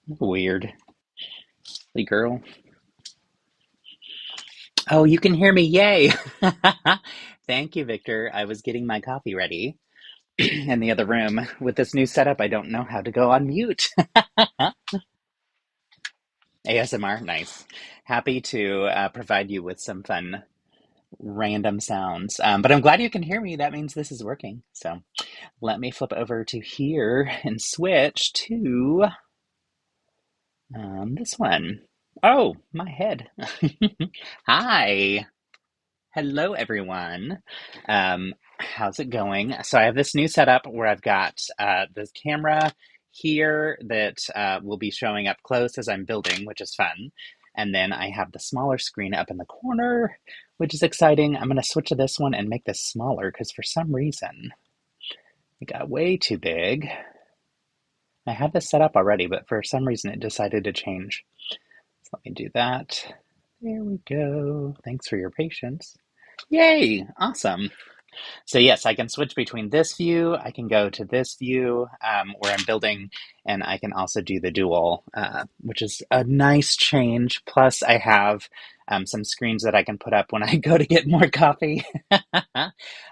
Weird. Hey, girl. Oh, you can hear me. Yay. Thank you, Victor. I was getting my coffee ready in the other room. With this new setup, I don't know how to go on mute. ASMR, nice. Happy to provide you with some fun random sounds. But I'm glad you can hear me. That means this is working. So let me flip over to here and switch to this one. Oh, my head. Hi. Hello, everyone. How's it going? So I have this new setup where I've got this camera here that will be showing up close as I'm building, which is fun. And then I have the smaller screen up in the corner, which is exciting. I'm going to switch to this one and make this smaller because for some reason it got way too big. I had this set up already, but for some reason it decided to change. So let me do that. There we go. Thanks for your patience. Yay! Awesome. So yes, I can switch between this view, I can go to this view where I'm building, and I can also do the dual, which is a nice change. Plus I have some screens that I can put up when I go to get more coffee,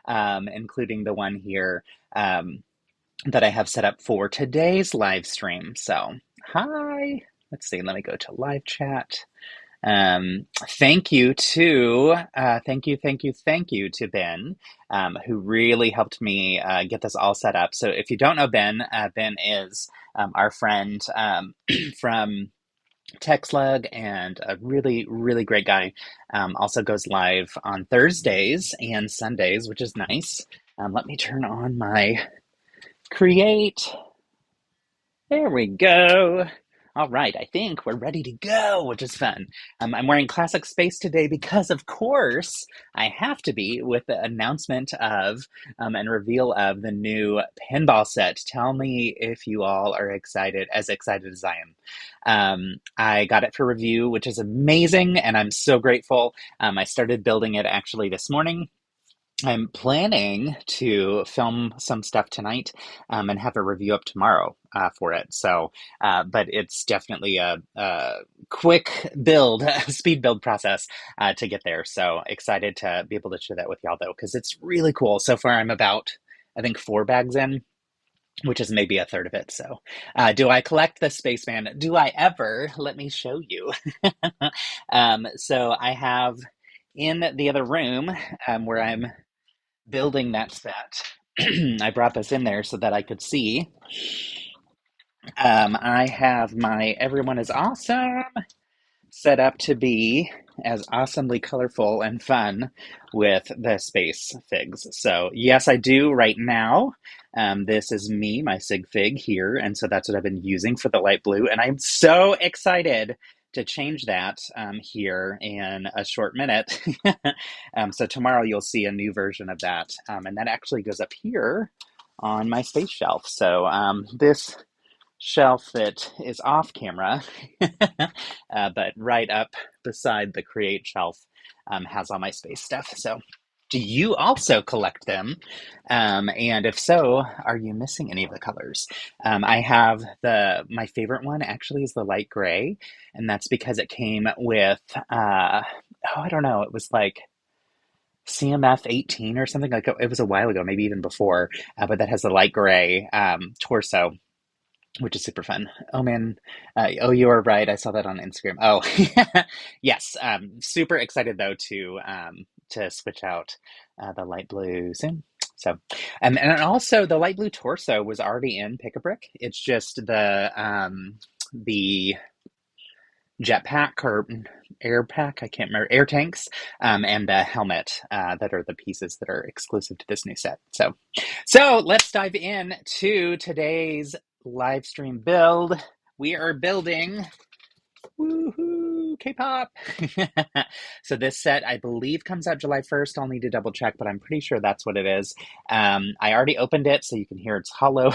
including the one here that I have set up for today's live stream. So hi, let's see, let me go to live chat. Thank you to, thank you to Ben, who really helped me get this all set up. So if you don't know Ben, Ben is our friend from TechSlug and a really, really great guy. Also goes live on Thursdays and Sundays, which is nice. Let me turn on my create. There we go. All right, I think we're ready to go, which is fun. I'm wearing classic space today because, of course, I have to be with the announcement of and reveal of the new pinball set. Tell me if you all are as excited as I am. I got it for review, which is amazing, and I'm so grateful. I started building it actually this morning. I'm planning to film some stuff tonight and have a review up tomorrow for it. So, but it's definitely a quick build, speed build process to get there. So excited to be able to share that with y'all though, because it's really cool. So far, I'm about, I think, 4 bags in, which is maybe a third of it. So, do I collect the spaceman? Do I ever? Let me show you. So I have in the other room where I'm building that set. I brought this in there so that I could see. I have my Everyone is Awesome set up to be as awesomely colorful and fun with the space figs. So yes, I do right now. This is me, my sig fig here, and so that's what I've been using for the light blue, and I'm so excited to change that here in a short minute. So tomorrow you'll see a new version of that, and that actually goes up here on my space shelf. So this shelf that is off camera, but right up beside the create shelf has all my space stuff. So do you also collect them? And if so, are you missing any of the colors? I have my favorite one actually is the light gray, and that's because it came with, I don't know, it was like CMF 18 or something like it was a while ago, maybe even before, but that has the light gray torso, which is super fun. Oh man, oh, you are right. I saw that on Instagram. Oh, yes. Super excited though to switch out the light blue soon. So, and also the light blue torso was already in Pick a Brick. It's just the jetpack or air pack, I can't remember, air tanks, and the helmet that are the pieces that are exclusive to this new set. So let's dive in to today's live stream build. We are building, woohoo, K-pop. So this set, I believe, comes out July 1st. I'll need to double check, but I'm pretty sure that's what it is. I already opened it, so you can hear it's hollow.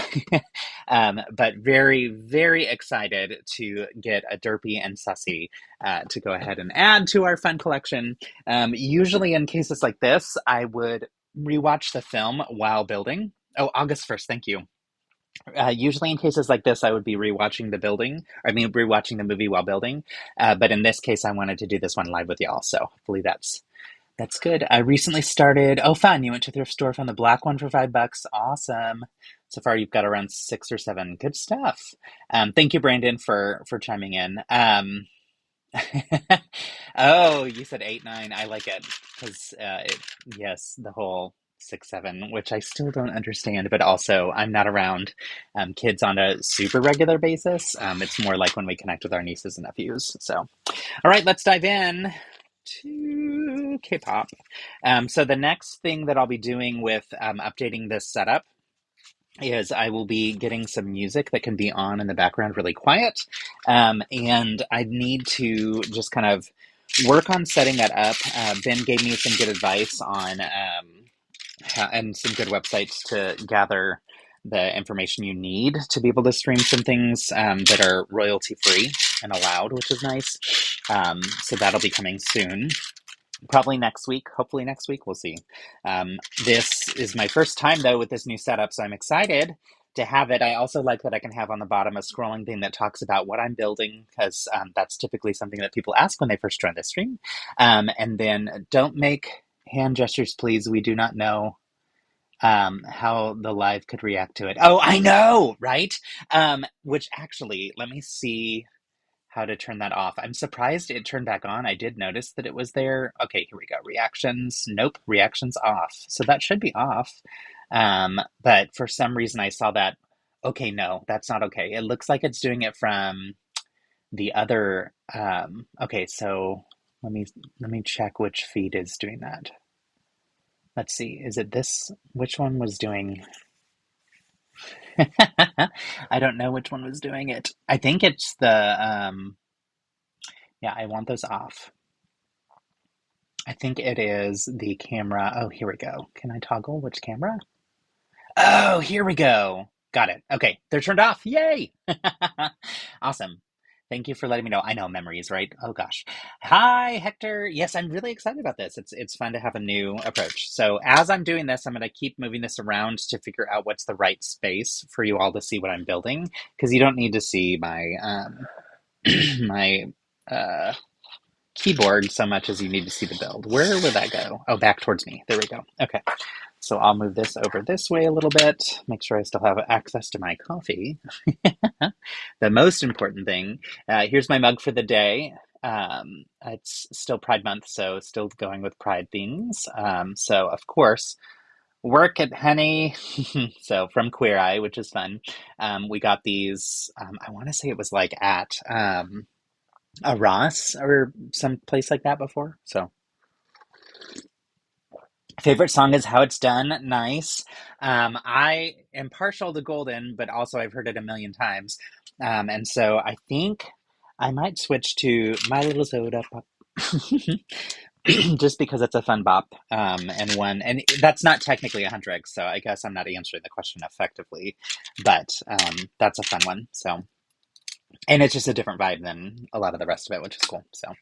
But very, very excited to get a Derpy and Sussie to go ahead and add to our fun collection. Usually in cases like this, I would rewatch the film while building. Oh, August 1st, thank you. Usually in cases like this, I would be rewatching the building. I mean, rewatching the movie while building. But in this case, I wanted to do this one live with y'all. So hopefully that's good. I recently started. Oh, fun! You went to the thrift store, found the black one for $5. Awesome. So far, you've got around 6 or 7. Good stuff. Thank you, Brandon, for chiming in. Oh, you said 8, 9. I like it because yes, the whole 6, 7, which I still don't understand, but also I'm not around kids on a super regular basis. It's more like when we connect with our nieces and nephews. So, all right, let's dive in to K-pop. So the next thing that I'll be doing with updating this setup is I will be getting some music that can be on in the background really quiet. And I need to just kind of work on setting that up. Ben gave me some good advice on and some good websites to gather the information you need to be able to stream some things that are royalty free and allowed, which is nice. So that'll be coming soon. Probably next week, hopefully next week, we'll see. This is my first time though with this new setup, so I'm excited to have it. I also like that I can have on the bottom a scrolling thing that talks about what I'm building, because that's typically something that people ask when they first join the stream. And then don't make hand gestures, please. We do not know how the live could react to it. Oh, I know, right? Which actually, let me see how to turn that off. I'm surprised it turned back on. I did notice that it was there. Okay, here we go. Reactions. Nope, reactions off. So that should be off. But for some reason I saw that. Okay, no, that's not okay. It looks like it's doing it from the other. Okay, so let me check which feed is doing that. Let's see. Is it this? Which one was doing? I don't know which one was doing it. I think it's the yeah, I want those off. I think it is the camera. Oh, here we go. Can I toggle which camera? Oh, here we go. Got it. Okay, they're turned off. Yay! Awesome. Thank you for letting me know. I know memories, right? Oh gosh. Hi, Hector. Yes, I'm really excited about this. It's fun to have a new approach. So as I'm doing this, I'm going to keep moving this around to figure out what's the right space for you all to see what I'm building, because you don't need to see my my uh keyboard so much as you need to see the build. Where would that go? Oh, back towards me. There we go. Okay. So I'll move this over this way a little bit, make sure I still have access to my coffee. The most important thing, here's my mug for the day. It's still Pride Month, so still going with Pride themes. So, of course, work at Honey, so from Queer Eye, which is fun. We got these, I want to say it was like at a Ross or some place like that before. So favorite song is How It's Done. Nice. I am partial to Golden, but also I've heard it a million times. And so I think I might switch to My Little Soda Pop. Just because it's a fun bop, and one, and that's not technically a Hundreds, so I guess I'm not answering the question effectively, but that's a fun one. So, and it's just a different vibe than a lot of the rest of it, which is cool. So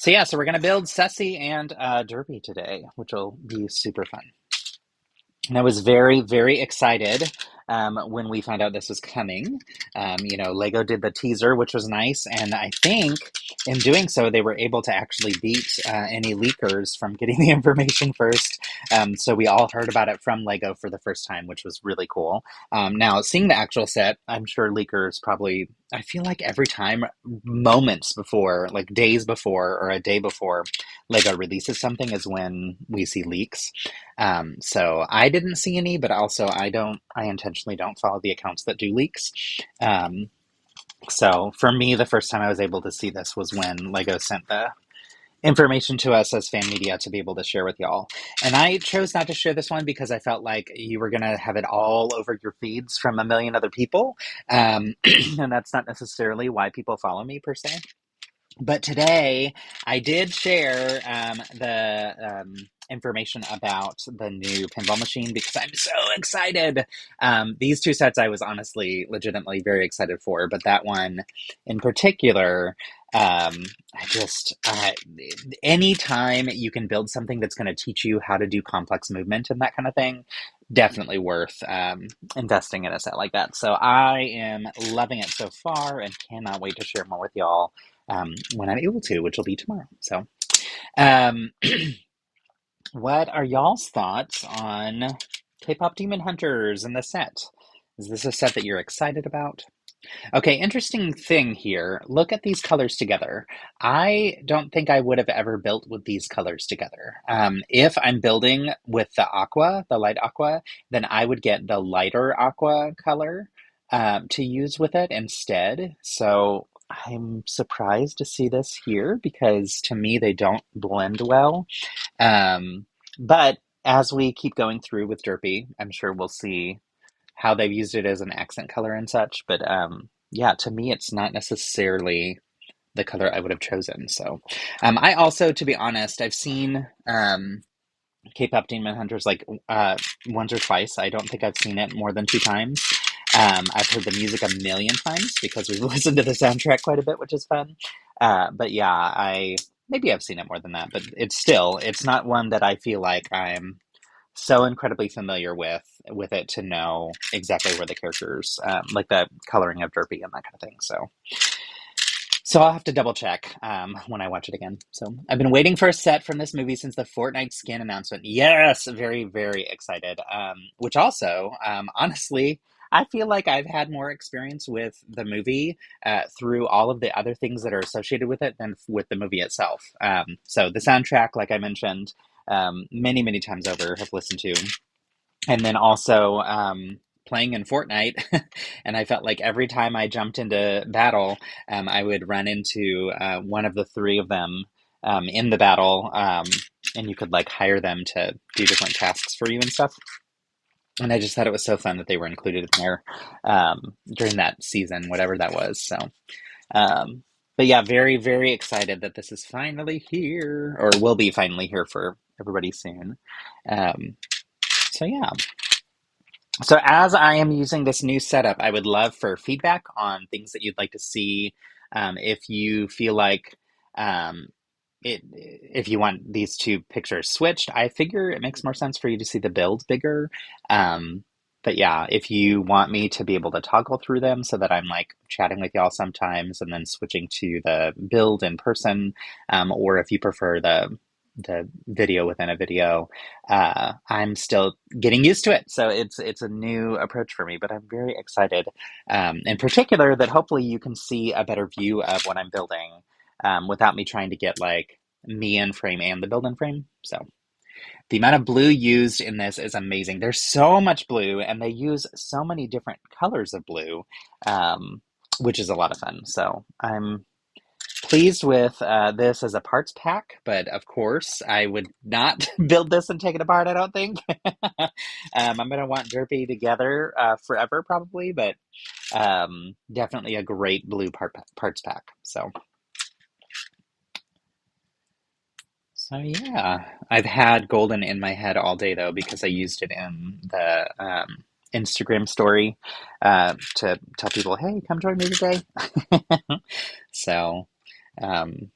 yeah, so we're gonna build Sussie and Derpy today, which will be super fun. And I was very, very excited when we found out this was coming. Lego did the teaser, which was nice. And I think in doing so, they were able to actually beat any leakers from getting the information first. So we all heard about it from Lego for the first time, which was really cool. Now, seeing the actual set, I'm sure leakers probably, I feel like every time, moments before, like days before or a day before Lego releases something is when we see leaks. So I didn't see any, but also I intentionally don't follow the accounts that do leaks. So for me, the first time I was able to see this was when Lego sent the information to us as fan media to be able to share with y'all. And I chose not to share this one because I felt like you were going to have it all over your feeds from a million other people. And that's not necessarily why people follow me per se. But today I did share the information about the new pinball machine because I'm so excited. These two sets I was honestly, legitimately very excited for, but that one in particular, anytime you can build something that's going to teach you how to do complex movement and that kind of thing, definitely worth investing in a set like that. So I am loving it so far and cannot wait to share more with y'all when I'm able to, which will be tomorrow. So, um, what are y'all's thoughts on K-pop Demon Hunters and the set? Is this a set that you're excited about? Okay, interesting thing here. Look at these colors together. I don't think I would have ever built with these colors together. If I'm building with the aqua, the light aqua, then I would get the lighter aqua color to use with it instead. So I'm surprised to see this here because to me they don't blend well. But as we keep going through with Derpy, I'm sure we'll see how they've used it as an accent color and such. But yeah, to me, it's not necessarily the color I would have chosen. So I also, to be honest, I've seen K-pop Demon Hunters like once or twice. I don't think I've seen it more than 2 times. I've heard the music a million times because we've listened to the soundtrack quite a bit, which is fun. But yeah, maybe I've seen it more than that, but it's not one that I feel like I'm so incredibly familiar with it to know exactly where the characters, like the coloring of Derpy and that kind of thing. So I'll have to double check when I watch it again. So I've been waiting for a set from this movie since the Fortnite skin announcement. Yes, very, very excited. Which also, honestly, I feel like I've had more experience with the movie through all of the other things that are associated with it than with the movie itself. So the soundtrack, like I mentioned, many, many times over, have listened to. And then also playing in Fortnite, and I felt like every time I jumped into battle, I would run into one of the three of them in the battle, and you could like hire them to do different tasks for you and stuff. And I just thought it was so fun that they were included in there during that season, whatever that was. So, um, but yeah, very, very excited that this is finally here, or will be finally here for everybody soon. Um, so yeah. So as I am using this new setup, I would love for feedback on things that you'd like to see. If you feel like um, if you want these two pictures switched, I figure it makes more sense for you to see the build bigger. But yeah, if you want me to be able to toggle through them so that I'm like chatting with y'all sometimes and then switching to the build in person, or if you prefer the video within a video, I'm still getting used to it. So it's a new approach for me, but I'm very excited. In particular, that hopefully you can see a better view of what I'm building without me trying to get like me in frame and the build in frame. So the amount of blue used in this is amazing. There's so much blue, and they use so many different colors of blue, which is a lot of fun. So I'm pleased with this as a parts pack, but of course I would not build this and take it apart, I don't think. I'm going to want Derpy together forever probably, but definitely a great blue parts pack. So yeah, I've had golden in my head all day though because I used it in the Instagram story to tell people, "Hey, come join me today." So um,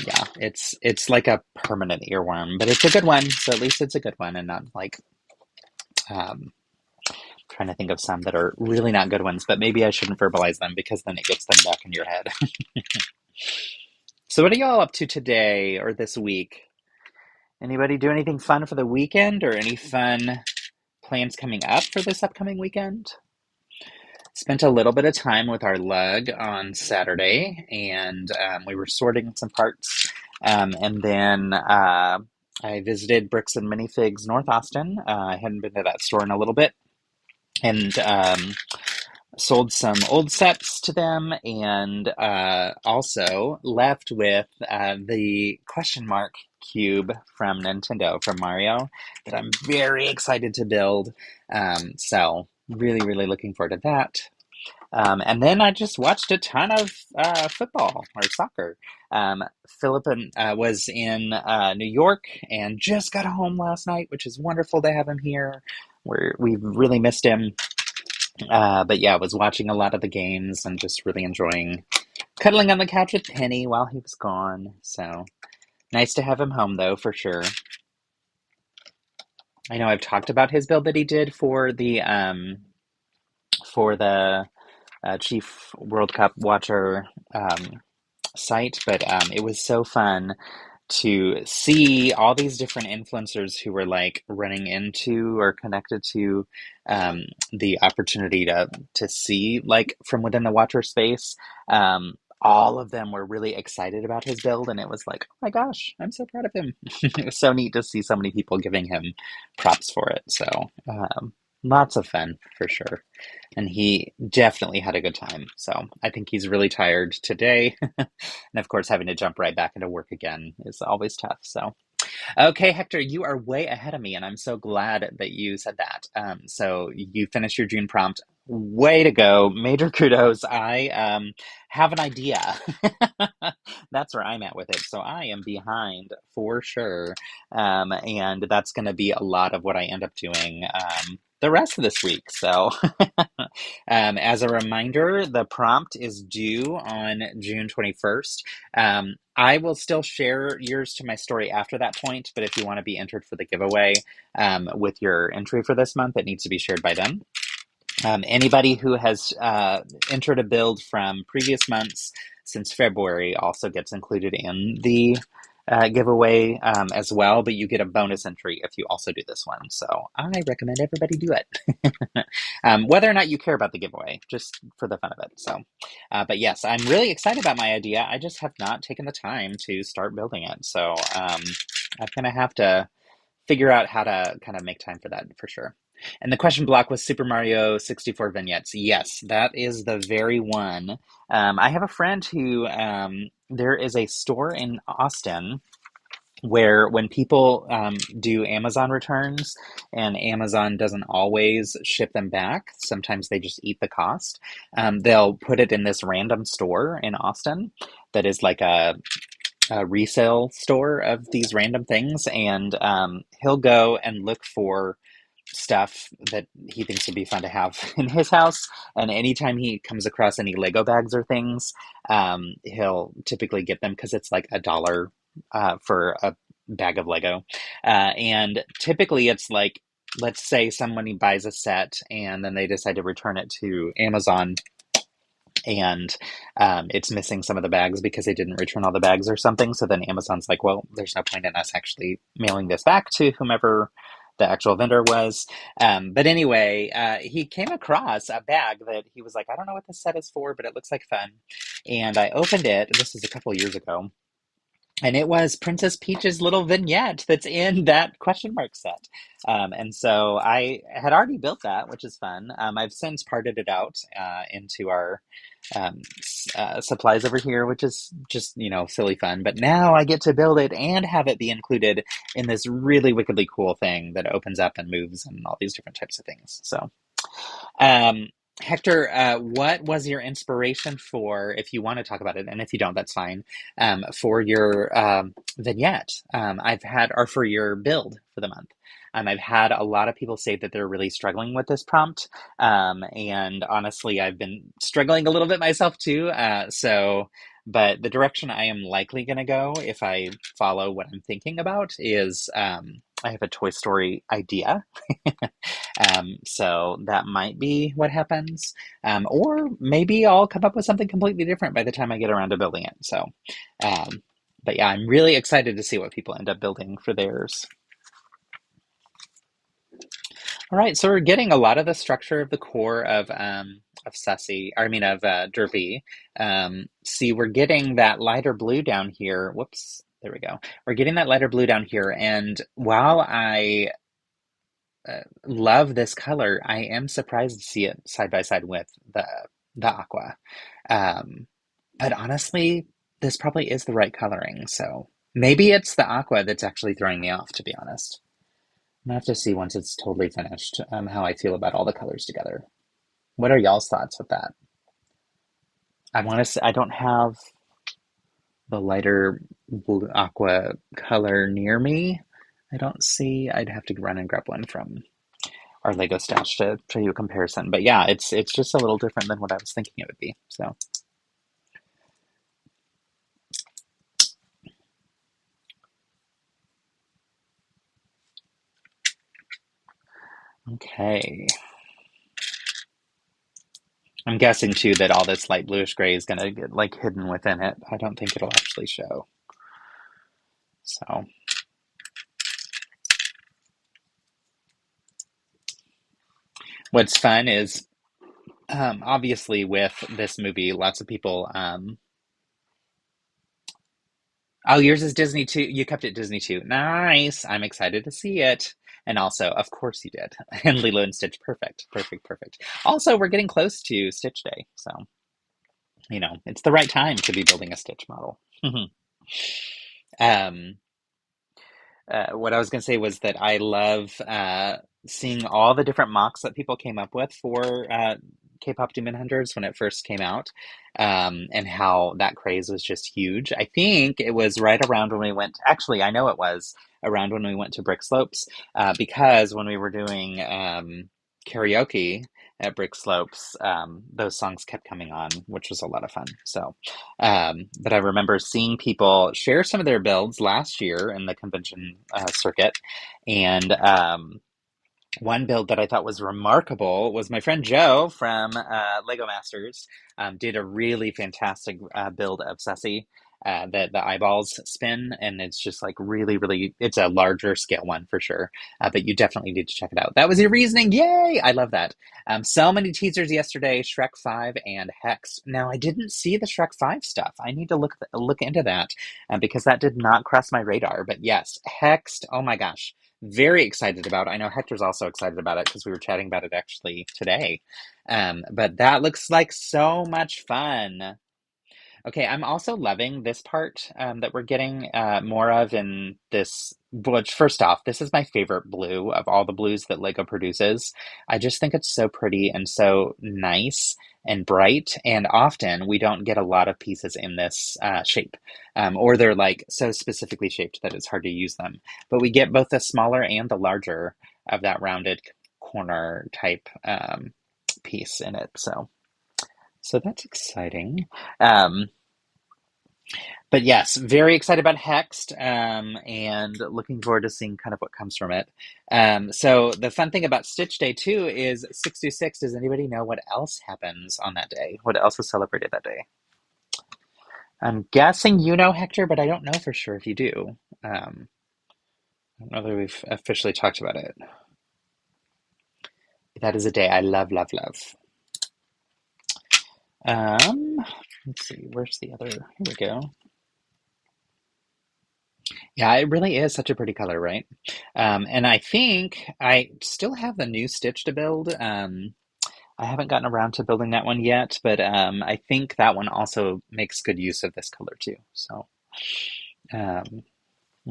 yeah, it's like a permanent earworm, but it's a good one. So at least it's a good one, and not like um, trying to think of some that are really not good ones. But maybe I shouldn't verbalize them because then it gets them back in your head. So what are y'all up to today or this week? Anybody do anything fun for the weekend or any fun plans coming up for this upcoming weekend? Spent a little bit of time with our lug on Saturday, and we were sorting some parts. And then I visited Bricks and Minifigs North Austin. I hadn't been to that store in a little bit, and sold some old sets to them, and also left with the question mark cube from Nintendo, from Mario, that I'm very excited to build. So really, really looking forward to that. And then I just watched a ton of football or soccer. Philip was in New York and just got home last night, which is wonderful to have him here. We've really missed him. But yeah, I was watching a lot of the games and just really enjoying cuddling on the couch with Penny while he was gone. So nice to have him home, though, for sure. I know I've talked about his build that he did for the Chief World Cup Watcher site, but it was so fun to see all these different influencers who were like running into or connected to the opportunity to see like from within the Watcher space. All of them were really excited about his build, and it was like, oh my gosh, I'm so proud of him. It was so neat to see so many people giving him props for it. So lots of fun for sure. And he definitely had a good time. So I think he's really tired today. And of course, having to jump right back into work again is always tough. So, okay, Hector, you are way ahead of me, and I'm so glad that you said that. So you finished your June prompt. Way to go. Major kudos. I have an idea. That's where I'm at with it. So I am behind for sure. And that's going to be a lot of what I end up doing the rest of this week. So as a reminder, the prompt is due on June 21st. I will still share yours to my story after that point, but if you want to be entered for the giveaway with your entry for this month, it needs to be shared by then. Anybody who has entered a build from previous months since February also gets included in the giveaway as well, but you get a bonus entry if you also do this one. So I recommend everybody do it. Whether or not you care about the giveaway, just for the fun of it. So, but yes, I'm really excited about my idea. I just have not taken the time to start building it. So I'm going to have to figure out how to kind of make time for that for sure. And the question block was Super Mario 64 vignettes. Yes, that is the very one. I have a friend who, there is a store in Austin where when people do Amazon returns and Amazon doesn't always ship them back, sometimes they just eat the cost. They'll put it in this random store in Austin that is like a resale store of these random things, and he'll go and look for stuff that he thinks would be fun to have in his house. And anytime he comes across any Lego bags or things, he'll typically get them because it's like $1 for a bag of Lego. And typically it's like, let's say somebody buys a set and then they decide to return it to Amazon, and it's missing some of the bags because they didn't return all the bags or something. So then Amazon's like, well, there's no point in us actually mailing this back to whomever the actual vendor was. But anyway, he came across a bag that he was like, I don't know what this set is for, but it looks like fun. And I opened it. This was a couple of years ago. And it was Princess Peach's little vignette that's in that question mark set. And so I had already built that, which is fun. I've since parted it out into our supplies over here, which is just, silly fun. But now I get to build it and have it be included in this really wickedly cool thing that opens up and moves and all these different types of things. So, um, Hector, what was your inspiration for, if you want to talk about it, and if you don't, that's fine, for your vignette or for your build for the month? I've had a lot of people say that they're really struggling with this prompt. And honestly, I've been struggling a little bit myself too. But the direction I am likely going to go, if I follow what I'm thinking about, is I have a Toy Story idea. So that might be what happens. Or maybe I'll come up with something completely different by the time I get around to building it. So, but yeah, I'm really excited to see what people end up building for theirs. All right, so we're getting a lot of the structure of the core of Sussie, of Derpy. See, we're getting that lighter blue down here. Whoops, there we go. We're getting that lighter blue down here, and while I love this color, I am surprised to see it side by side with the aqua. Um, but honestly, this probably is the right coloring, so maybe it's the aqua that's actually throwing me off, to be honest. I'm gonna have to see once it's totally finished, how I feel about all the colors together. What are y'all's thoughts with that? I want to say I don't have the lighter blue aqua color near me. I don't see. I'd have to run and grab one from our Lego stash to show you a comparison. But yeah, it's just a little different than what I was thinking it would be. So Okay. I'm guessing too that all this light bluish gray is gonna get like hidden within it. I don't think it'll actually show. So what's fun is obviously with this movie, lots of people oh, yours is Disney too. You kept it Disney too. Nice. I'm excited to see it. And also, of course you did. And Lilo and Stitch, perfect, perfect, perfect. Also, we're getting close to Stitch Day, so it's the right time to be building a Stitch model. um, what I was going to say was that I love seeing all the different mocks that people came up with for K-pop Demon Hunters when it first came out, and how that craze was just huge. I think it was right around when we went, actually, I know it was around when we went to Brick Slopes, because when we were doing karaoke at Brick Slopes, those songs kept coming on, which was a lot of fun. So, but I remember seeing people share some of their builds last year in the convention circuit. And one build that I thought was remarkable was my friend Joe from Lego Masters did a really fantastic build of Sussie. That the eyeballs spin, and it's just like really, really, it's a larger scale one for sure. But you definitely need to check it out. That was your reasoning. Yay! I love that. So many teasers yesterday, Shrek 5 and Hex. Now, I didn't see the Shrek 5 stuff. I need to look into that because that did not cross my radar. But yes, Hexed, oh my gosh. Very excited about it. I know Hector's also excited about it because we were chatting about it actually today. But that looks like so much fun. Okay, I'm also loving this part that we're getting more of in this. Which, first off, this is my favorite blue of all the blues that Lego produces. I just think it's so pretty and so nice and bright. And often we don't get a lot of pieces in this shape, or they're like so specifically shaped that it's hard to use them. But we get both the smaller and the larger of that rounded corner type piece in it. So that's exciting. Um, but yes, very excited about Hexed, and looking forward to seeing kind of what comes from it. So the fun thing about Stitch Day too is 626. Does anybody know what else happens on that day? What else is celebrated that day? I'm guessing you know, Hector, but I don't know for sure if you do. I don't know that we've officially talked about it. That is a day I love, love, love. Um, let's see, where's the other? Here we go. Yeah, it really is such a pretty color, right? And I think I still have the new Stitch to build. I haven't gotten around to building that one yet, but I think that one also makes good use of this color too. So, um,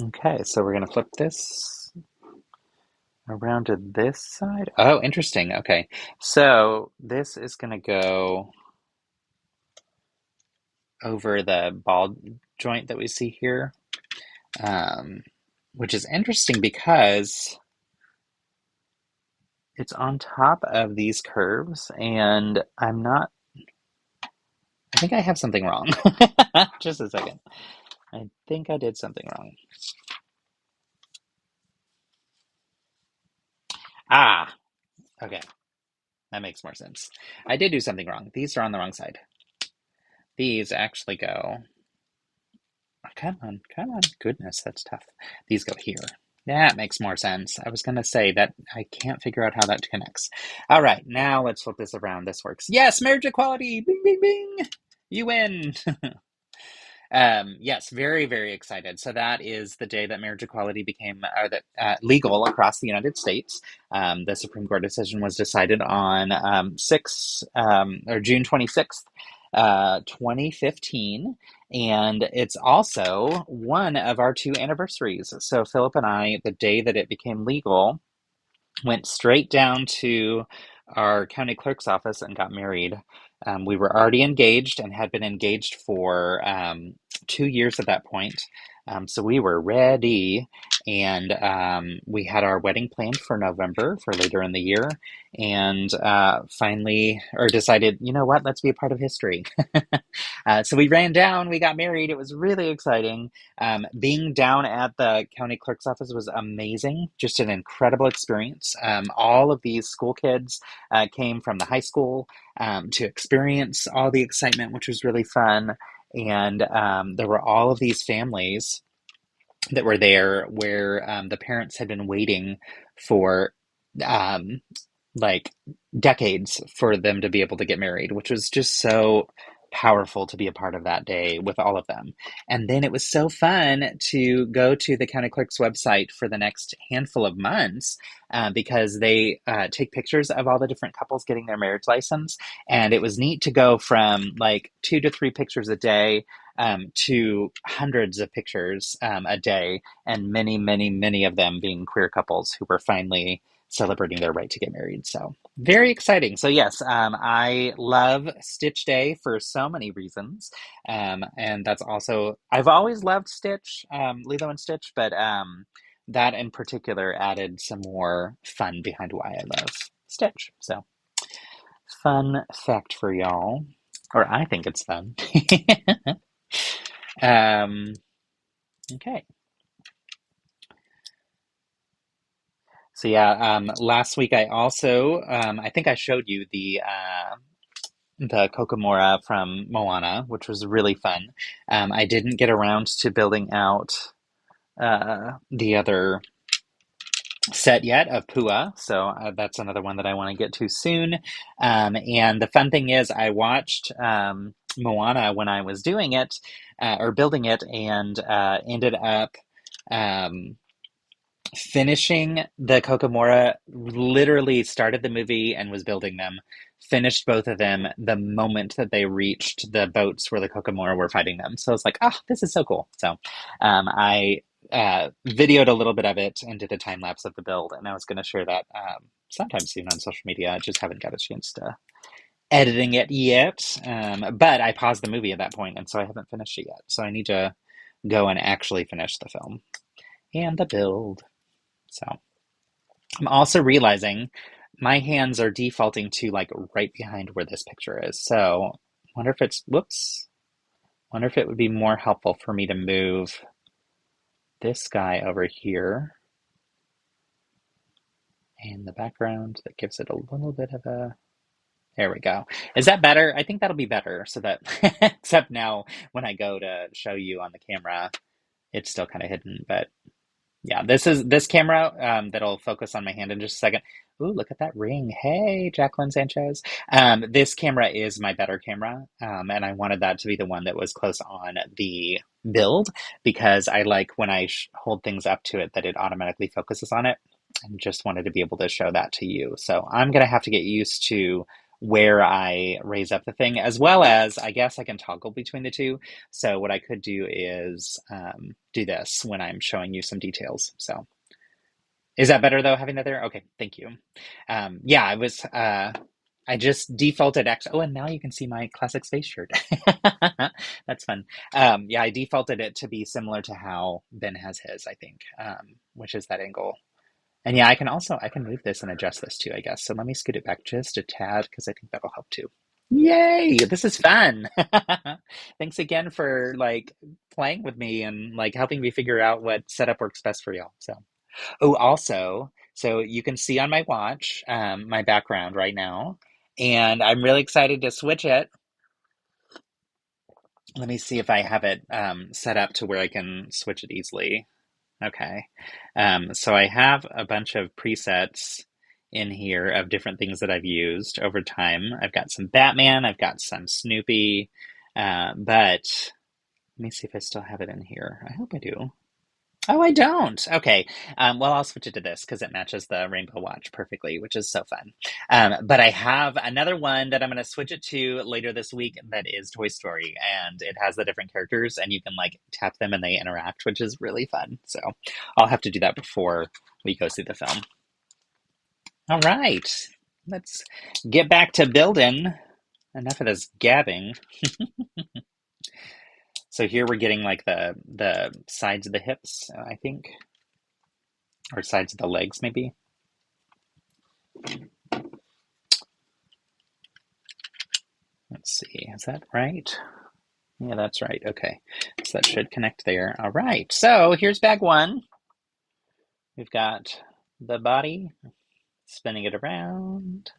okay, so we're gonna flip this around to this side. Oh, interesting. Okay, so this is gonna go over the ball joint that we see here, um, which is interesting because it's on top of these curves, and I think I have something wrong. Just a second. I think I did something wrong. Ah, okay. That makes more sense. I did do something wrong. These are on the wrong side. These actually go. Oh, come on, come on. Goodness, that's tough. These go here. That makes more sense. I was going to say that I can't figure out how that connects. All right, now let's flip this around. This works. Yes, marriage equality. Bing, bing, bing. You win. Yes, very, very excited. So that is the day that marriage equality became legal across the United States. The Supreme Court decision was decided on June 26th, 2015. And it's also one of our two anniversaries. So Philip and I, the day that it became legal, went straight down to our county clerk's office and got married. We were already engaged and had been engaged for 2 years at that point. So we were ready, and we had our wedding planned for November for later in the year, and finally, or decided, you know what, let's be a part of history. So we ran down, we got married. It was really exciting. Being down at the county clerk's office was amazing, just an incredible experience. All of these school kids came from the high school to experience all the excitement, which was really fun. And there were all of these families that were there where the parents had been waiting for um, like decades for them to be able to get married, which was just so powerful to be a part of that day with all of them. And then it was so fun to go to the county clerk's website for the next handful of months because they take pictures of all the different couples getting their marriage license. And it was neat to go from like 2 to 3 pictures a day to hundreds of pictures a day, and many, many, many of them being queer couples who were finally celebrating their right to get married. So very exciting. So yes, I love Stitch Day for so many reasons. And that's also, I've always loved Stitch, Lilo and Stitch, but that in particular added some more fun behind why I love Stitch. So fun fact for y'all, or I think it's fun. um, okay. So yeah, last week I also, I think I showed you the Kokomora from Moana, which was really fun. I didn't get around to building out the other set yet of Pua, so that's another one that I want to get to soon. And the fun thing is, I watched Moana when I was doing it or building it, and ended up. Um, Finishing the Kokomora, literally started the movie and was building them, finished both of them the moment that they reached the boats where the Kokomora were fighting them. So I was like, oh, this is so cool. So I videoed a little bit of it and did a time lapse of the build, and I was going to share that sometime soon on social media. I just haven't got a chance to editing it yet. But I paused the movie at that point, and so I haven't finished it yet. So I need to go and actually finish the film and the build. So I'm also realizing my hands are defaulting to like right behind where this picture is. So wonder if it's, whoops, wonder if it would be more helpful for me to move this guy over here in the background. That gives it a little bit of a, there we go. Is that better? I think that'll be better so that, except now when I go to show you on the camera, it's still kind of hidden, but yeah, this camera that'll focus on my hand in just a second. Ooh, look at that ring. Hey, Jacqueline Sanchez. This camera is my better camera, and I wanted that to be the one that was close on the build because I like when I hold things up to it that it automatically focuses on it, and just wanted to be able to show that to you. So I'm gonna have to get used to where I raise up the thing, as well as I guess I can toggle between the two. So what I could do is do this when I'm showing you some details. So is that better though, having that there? Okay, thank you. Yeah, I just defaulted actually. Oh, and now you can see my classic space shirt. That's fun. Yeah, I defaulted it to be similar to how Ben has his, I think, which is that angle. And yeah, I can move this and adjust this too, I guess. So let me scoot it back just a tad because I think that'll help too. Yay! This is fun. Thanks again for like playing with me and like helping me figure out what setup works best for y'all. So, oh, also, so you can see on my watch, my background right now, and I'm really excited to switch it. Let me see if I have it set up to where I can switch it easily. Okay. So I have a bunch of presets in here of different things that I've used over time. I've got some Batman, I've got some Snoopy, but let me see if I still have it in here. I hope I do. Oh, I don't. Okay. Well, I'll switch it to this because it matches the rainbow watch perfectly, which is so fun. But I have another one that I'm going to switch it to later this week that is Toy Story, and it has the different characters, and you can like tap them and they interact, which is really fun. So I'll have to do that before we go see the film. All right. Let's get back to building. Enough of this gabbing. So here we're getting like the sides of the hips, I think, or sides of the legs maybe. Let's see, is that right? Yeah, that's right. Okay, so that should connect there. All right, so here's bag one. We've got the body, spinning it around.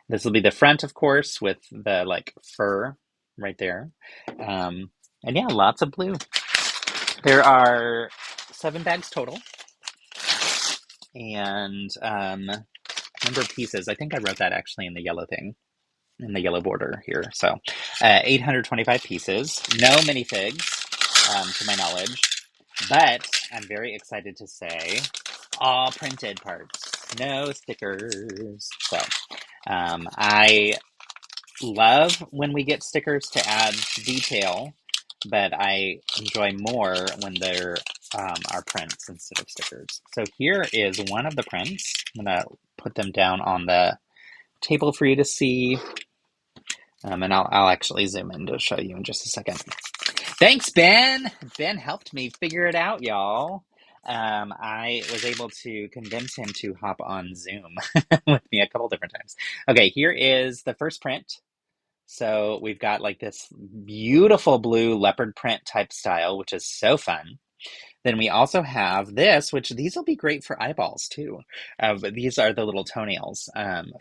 This will be the front, of course, with the like fur right there. And yeah, lots of blue. There are 7 bags total. And number of pieces, I think I wrote that actually in the yellow thing, in the yellow border here. So 825 pieces, no minifigs, to my knowledge. But I'm very excited to say all printed parts, no stickers. So I love when we get stickers to add detail, but I enjoy more when there are prints instead of stickers. So here is one of the prints. I'm going to put them down on the table for you to see. And I'll actually zoom in to show you in just a second. Thanks, Ben. Ben helped me figure it out, y'all. I was able to convince him to hop on Zoom with me a couple different times. Okay, here is the first print. So we've got like this beautiful blue leopard print type style, which is so fun. Then we also have this, which these will be great for eyeballs too. But these are the little toenails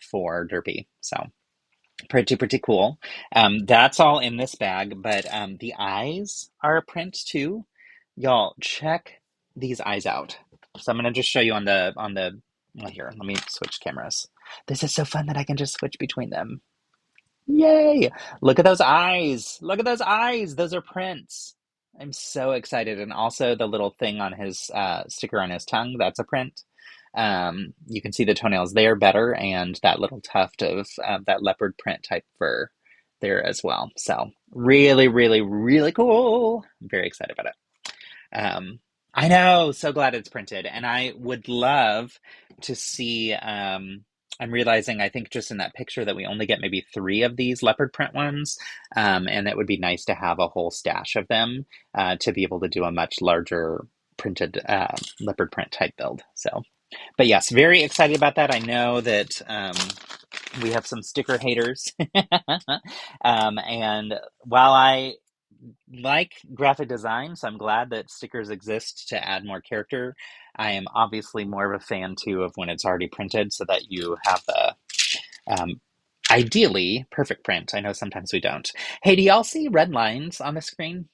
for Derpy. So pretty cool. That's all in this bag, but the eyes are a print too. Y'all, check these eyes out. So I'm gonna just show you on the well, here, let me switch cameras. This is so fun that I can just switch between them. Yay! Look at those eyes. Look at those eyes. Those are prints. I'm so excited. And also the little thing on his sticker on his tongue, that's a print. You can see the toenails there better, and that little tuft of that leopard print type fur there as well. So really cool. I'm very excited about it. I know, so glad it's printed, and I would love to see. I'm realizing, I think just in that picture that we only get maybe 3 of these leopard print ones, and it would be nice to have a whole stash of them to be able to do a much larger printed leopard print type build. So, but yes, very excited about that. I know that we have some sticker haters, and while I like graphic design, so I'm glad that stickers exist to add more character. I am obviously more of a fan too of when it's already printed so that you have the ideally perfect print. I know sometimes we don't. Hey, do y'all see red lines on the screen?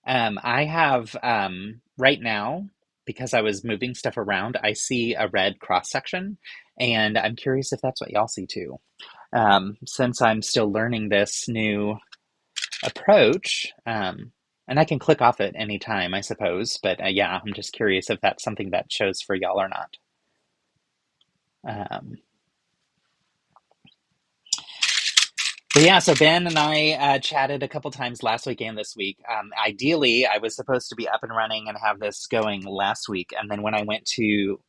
I have right now, because I was moving stuff around, I see a red cross section, and I'm curious if that's what y'all see too. Since I'm still learning this new approach, and I can click off at any time, I suppose, but yeah, I'm just curious if that's something that shows for y'all or not. But yeah, so Ben and I chatted a couple times last week and this week. Ideally, I was supposed to be up and running and have this going last week, and then when I went to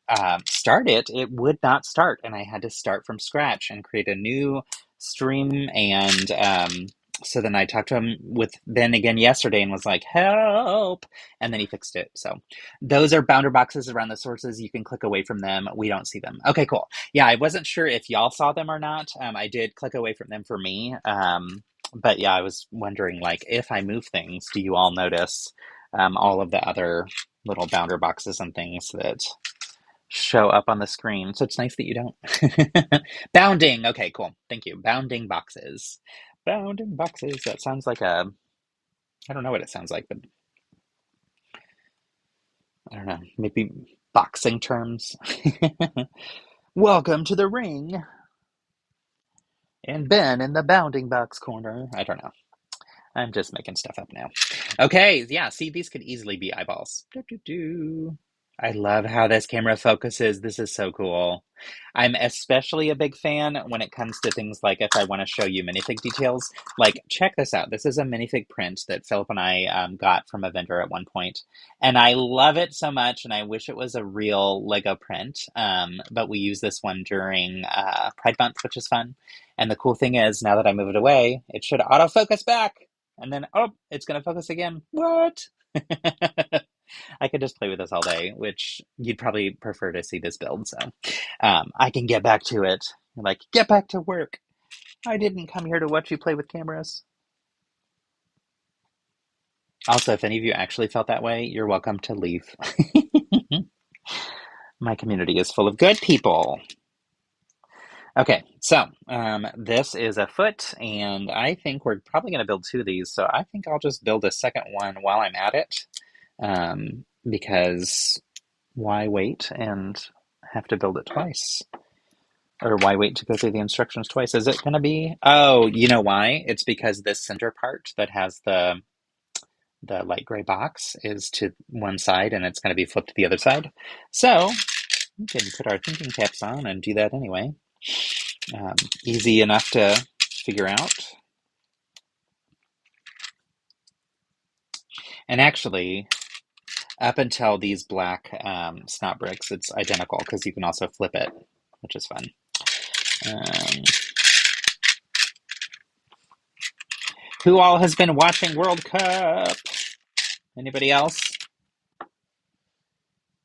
start it, it would not start, and I had to start from scratch and create a new stream. And so then I talked to him with Ben again yesterday and was like, "Help!" And then he fixed it. So those are boundar boxes around the sources. You can click away from them. We don't see them. Okay, cool. Yeah, I wasn't sure if y'all saw them or not. I did click away from them for me. But yeah, I was wondering, like, if I move things, do you all notice all of the other little boundar boxes and things that show up on the screen? So it's nice that you don't. Bounding. Okay, cool. Thank you. Bounding boxes. Bounding boxes. That sounds like a, I don't know what it sounds like, but I don't know, maybe boxing terms. Welcome to the ring. And Ben in the bounding box corner. I don't know. I'm just making stuff up now. Okay, yeah, see, these could easily be eyeballs. I love how this camera focuses. This is so cool. I'm especially a big fan when it comes to things like if I want to show you minifig details. Like, check this out. This is a minifig print that Philip and I got from a vendor at one point. And I love it so much, and I wish it was a real Lego print. But we use this one during Pride Month, which is fun. And the cool thing is, now that I move it away, it should autofocus back. and then, oh, it's going to focus again. What? I could just play with this all day, which you'd probably prefer to see this build. So I can get back to it. Like, get back to work. I didn't come here to watch you play with cameras. Also, if any of you actually felt that way, you're welcome to leave. My community is full of good people. Okay, so this is a foot, and I think we're probably going to build two of these. So I think I'll just build a second one while I'm at it, because why wait and have to build it twice? Or why wait to go through the instructions twice? Is it going to be? Oh, you know why? It's because this center part that has the light gray box is to one side, and it's going to be flipped to the other side. So we can put our thinking caps on and do that anyway. Easy enough to figure out. And actually, up until these black snot bricks, it's identical because you can also flip it, which is fun. Who all has been watching World Cup? Anybody else?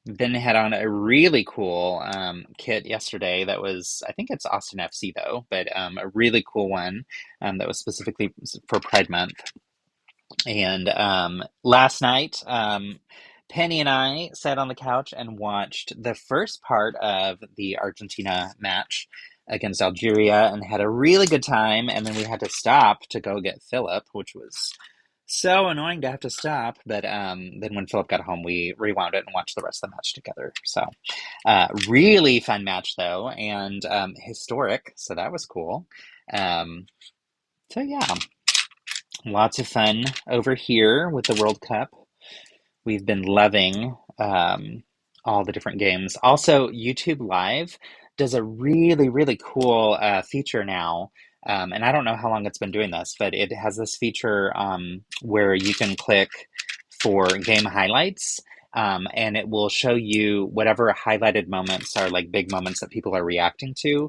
Then had on a really cool kit yesterday that was, I think it's Austin FC though, but a really cool one that was specifically for Pride Month. And last night, Penny and I sat on the couch and watched the first part of the Argentina match against Algeria and had a really good time. And then we had to stop to go get Philip, which was so annoying to have to stop. But then when Philip got home, we rewound it and watched the rest of the match together. So really fun match, though, and historic. So that was cool. So yeah. Lots of fun over here with the World Cup. We've been loving all the different games. Also, YouTube Live does a really, really cool feature now. And I don't know how long it's been doing this, but it has this feature where you can click for game highlights. And it will show you whatever highlighted moments are like big moments that people are reacting to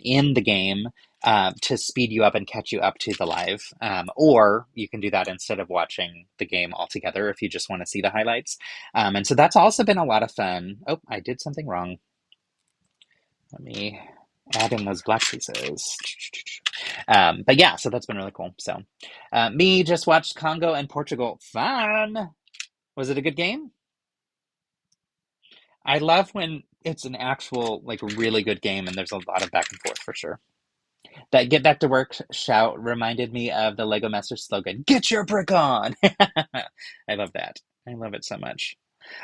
in the game to speed you up and catch you up to the live. Or you can do that instead of watching the game altogether if you just want to see the highlights. And so that's also been a lot of fun. Oh, I did something wrong. Let me add in those black pieces. But yeah, so that's been really cool. So me just watched Congo and Portugal. Fun! Was it a good game? I love when it's an actual, like, really good game and there's a lot of back and forth for sure. That get back to work shout reminded me of the Lego Masters slogan, "Get your brick on!" I love that. I love it so much.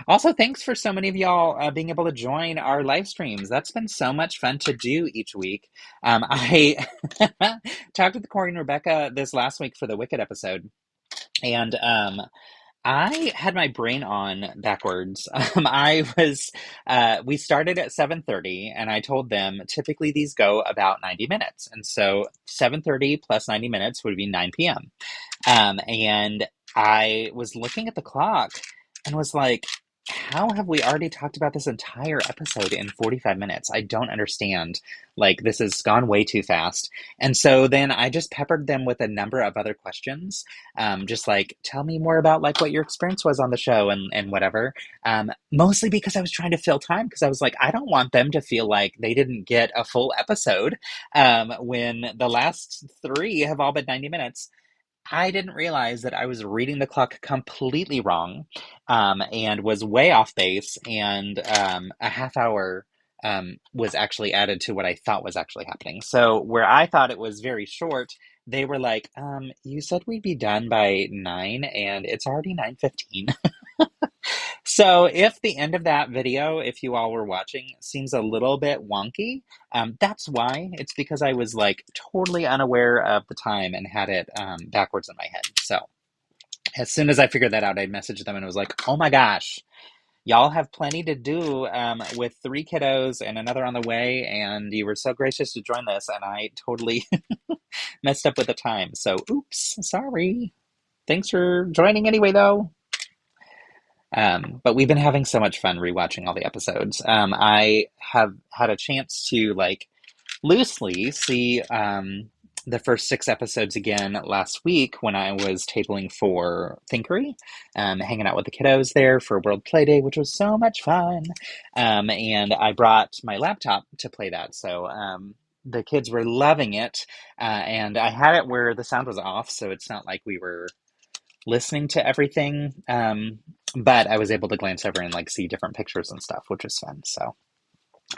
Also, thanks for so many of y'all being able to join our live streams. That's been so much fun to do each week. I talked with Corey and Rebecca this last week for the Wicked episode, and I had my brain on backwards. We started at 7:30 and I told them typically these go about 90 minutes. And so 7:30 plus 90 minutes would be 9 p.m. And I was looking at the clock and was like, how have we already talked about this entire episode in 45 minutes? I don't understand. Like, this has gone way too fast. And so then I just peppered them with a number of other questions. Just like, tell me more about like what your experience was on the show and whatever. Mostly because I was trying to fill time because I was like, I don't want them to feel like they didn't get a full episode when the last three have all been 90 minutes. I didn't realize that I was reading the clock completely wrong, and was way off base, and a half hour was actually added to what I thought was actually happening. So where I thought it was very short, they were like, you said we'd be done by 9 and it's already 9:15. So if the end of that video, if you all were watching, seems a little bit wonky, that's why. It's because I was like totally unaware of the time and had it backwards in my head. So as soon as I figured that out, I messaged them and was like, oh my gosh, y'all have plenty to do with 3 kiddos and another on the way. And you were so gracious to join this. And I totally messed up with the time. So oops, sorry. Thanks for joining anyway, though. But we've been having so much fun rewatching all the episodes. I have had a chance to like loosely see the first 6 episodes again last week when I was tabling for Thinkery, hanging out with the kiddos there for World Play Day, which was so much fun. And I brought my laptop to play that. So the kids were loving it. And I had it where the sound was off, so it's not like we were listening to everything. But I was able to glance over and like see different pictures and stuff, which was fun. So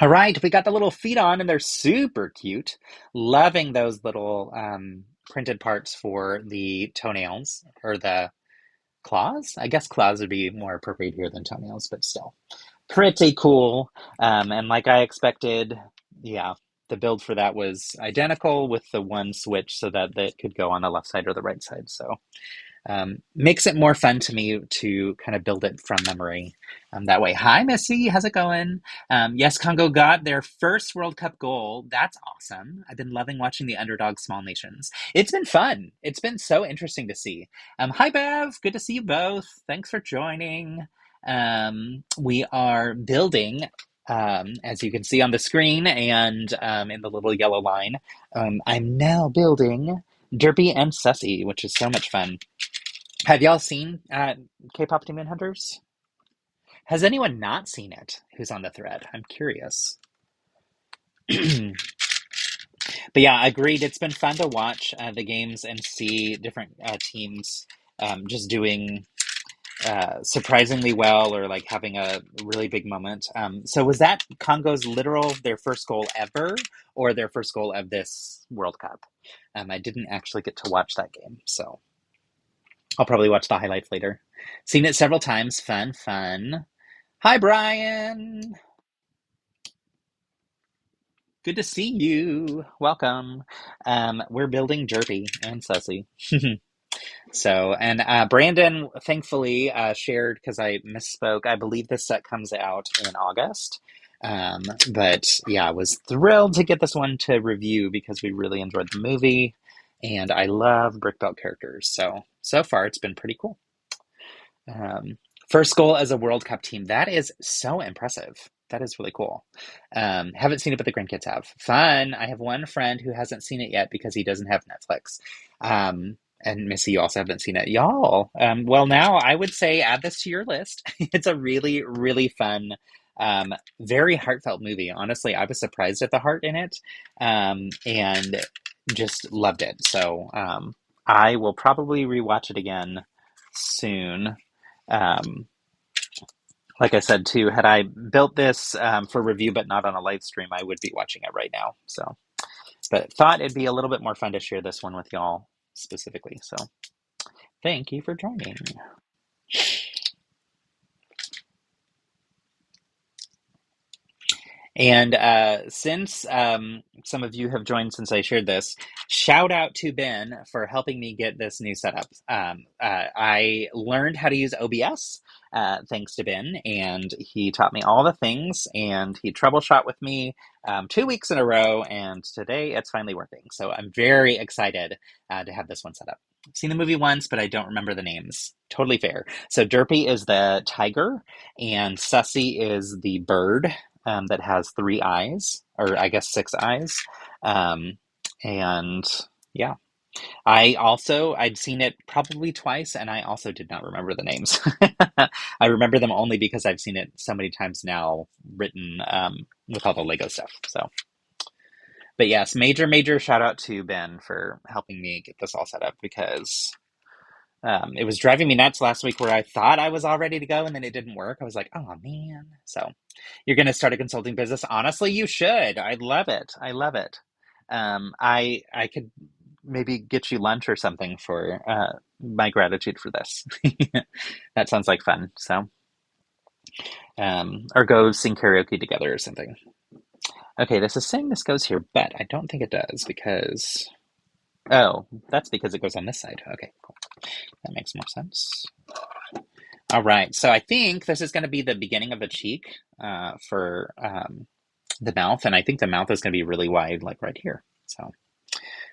all right, we got the little feet on, and they're super cute. Loving those little printed parts for the toenails, or the claws. I guess claws would be more appropriate here than toenails, but still. Pretty cool. And like I expected, yeah, the build for that was identical with the one switch so that it could go on the left side or the right side. So makes it more fun to me to kind of build it from memory that way. Hi, Missy. How's it going? Yes, Congo got their first World Cup goal. That's awesome. I've been loving watching the underdog small nations. It's been fun. It's been so interesting to see. Hi, Bev. Good to see you both. Thanks for joining. We are building, as you can see on the screen and in the little yellow line. I'm now building Derpy and Sussie, which is so much fun. Have y'all seen K-pop Demon Hunters? Has anyone not seen it who's on the thread? I'm curious. But yeah, agreed. It's been fun to watch the games and see different teams just doing surprisingly well or like having a really big moment. So was that Congo's literal their first goal ever or their first goal of this World Cup? I didn't actually get to watch that game, so I'll probably watch the highlights later. Seen it several times. Fun, fun. Hi, Brian. Good to see you. Welcome. We're building Derpy and Sussie. So, and Brandon thankfully shared because I misspoke. I believe this set comes out in August. But yeah, I was thrilled to get this one to review because we really enjoyed the movie and I love brick belt characters. So far it's been pretty cool. First goal as a World Cup team. That is so impressive. That is really cool. Haven't seen it, but the grandkids have. Fun. I have one friend who hasn't seen it yet because he doesn't have Netflix. And Missy, you also haven't seen it. Y'all, well, now I would say add this to your list. It's a really, really fun, very heartfelt movie. Honestly, I was surprised at the heart in it and just loved it. So I will probably rewatch it again soon. Like I said too, had I built this for review but not on a live stream, I would be watching it right now. So, but thought it'd be a little bit more fun to share this one with y'all specifically. So, thank you for joining. And since some of you have joined since I shared this, shout out to Ben for helping me get this new setup. I learned how to use OBS thanks to Ben, and he taught me all the things, and he troubleshot with me 2 weeks in a row, and today it's finally working. So I'm very excited to have this one set up. I've seen the movie once, but I don't remember the names. Totally fair. So Derpy is the tiger, and Sussie is the bird that has 3 eyes, or I guess 6 eyes. And yeah, I'd seen it probably twice, and I also did not remember the names. I remember them only because I've seen it so many times now written with all the Lego stuff. So, but yes, major shout out to Ben for helping me get this all set up because it was driving me nuts last week where I thought I was all ready to go and then it didn't work. I was like, oh man. So you're going to start a consulting business? Honestly, you should. I love it. I love it. I could maybe get you lunch or something for my gratitude for this. That sounds like fun. So, or go sing karaoke together or something. Okay, this is saying this goes here, but I don't think it does because, oh, that's because it goes on this side. Okay, cool. That makes more sense. All right, so I think this is going to be the beginning of the cheek for the mouth, and I think the mouth is going to be really wide, like right here. So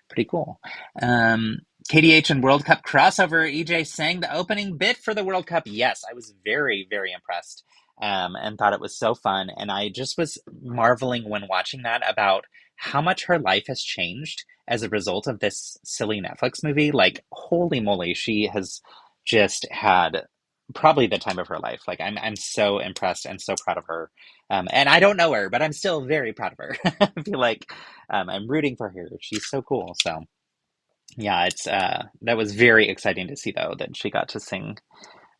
pretty cool. KDH and World Cup crossover. EJ sang the opening bit for the World Cup. Yes, I was very, very impressed and thought it was so fun. And I just was marveling when watching that about how much her life has changed as a result of this silly Netflix movie. Like, holy moly, she has just had probably the time of her life. Like, I'm so impressed and so proud of her. And I don't know her, but I'm still very proud of her. I feel like I'm rooting for her. She's so cool. So yeah, it's that was very exciting to see though that she got to sing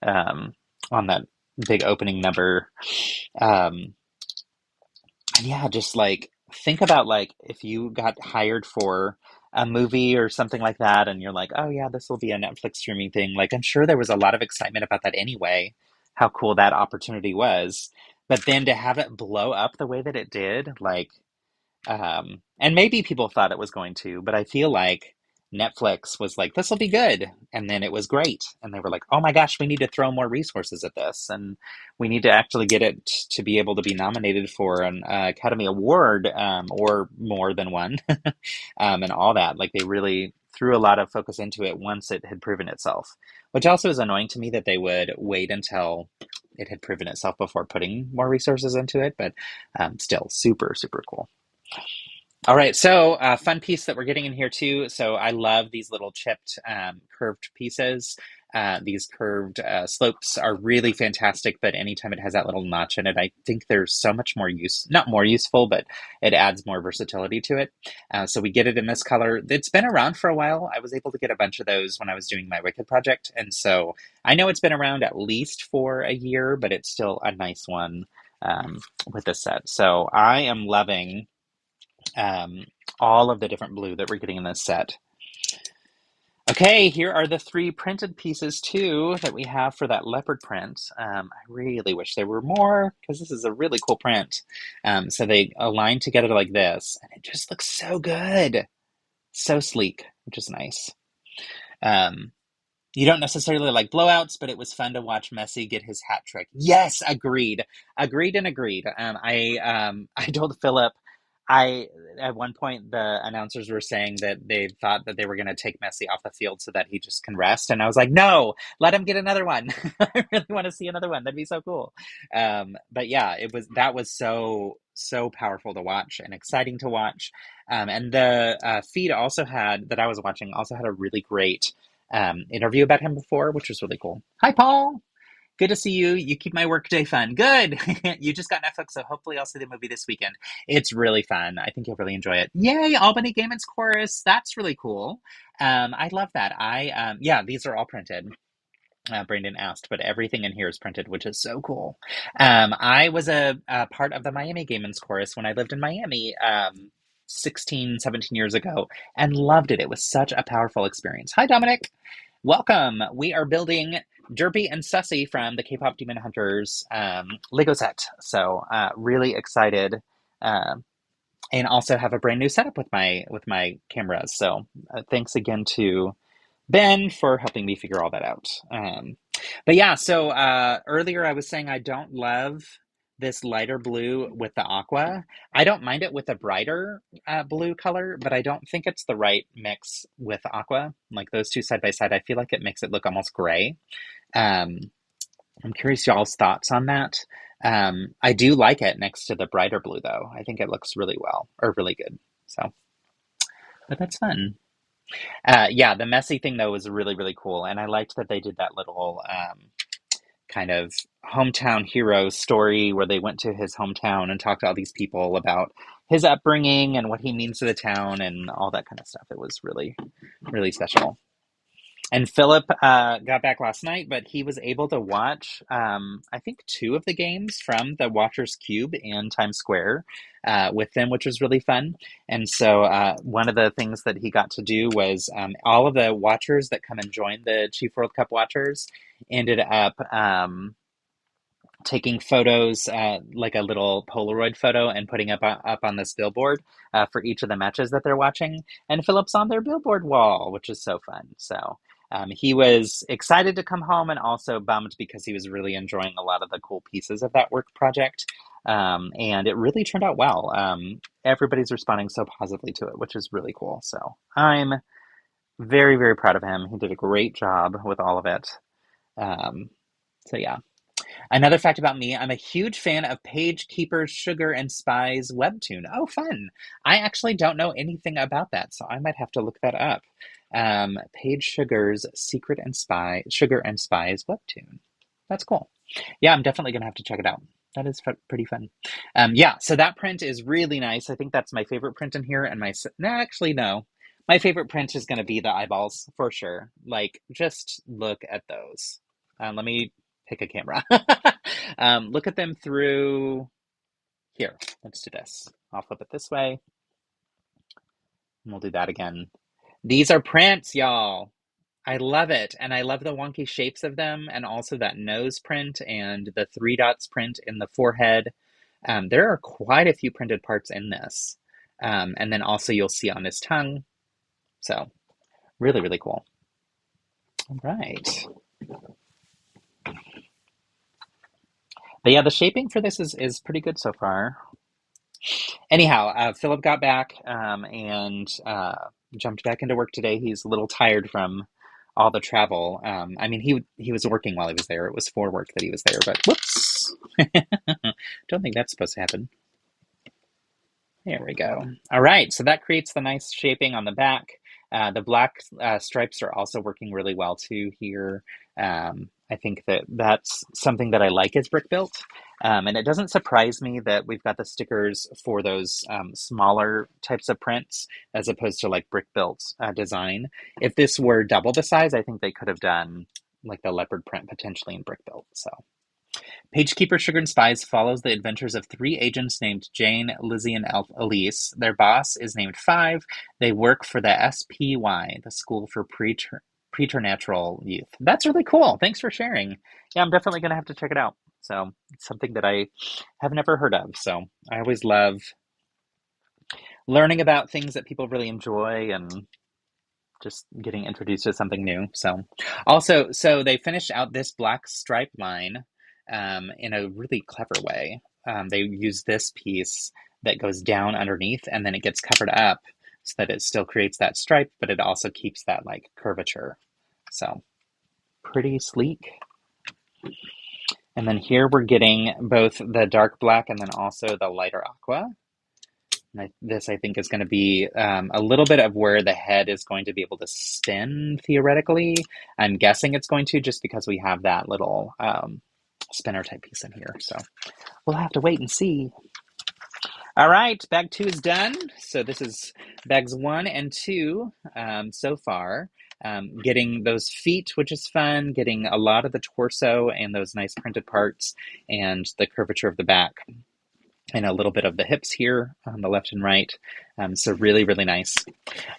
um, on that big opening number. Um, and yeah, just like think about like if you got hired for a movie or something like that, and you're like, oh yeah, this will be a Netflix streaming thing. Like I'm sure there was a lot of excitement about that anyway, how cool that opportunity was. But then to have it blow up the way that it did, like and maybe people thought it was going to, but I feel like Netflix was like, this will be good. And then it was great. And they were like, oh my gosh, we need to throw more resources at this. And we need to actually get it to be able to be nominated for an Academy Award or more than one and all that. Like they really threw a lot of focus into it once it had proven itself, which also is annoying to me that they would wait until it had proven itself before putting more resources into it. But still super, super cool. All right, so fun piece that we're getting in here too. So I love these little chipped curved pieces. These curved slopes are really fantastic, but anytime it has that little notch in it, I think there's so much more use, not more useful, but it adds more versatility to it. So we get it in this color. It's been around for a while. I was able to get a bunch of those when I was doing my Wicked project. And so I know it's been around at least for a year, but it's still a nice one with this set. So I am loving um, all of the different blue that we're getting in this set. Okay, here are the 3 printed pieces too that we have for that leopard print. I really wish there were more because this is a really cool print. So they align together like this, and it just looks so good. So sleek, which is nice. Um, you don't necessarily like blowouts, but it was fun to watch Messi get his hat trick. Yes, agreed, agreed, and agreed. I told Philip, I at one point the announcers were saying that they thought that they were going to take Messi off the field so that he just can rest, and I was like, no, let him get another one. I really want to see another one. That'd be so cool. But yeah, that was so powerful to watch and exciting to watch. And the feed also had that I was watching also had a really great interview about him before, which was really cool. Hi, Paul. Good to see you. You keep my workday fun. Good. You just got Netflix, so hopefully I'll see the movie this weekend. It's really fun. I think you'll really enjoy it. Yay, Albany Gaiman's chorus. That's really cool. I love that. Yeah, these are all printed. Brandon asked, but everything in here is printed, which is so cool. I was a part of the Miami Gaiman's chorus when I lived in Miami 16, 17 years ago and loved it. It was such a powerful experience. Hi, Dominic. Welcome. We are building Derpy and Sussie from the K-pop Demon Hunters Lego set. So really excited, and also have a brand new setup with my cameras. So thanks again to Ben for helping me figure all that out. But yeah, so earlier I was saying I don't love this lighter blue with the aqua. I don't mind it with a brighter blue color, but I don't think it's the right mix with aqua. Like those two side by side, I feel like it makes it look almost gray. Um, I'm curious y'all's thoughts on that. I do like it next to the brighter blue though. I think it looks really well, or really good. So, but that's fun. Yeah, the messy thing though was really, really cool. And I liked that they did that little kind of hometown hero story where they went to his hometown and talked to all these people about his upbringing and what he means to the town and all that kind of stuff. It was really, really special. And Philip got back last night, but he was able to watch, I think, 2 of the games from the Watchers Cube in Times Square with them, which was really fun. And so one of the things that he got to do was all of the Watchers that come and join the Chief World Cup Watchers ended up taking photos, like a little Polaroid photo, and putting up on this billboard for each of the matches that they're watching. And Philip's on their billboard wall, which is so fun. So he was excited to come home and also bummed because he was really enjoying a lot of the cool pieces of that work project. And it really turned out well. Everybody's responding so positively to it, which is really cool. So I'm very, very proud of him. He did a great job with all of it. So yeah. Another fact about me, I'm a huge fan of Page Keeper's Sugar and Spies webtoon. Oh, fun. I actually don't know anything about that, so I might have to look that up. Page Sugar's Sugar and Spies webtoon. That's cool. Yeah, I'm definitely going to have to check it out. That is pretty fun. Yeah, so that print is really nice. I think that's my favorite print in here. And no, actually, no. My favorite print is going to be the eyeballs for sure. Like, just look at those. Let me pick a camera. Look at them through here. Let's do this. I'll flip it this way. And we'll do that again. These are prints, y'all. I love it. And I love the wonky shapes of them and also that nose print and the 3 dots print in the forehead. There are quite a few printed parts in this. And then also you'll see on his tongue. So really, really cool. All right. But yeah, the shaping for this is pretty good so far. Anyhow, Philip got back and jumped back into work today. He's a little tired from all the travel. I mean, he was working while he was there. It was for work that he was there, but whoops. Don't think that's supposed to happen. There we go. All right, so that creates the nice shaping on the back. The black stripes are also working really well too here. I think that's something that I like as brick built. And it doesn't surprise me that we've got the stickers for those smaller types of prints as opposed to like brick built design. If this were double the size, I think they could have done like the leopard print potentially in brick built. So Pagekeeper Sugar and Spies follows the adventures of 3 agents named Jane, Lizzie, and Elise. Their boss is named Five. They work for the SPY, the School for Preternatural Youth. That's really cool. Thanks for sharing. Yeah, I'm definitely going to have to check it out. So it's something that I have never heard of. So I always love learning about things that people really enjoy and just getting introduced to something new. So also, so they finished out this black stripe line in a really clever way. They use this piece that goes down underneath and then it gets covered up so that it still creates that stripe, but it also keeps that like curvature. So pretty sleek. And then here we're getting both the dark black and then also the lighter aqua. And this, I think, is going to be a little bit of where the head is going to be able to spin, theoretically. I'm guessing it's going to just because we have that little spinner type piece in here. So we'll have to wait and see. All right, bag 2 is done. So this is bags 1 and 2 so far. Getting those feet, which is fun, getting a lot of the torso and those nice printed parts and the curvature of the back. And a little bit of the hips here on the left and right. So really, really nice.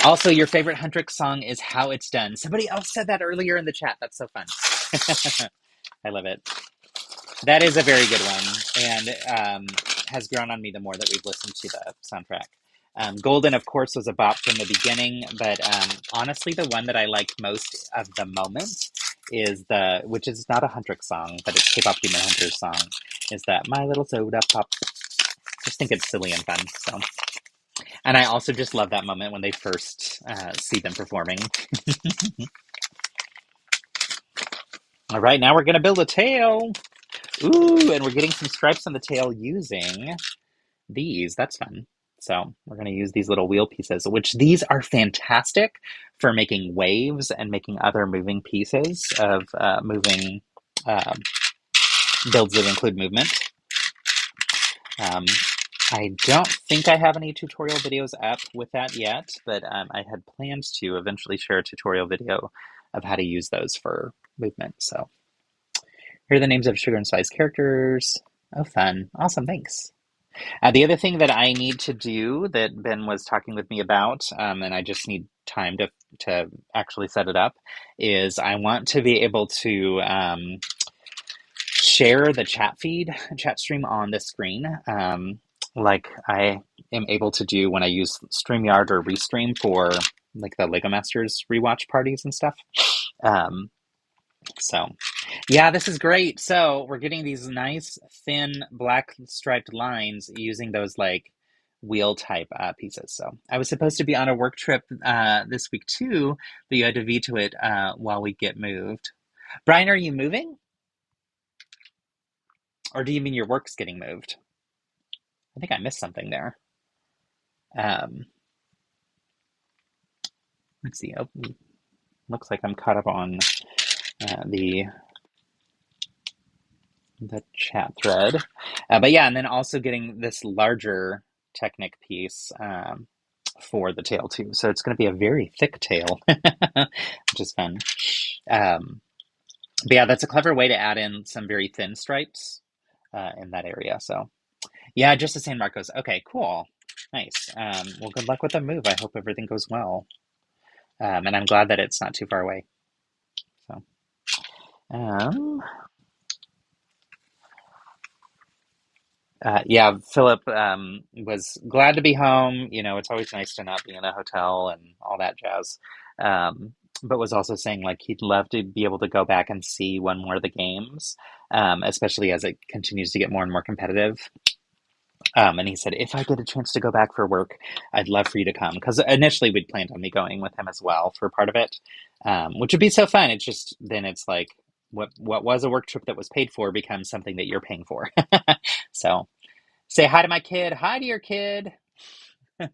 Also, your favorite Huntrix song is How It's Done. Somebody else said that earlier in the chat. That's so fun. I love it. That is a very good one and has grown on me the more that we've listened to the soundtrack. Golden, of course, was a bop from the beginning, but honestly, the one that I like most of the moment is which is not a Huntrix song, but it's KPop Demon Hunter's song, is that My Little Soda Pop. Just think it's silly and fun. So, and I also just love that moment when they first see them performing. All right, now we're gonna build a tail. Ooh, and we're getting some stripes on the tail using these. That's fun. So we're gonna use these little wheel pieces, which these are fantastic for making waves and making other moving pieces of moving builds that include movement. I don't think I have any tutorial videos up with that yet, but I had plans to eventually share a tutorial video of how to use those for movement. So here are the names of Sugar and Spice characters. Oh, fun. Awesome, thanks. The other thing that I need to do that Ben was talking with me about, and I just need time to actually set it up, is I want to be able to share the chat stream on the screen, like I am able to do when I use StreamYard or Restream for like the Lego Masters rewatch parties and stuff. So yeah, this is great. So we're getting these nice thin black striped lines using those like wheel type pieces. So I was supposed to be on a work trip this week too, but you had to veto it while we get moved. Brian, are you moving? Or do you mean your work's getting moved? I think I missed something there. Um, let's see. Oh, looks like I'm caught up on the chat thread. But yeah, and then also getting this larger Technic piece for the tail too. So it's going to be a very thick tail, which is fun. Um, but yeah, that's a clever way to add in some very thin stripes in that area. So yeah, just the San Marcos. Okay, cool. Nice. Well, good luck with the move. I hope everything goes well. And I'm glad that it's not too far away. So, um, yeah, Philip was glad to be home. You know, it's always nice to not be in a hotel and all that jazz. But was also saying like he'd love to be able to go back and see one more of the games, especially as it continues to get more and more competitive. And he said, if I get a chance to go back for work, I'd love for you to come. Because initially we'd planned on me going with him as well for part of it, which would be so fun. It's just then it's like what was a work trip that was paid for becomes something that you're paying for. So say hi to my kid. Hi to your kid.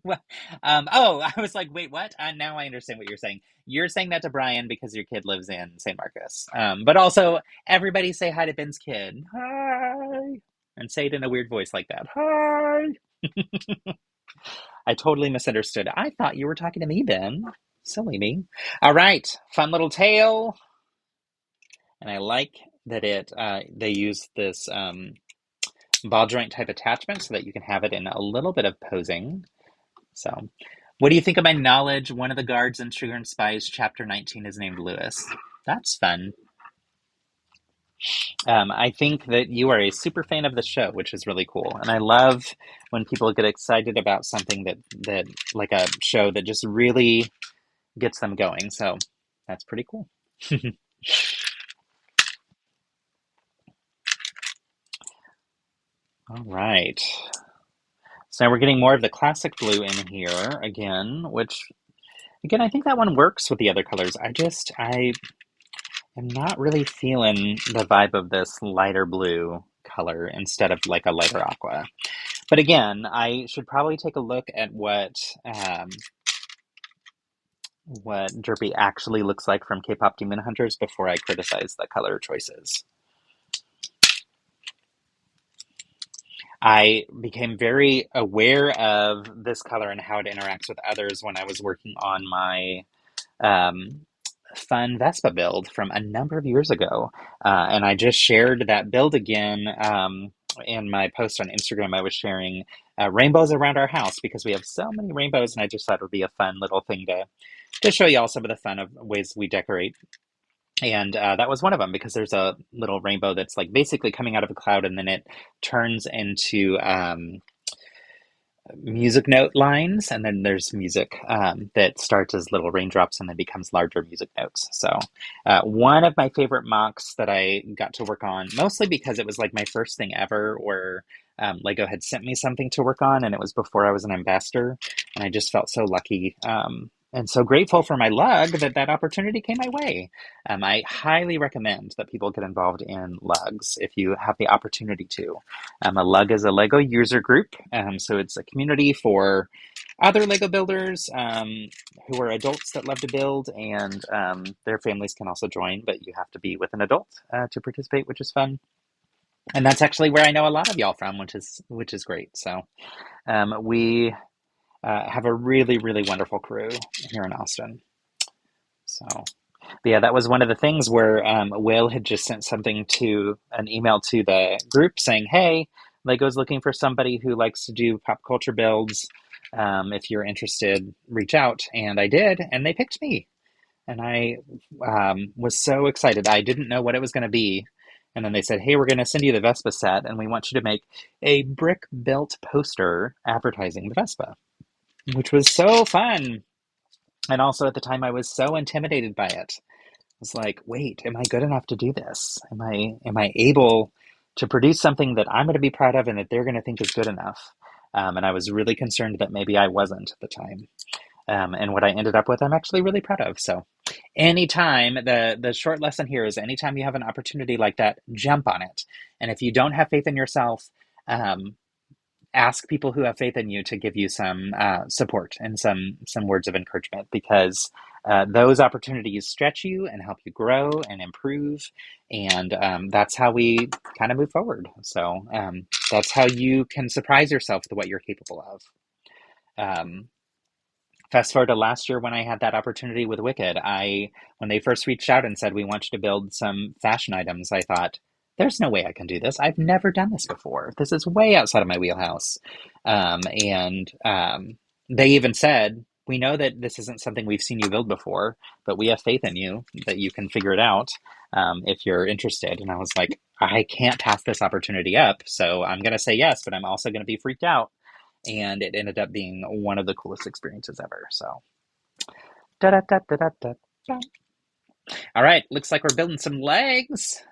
Well, oh, I was like, wait, what? Now I understand what you're saying. You're saying that to Brian because your kid lives in St. Marcus. But also, everybody say hi to Ben's kid. Hi. And say it in a weird voice like that. Hi. I totally misunderstood. I thought you were talking to me, Ben. Silly me. All right. Fun little tale. And I like that they use this ball joint type attachment so that you can have it in a little bit of posing. So, what do you think of my knowledge? One of the guards in Sugar and Spice, chapter 19, is named Lewis. That's fun. I think that you are a super fan of the show, which is really cool. And I love when people get excited about something that like a show that just really gets them going. So that's pretty cool. All right. So now we're getting more of the classic blue in here again, which again, I think that one works with the other colors. I am not really feeling the vibe of this lighter blue color instead of like a lighter aqua. But again, I should probably take a look at what Derpy actually looks like from K-pop Demon Hunters before I criticize the color choices. I became very aware of this color and how it interacts with others when I was working on my um, fun Vespa build from a number of years ago. And I just shared that build again in my post on Instagram. I was sharing rainbows around our house because we have so many rainbows, and I just thought it would be a fun little thing to show you all some of the fun of ways we decorate. And that was one of them because there's a little rainbow that's like basically coming out of a cloud and then it turns into music note lines, and then there's music that starts as little raindrops and then becomes larger music notes. So one of my favorite mocks that I got to work on, mostly because it was like my first thing ever where Lego had sent me something to work on, and it was before I was an ambassador, and I just felt so lucky and so grateful for my lug that opportunity came my way. I highly recommend that people get involved in lugs if you have the opportunity to. A lug is a Lego user group, so it's a community for other Lego builders who are adults that love to build, and their families can also join, but you have to be with an adult to participate, which is fun. And that's actually where I know a lot of y'all from, which is great. So we have a really, really wonderful crew here in Austin. So, but yeah, that was one of the things where Will had just sent an email to the group saying, hey, Lego's looking for somebody who likes to do pop culture builds. If you're interested, reach out. And I did, and they picked me. And I was so excited. I didn't know what it was going to be. And then they said, hey, we're going to send you the Vespa set, and we want you to make a brick-built poster advertising the Vespa, which was so fun. And also at the time, I was so intimidated by it. I was like, wait, am I good enough to do this? Am I able to produce something that I'm going to be proud of and that they're going to think is good enough? And I was really concerned that maybe I wasn't at the time. And what I ended up with, I'm actually really proud of. So anytime, the short lesson here is anytime you have an opportunity like that, jump on it. And if you don't have faith in yourself, um, ask people who have faith in you to give you some support and some words of encouragement, because those opportunities stretch you and help you grow and improve, and that's how we kind of move forward. So that's how you can surprise yourself with what you're capable of. Um, Fast forward to last year when I had that opportunity with Wicked, when they first reached out and said, we want you to build some fashion items, I thought, there's no way I can do this. I've never done this before. This is way outside of my wheelhouse. And they even said, we know that this isn't something we've seen you build before, but we have faith in you that you can figure it out if you're interested. And I was like, I can't pass this opportunity up. So I'm going to say yes, but I'm also going to be freaked out, and it ended up being one of the coolest experiences ever. So, da da da da da da. All right, looks like we're building some legs,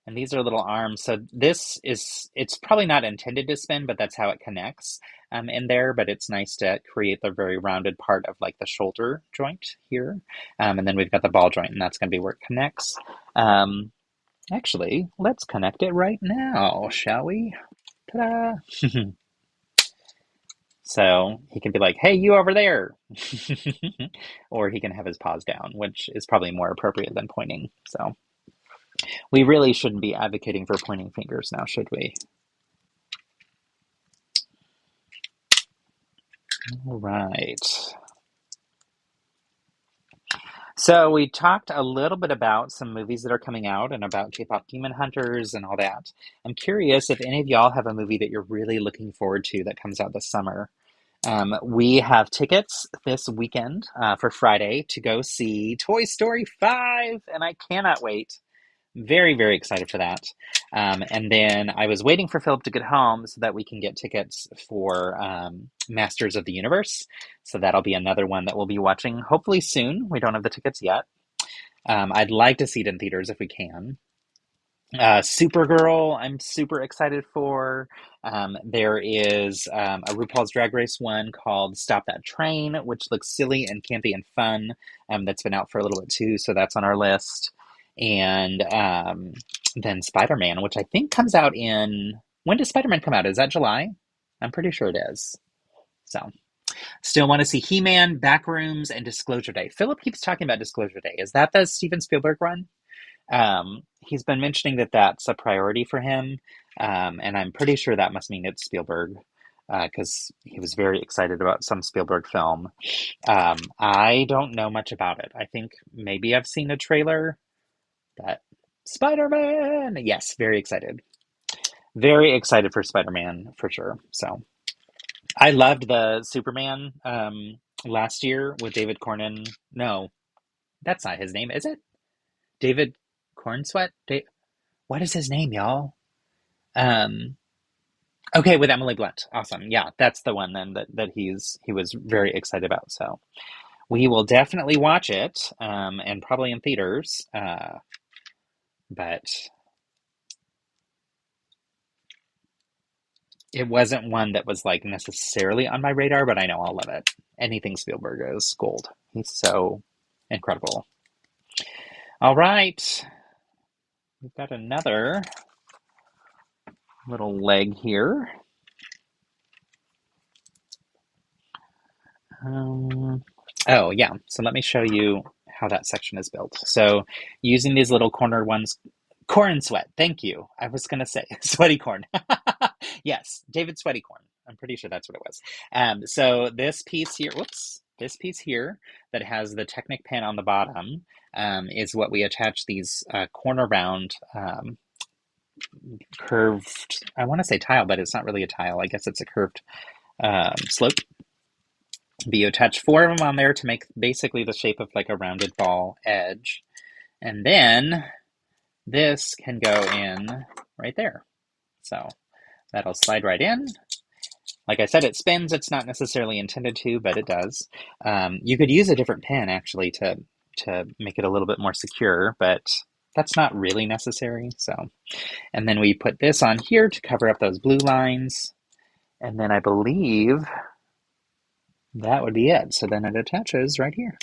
and these are little arms. So it's probably not intended to spin, but that's how it connects in there. But it's nice to create the very rounded part of like the shoulder joint here, and then we've got the ball joint, and that's going to be where it connects. Actually, let's connect it right now, shall we? Ta-da! So he can be like, hey, you over there. Or he can have his paws down, which is probably more appropriate than pointing. So we really shouldn't be advocating for pointing fingers now, should we? All right. So we talked a little bit about some movies that are coming out and about K-pop Demon Hunters and all that. I'm curious if any of y'all have a movie that you're really looking forward to that comes out this summer. We have tickets this weekend for Friday to go see Toy Story 5, and I cannot wait. Very, very excited for that. And then I was waiting for Philip to get home so that we can get tickets for Masters of the Universe. So that'll be another one that we'll be watching hopefully soon. We don't have the tickets yet. I'd like to see it in theaters if we can. Supergirl, I'm super excited for. There is a RuPaul's Drag Race one called Stop That Train, which looks silly and campy and fun. That's been out for a little bit too, so that's on our list. And then Spider-Man, which I think comes out in... When does Spider-Man come out? Is that July? I'm pretty sure it is. So, still want to see He-Man, Backrooms, and Disclosure Day. Philip keeps talking about Disclosure Day. Is that the Steven Spielberg one? He's been mentioning that that's a priority for him, and I'm pretty sure that must mean it's Spielberg, because he was very excited about some Spielberg film. I don't know much about it. I think maybe I've seen a trailer, but Spider-Man! Yes, very excited. Very excited for Spider-Man, for sure. So, I loved the Superman last year with David Cornyn. No, that's not his name, is it? David Cornsweet? What is his name, y'all? Um, okay, with Emily Blunt. Awesome. Yeah, that's the one then that he was very excited about. So we will definitely watch it, and probably in theaters. But it wasn't one that was like necessarily on my radar, but I know I'll love it. Anything Spielberg is gold. He's so incredible. All right. We've got another little leg here. Oh, yeah. So let me show you how that section is built. So using these little corner ones, corn sweat. Thank you. I was going to say sweaty corn. Yes, David Sweaty Corn. I'm pretty sure that's what it was. So this piece here, whoops, this piece here that has the Technic pin on the bottom is what we attach these corner round curved, I want to say tile, but it's not really a tile. I guess it's a curved slope. But you attach 4 of them on there to make basically the shape of like a rounded ball edge. And then this can go in right there. So that'll slide right in. Like I said, it spins. It's not necessarily intended to, but it does. You could use a different pin actually to make it a little bit more secure, but that's not really necessary. So, and then we put this on here to cover up those blue lines. And then I believe that would be it. So then it attaches right here.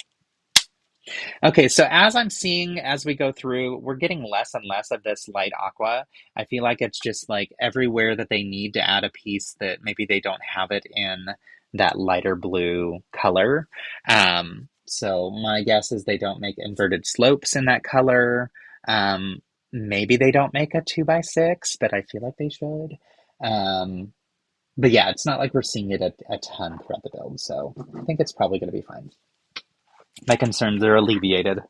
Okay, so as we go through, we're getting less and less of this light aqua. I feel like it's just like everywhere that they need to add a piece that maybe they don't have it in that lighter blue color. So my guess is they don't make inverted slopes in that color. Maybe they don't make a 2x6, but I feel like they should. But yeah, it's not like we're seeing it a ton throughout the build, so I think it's probably going to be fine. My concerns are alleviated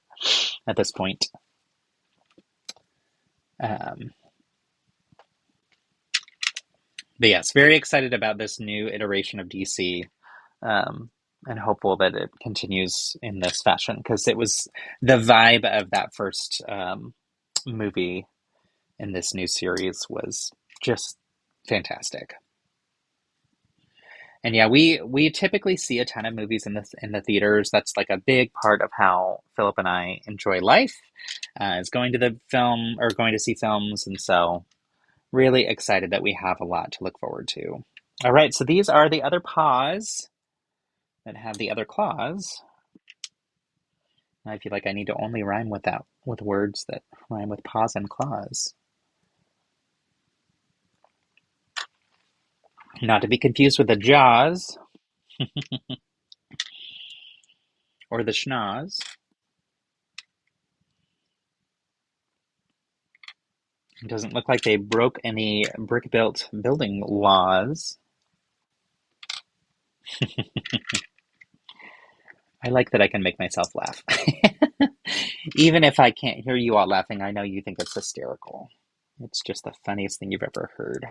at this point. But yes, very excited about this new iteration of DC, and hopeful that it continues in this fashion, because it was the vibe of that first movie in this new series was just fantastic. And yeah, we typically see a ton of movies in the theaters. That's like a big part of how Philip and I enjoy life, is going to the film or going to see films, and so really excited that we have a lot to look forward to. All right, so these are the other paws that have the other claws. I feel like I need to only rhyme with words that rhyme with paws and claws. Not to be confused with the jaws or the schnoz. It doesn't look like they broke any brick-built building laws. I like that I can make myself laugh. Even if I can't hear you all laughing, I know you think it's hysterical. It's just the funniest thing you've ever heard.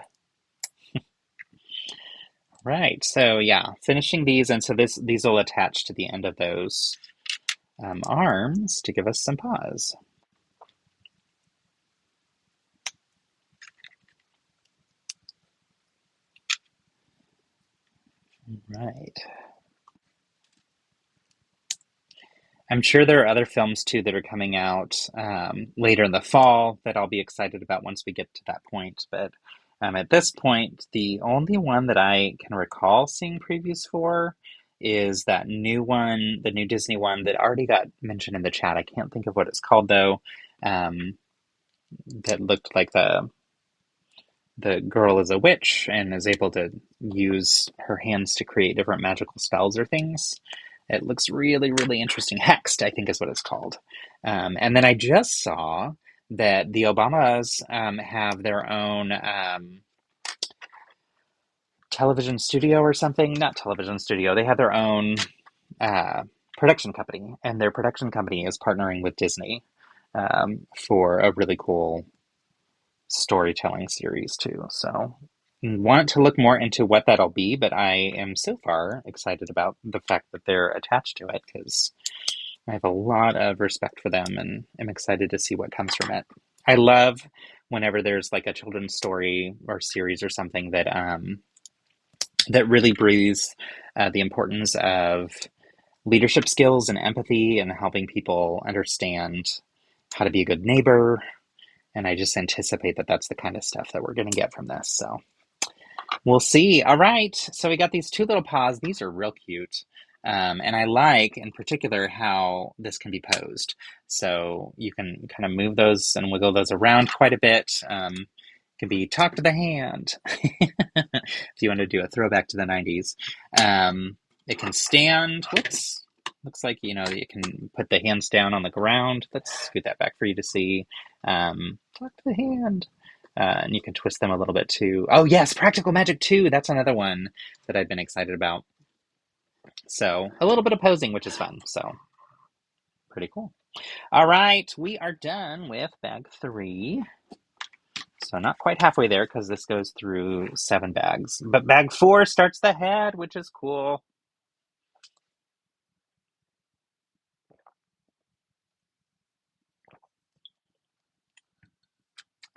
Right, so yeah, finishing these, and so these will attach to the end of those arms to give us some paws. Right. I'm sure there are other films too that are coming out later in the fall that I'll be excited about once we get to that point. But at this point, the only one that I can recall seeing previews for is that new one, the new Disney one that already got mentioned in the chat. I can't think of what it's called though. That looked like the girl is a witch and is able to use her hands to create different magical spells or things. It looks really, really interesting. Hexed, I think is what it's called. And then I just saw that the Obamas have their own television studio or something. Not television studio. They have their own production company, and their production company is partnering with Disney for a really cool storytelling series too. So want to look more into what that'll be, but I am so far excited about the fact that they're attached to it because I have a lot of respect for them and am excited to see what comes from it. I love whenever there's like a children's story or series or something that that really breathes the importance of leadership skills and empathy and helping people understand how to be a good neighbor. And I just anticipate that that's the kind of stuff that we're going to get from this. So we'll see. All right. So we got these two little paws. These are real cute. And I like, in particular, how this can be posed. So you can kind of move those and wiggle those around quite a bit. It can be talk to the hand, if you want to do a throwback to the 90s. It can stand. Whoops. Looks like, you can put the hands down on the ground. Let's scoot that back for you to see. Talk to the hand. And you can twist them a little bit too. Oh yes, Practical Magic 2. That's another one that I've been excited about. So a little bit of posing, which is fun. So pretty cool. All right, we are done with bag 3. So not quite halfway there because this goes through 7 bags. But bag 4 starts the head, which is cool.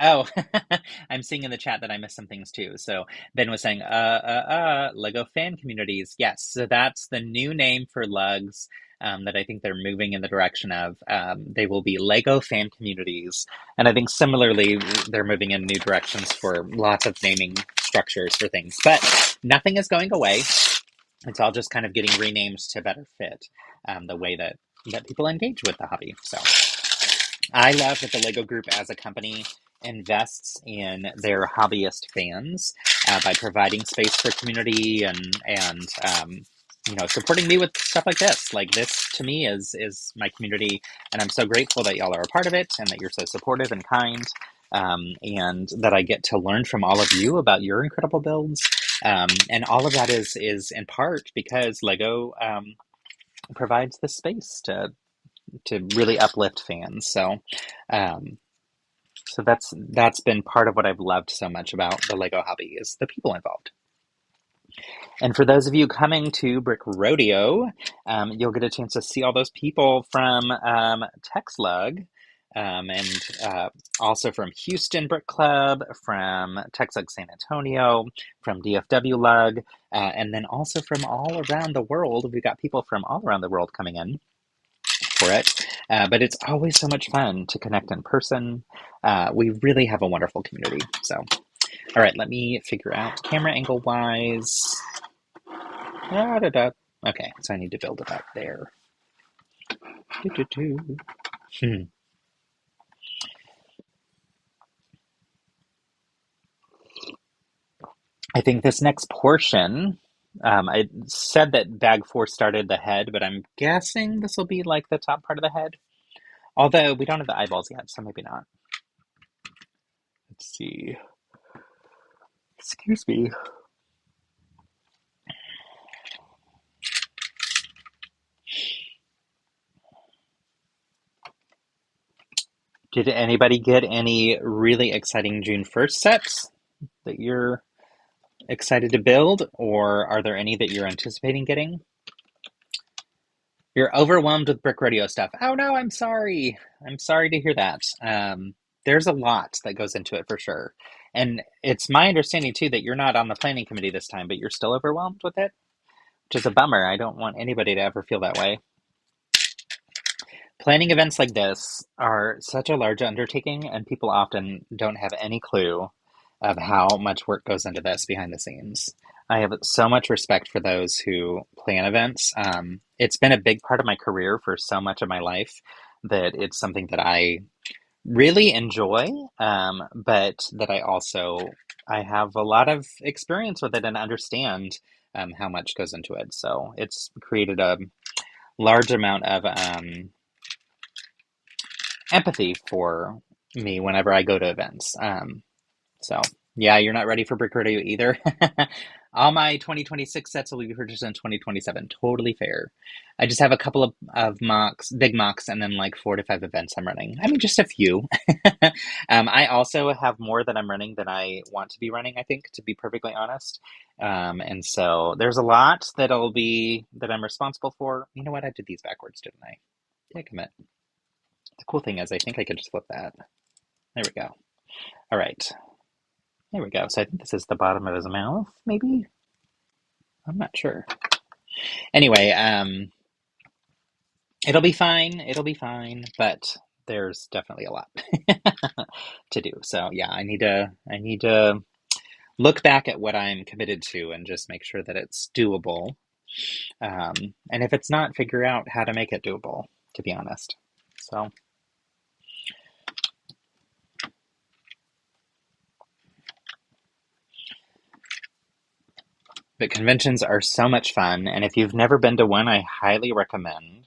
Oh, I'm seeing in the chat that I missed some things too. So Ben was saying, Lego fan communities. Yes, so that's the new name for lugs that I think they're moving in the direction of. They will be Lego fan communities. And I think similarly, they're moving in new directions for lots of naming structures for things. But nothing is going away. It's all just kind of getting renamed to better fit the way that people engage with the hobby. So I love that the Lego Group as a company invests in their hobbyist fans by providing space for community and supporting me with stuff like this. Like this to me is my community, and I'm so grateful that y'all are a part of it and that you're so supportive and kind. And that I get to learn from all of you about your incredible builds. And all of that is in part because Lego provides the space to really uplift fans. Um, so that's been part of what I've loved so much about the Lego hobby is the people involved. And for those of you coming to Brick Rodeo, you'll get a chance to see all those people from TexLug, and also from Houston Brick Club, from TexLug San Antonio, from DFW Lug, and then also from all around the world. We've got people from all around the world coming in for it. But it's always so much fun to connect in person. We really have a wonderful community. So, all right, let me figure out camera angle wise. Okay, so I need to build it up there. I think this next portion, I said that bag 4 started the head, but I'm guessing this will be like the top part of the head. Although we don't have the eyeballs yet, so maybe not. Let's see. Excuse me. Did anybody get any really exciting June 1st sets that you're excited to build, or are there any that you're anticipating getting? You're overwhelmed with Brick Rodeo stuff. Oh no, I'm sorry. I'm sorry to hear that. There's a lot that goes into it for sure. And it's my understanding too that you're not on the planning committee this time, but you're still overwhelmed with it, which is a bummer. I don't want anybody to ever feel that way. Planning events like this are such a large undertaking, and people often don't have any clue of how much work goes into this behind the scenes. I have so much respect for those who plan events. It's been a big part of my career for so much of my life that it's something that I really enjoy, but that I have a lot of experience with it and understand how much goes into it. So it's created a large amount of empathy for me whenever I go to events. So yeah, you're not ready for Brick Rodeo either. All my 2026 sets will be purchased in 2027. Totally fair. I just have a couple of mocks, big mocks, and then like 4 to 5 events I'm running. I mean, just a few. I also have more that I'm running than I want to be running, I think, to be perfectly honest. And so there's a lot that I'm responsible for. You know what? I did these backwards, didn't I? Yeah, commit. The cool thing is I think I could just flip that. There we go. All right. There we go. So I think this is the bottom of his mouth, maybe? I'm not sure. Anyway, it'll be fine. It'll be fine, but there's definitely a lot to do. So yeah, I need to look back at what I'm committed to and just make sure that it's doable. And if it's not, figure out how to make it doable, to be honest. So but conventions are so much fun, and if you've never been to one, I highly recommend.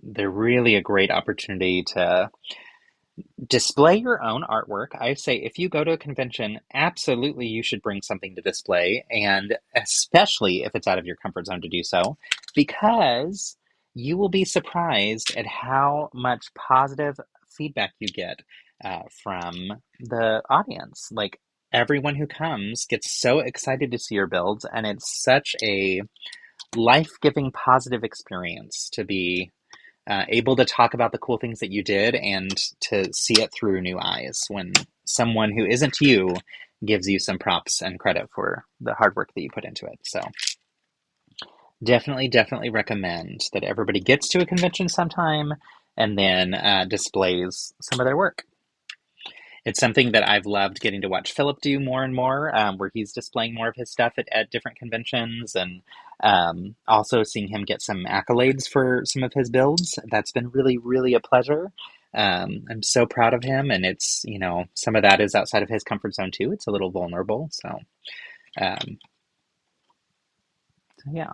They're really a great opportunity to display your own artwork. I say if you go to a convention, absolutely you should bring something to display, and especially if it's out of your comfort zone to do so, because you will be surprised at how much positive feedback you get from the audience. Like everyone who comes gets so excited to see your builds, and it's such a life-giving positive experience to be able to talk about the cool things that you did and to see it through new eyes when someone who isn't you gives you some props and credit for the hard work that you put into it. So definitely recommend that everybody gets to a convention sometime and then displays some of their work. It's something that I've loved getting to watch Philip do more and more, where he's displaying more of his stuff at different conventions. And Also seeing him get some accolades for some of his builds, that's been really, really a pleasure. I'm so proud of him, and it's, some of that is outside of his comfort zone too. It's a little vulnerable, um, so yeah.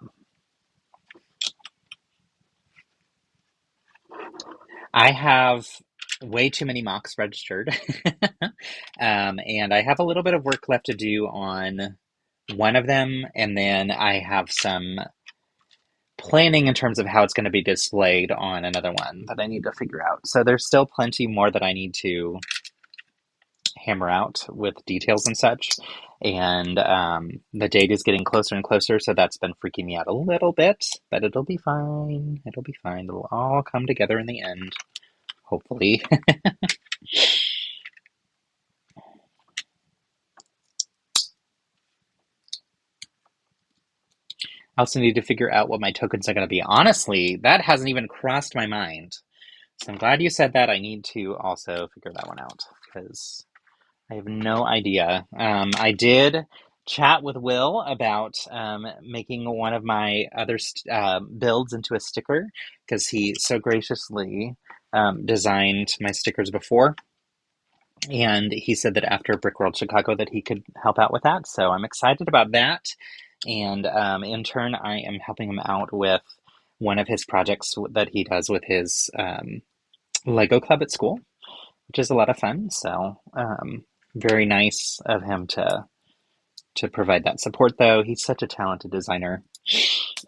I have way too many mocks registered. And I have a little bit of work left to do on one of them, and then I have some planning in terms of how it's going to be displayed on another one that I need to figure out. So there's still plenty more that I need to hammer out with details and such. And the date is getting closer and closer, so that's been freaking me out a little bit, but it'll be fine. It'll be fine. It'll all come together in the end, hopefully. I also need to figure out what my tokens are going to be. Honestly, that hasn't even crossed my mind. So I'm glad you said that. I need to also figure that one out because I have no idea. I did chat with Will about making one of my other builds into a sticker because he so graciously designed my stickers before. And he said that after Brick World Chicago that he could help out with that. So I'm excited about that. And in turn, I am helping him out with one of his projects that he does with his Lego club at school, which is a lot of fun. So very nice of him to provide that support, though. He's such a talented designer.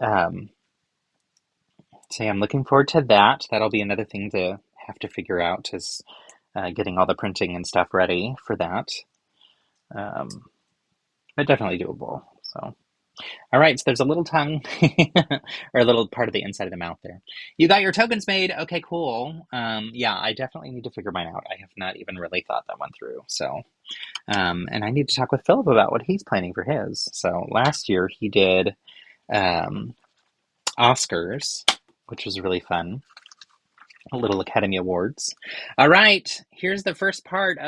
Um, so yeah, I'm looking forward to that. That'll be another thing to have to figure out is getting all the printing and stuff ready for that. But definitely doable. So. All right, so there's a little tongue or a little part of the inside of the mouth there. You got your tokens made. Okay, cool. Yeah, I definitely need to figure mine out. I have not even really thought that one through. So, and I need to talk with Philip about what he's planning for his. So last year he did Oscars, which was really fun. A little Academy Awards. All right, here's the first part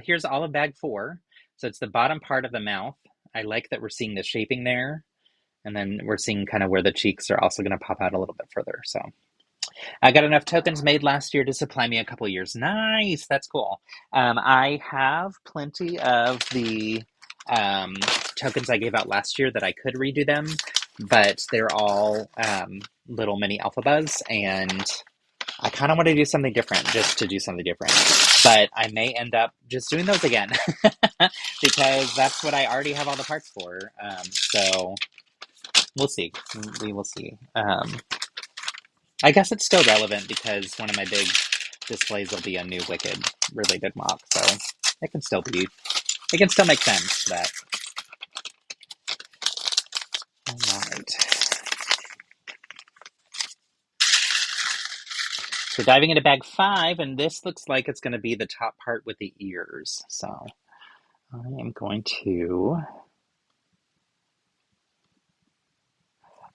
here's all of bag 4. So it's the bottom part of the mouth. I like that we're seeing the shaping there. And then we're seeing kind of where the cheeks are also going to pop out a little bit further. So I got enough tokens made last year to supply me a couple years. Nice. That's cool. I have plenty of the tokens I gave out last year that I could redo them, but they're all little mini alphabas, and I kind of want to do something different just to do something different. But I may end up just doing those again because that's what I already have all the parts for. So we'll see. We will see. I guess it's still relevant because one of my big displays will be a new Wicked related mock, so it can still make sense. But all right. So diving into bag 5, and this looks like it's going to be the top part with the ears. So I am going to.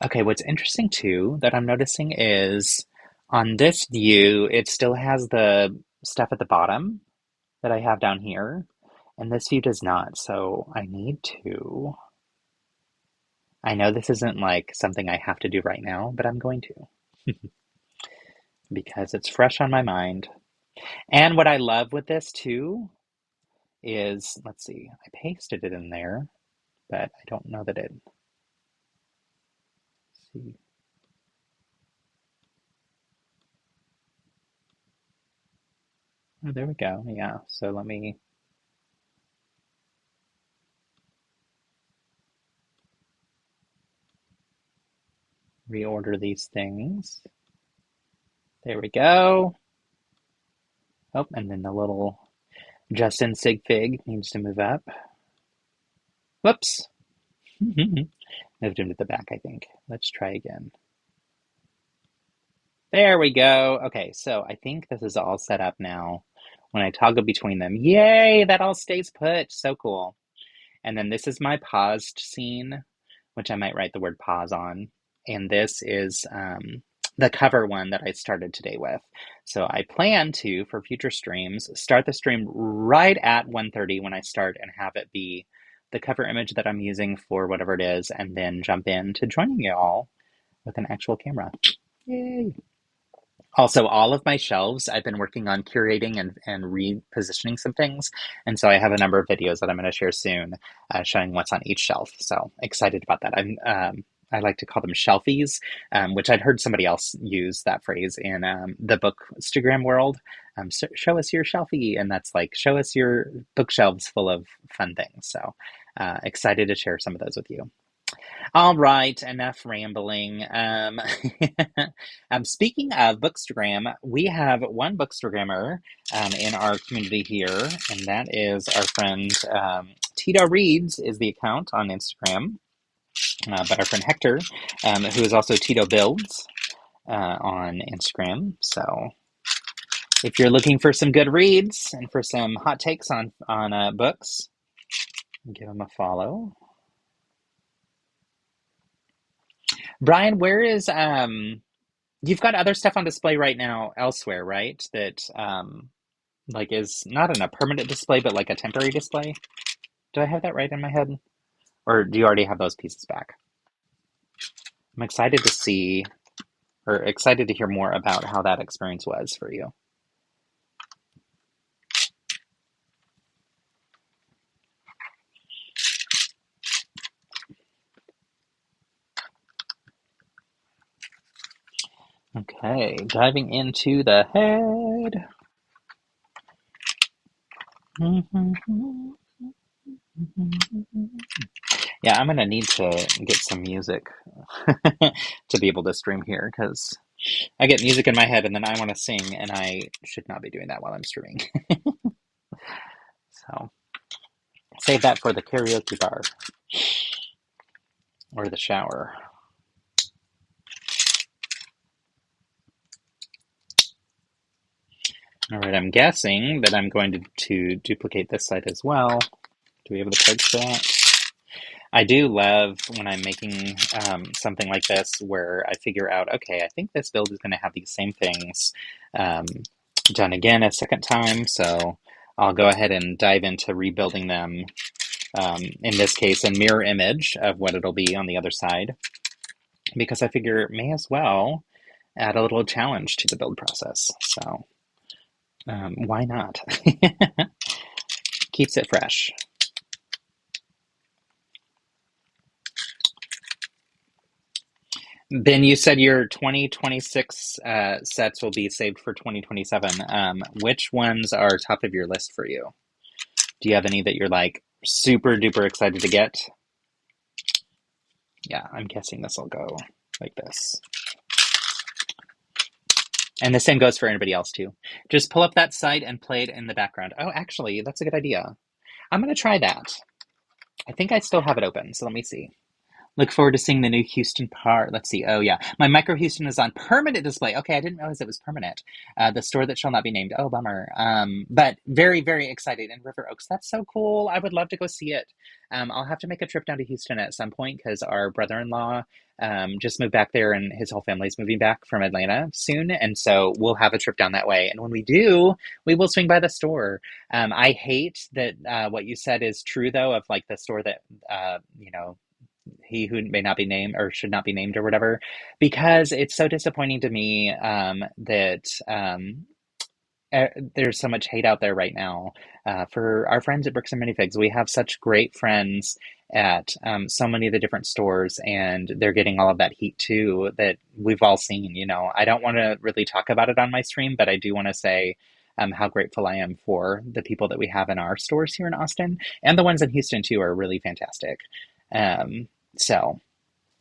Okay, what's interesting too that I'm noticing is on this view, it still has the stuff at the bottom that I have down here, and this view does not. So I know this isn't like something I have to do right now, but I'm going to because it's fresh on my mind. And what I love with this too is, let's see, I pasted it in there, but I don't know that let's see. Oh, there we go. Yeah. So let me reorder these things. There we go. Oh, and then the little Justin Sig Fig needs to move up. Whoops. Moved him to the back, I think. Let's try again. There we go. Okay, so I think this is all set up now. When I toggle between them, yay, that all stays put. So cool. And then this is my paused scene, which I might write the word pause on. And this is the cover one that I started today with. So I plan to, for future streams, start the stream right at 1:30 when I start and have it be the cover image that I'm using for whatever it is, and then jump into joining you all with an actual camera. Yay! Also, all of my shelves, I've been working on curating and repositioning some things. And so I have a number of videos that I'm going to share soon showing what's on each shelf. So excited about that. I like to call them shelfies, which I'd heard somebody else use that phrase in the bookstagram world. Show us your shelfie. And that's like, show us your bookshelves full of fun things. So excited to share some of those with you. All right, enough rambling. Speaking of Bookstagram, we have one Bookstagrammer in our community here, and that is our friend Tito Reads is the account on Instagram, but our friend Hector, who is also Tito Builds on Instagram. So if you're looking for some good reads and for some hot takes on books, give him a follow. Brian, where is you've got other stuff on display right now elsewhere, right? That like is not in a permanent display, but like a temporary display. Do I have that right in my head? Or do you already have those pieces back? I'm excited to see, or excited to hear more about how that experience was for you. Okay, diving into the head. Yeah, I'm gonna need to get some music to be able to stream here because I get music in my head and then I want to sing, and I should not be doing that while I'm streaming. So save that for the karaoke bar or the shower. All right, I'm guessing that I'm going to duplicate this side as well. Do we have the parts for that? I do love when I'm making something like this where I figure out, okay, I think this build is going to have these same things done again a second time. So I'll go ahead and dive into rebuilding them, in this case, a mirror image of what it'll be on the other side, because I figure it may as well add a little challenge to the build process. So why not? Keeps it fresh. Ben, you said your 2026 sets will be saved for 2027. Which ones are top of your list for you? Do you have any that you're like super duper excited to get? Yeah, I'm guessing this will go like this. And the same goes for anybody else too. Just pull up that site and play it in the background. Oh, actually, that's a good idea. I'm going to try that. I think I still have it open, so let me see. Look forward to seeing the new Houston part. Let's see. Oh, yeah. My Micro Houston is on permanent display. Okay, I didn't realize it was permanent. The store that shall not be named. Oh, bummer. But very, very excited in River Oaks. That's so cool. I would love to go see it. I'll have to make a trip down to Houston at some point because our brother-in-law just moved back there and his whole family's moving back from Atlanta soon. And so we'll have a trip down that way. And when we do, we will swing by the store. I hate that what you said is true, though, of like the store that, he who may not be named or should not be named or whatever, because it's so disappointing to me that there's so much hate out there right now for our friends at Bricks and Minifigs. We have such great friends at so many of the different stores, and they're getting all of that heat too that we've all seen. I don't want to really talk about it on my stream, but I do want to say how grateful I am for the people that we have in our stores here in Austin, and the ones in Houston too are really fantastic. So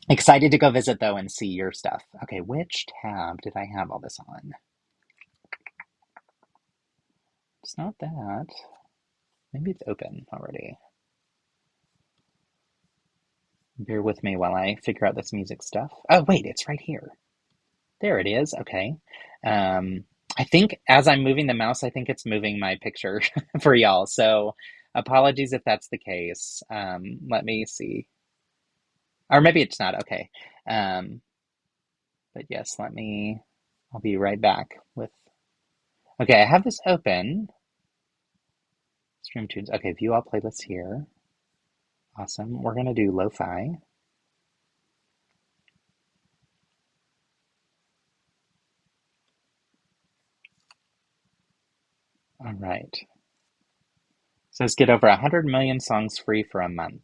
excited to go visit though and see your stuff. Okay, which tab did I have all this on? It's not that. Maybe it's open already. Bear with me while I figure out this music stuff. Oh, wait, it's right here. There it is. Okay. I think as I'm moving the mouse, I think it's moving my picture for y'all. So apologies if that's the case. Let me see. Or maybe it's not. Okay. But yes, I'll be right back with, okay, I have this open. Stream tunes. Okay, view all playlists here. Awesome. We're going to do lo-fi. All right. Says get over 100 million songs free for a month.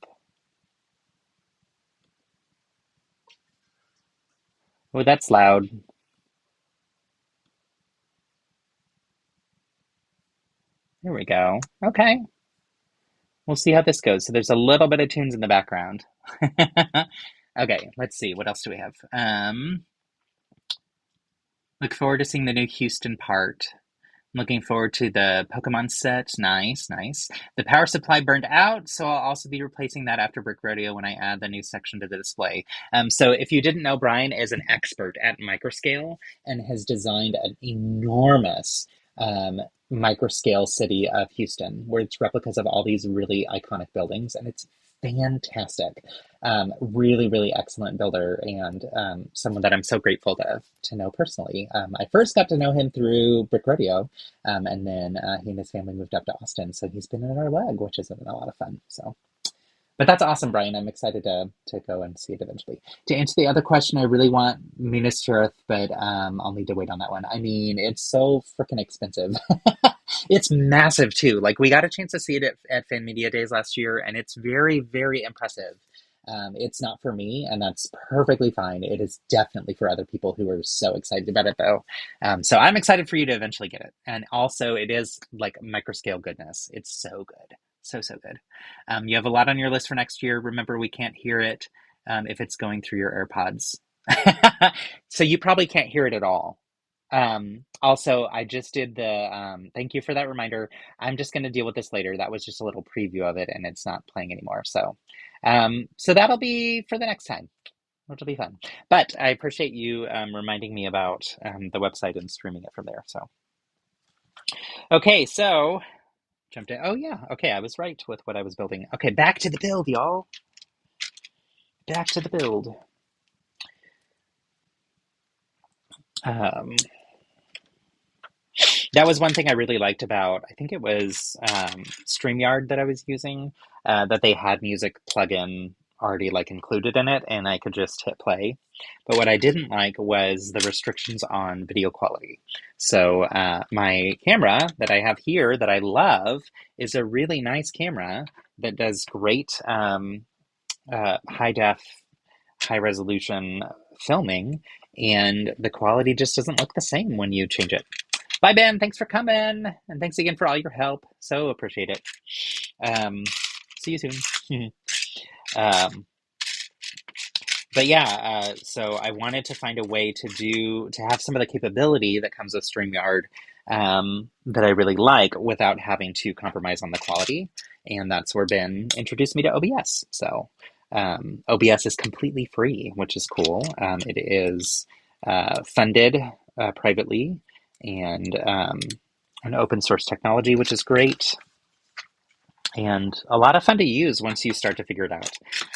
Oh, that's loud. There we go. Okay. We'll see how this goes. So there's a little bit of tunes in the background. Okay, let's see. What else do we have? Look forward to seeing the new Houston part. Looking forward to the Pokemon set. Nice, nice. The power supply burned out, so I'll also be replacing that after Brick Rodeo when I add the new section to the display. So if you didn't know, Brian is an expert at microscale and has designed an enormous microscale city of Houston, where it's replicas of all these really iconic buildings, and it's fantastic. Really, really excellent builder, and someone that I'm so grateful to know personally. I first got to know him through Brick Rodeo, and then he and his family moved up to Austin, so he's been in our leg, which has been a lot of fun. So, but that's awesome, Brian. I'm excited to go and see it eventually. To answer the other question, I really want Minas Tirith, but I'll need to wait on that one. I mean, it's so freaking expensive. It's massive too. Like we got a chance to see it at Fan Media Days last year, and it's very, very impressive. It's not for me, and that's perfectly fine. It is definitely for other people who are so excited about it, though. So I'm excited for you to eventually get it. And also, it is like microscale goodness. It's so good. So, so good. You have a lot on your list for next year. Remember, we can't hear it if it's going through your AirPods. So you probably can't hear it at all. Also, I just did thank you for that reminder. I'm just going to deal with this later. That was just a little preview of it and it's not playing anymore. So that'll be for the next time, which will be fun. But I appreciate you reminding me about the website and streaming it from there. So, okay, so jumped in. Oh, yeah. Okay, I was right with what I was building. Okay, back to the build, y'all. Back to the build. Um, That was one thing I really liked about, I think it was StreamYard that I was using, that they had music plugin already like included in it, and I could just hit play. But what I didn't like was the restrictions on video quality. So my camera that I have here that I love is a really nice camera that does great high def, high resolution filming, and the quality just doesn't look the same when you change it. Bye, Ben. Thanks for coming. And thanks again for all your help. So appreciate it. See you soon. um, but yeah, so I wanted to find a way to have some of the capability that comes with StreamYard that I really like without having to compromise on the quality. And that's where Ben introduced me to OBS. So OBS is completely free, which is cool. It is funded privately and an open source technology, which is great and a lot of fun to use once you start to figure it out.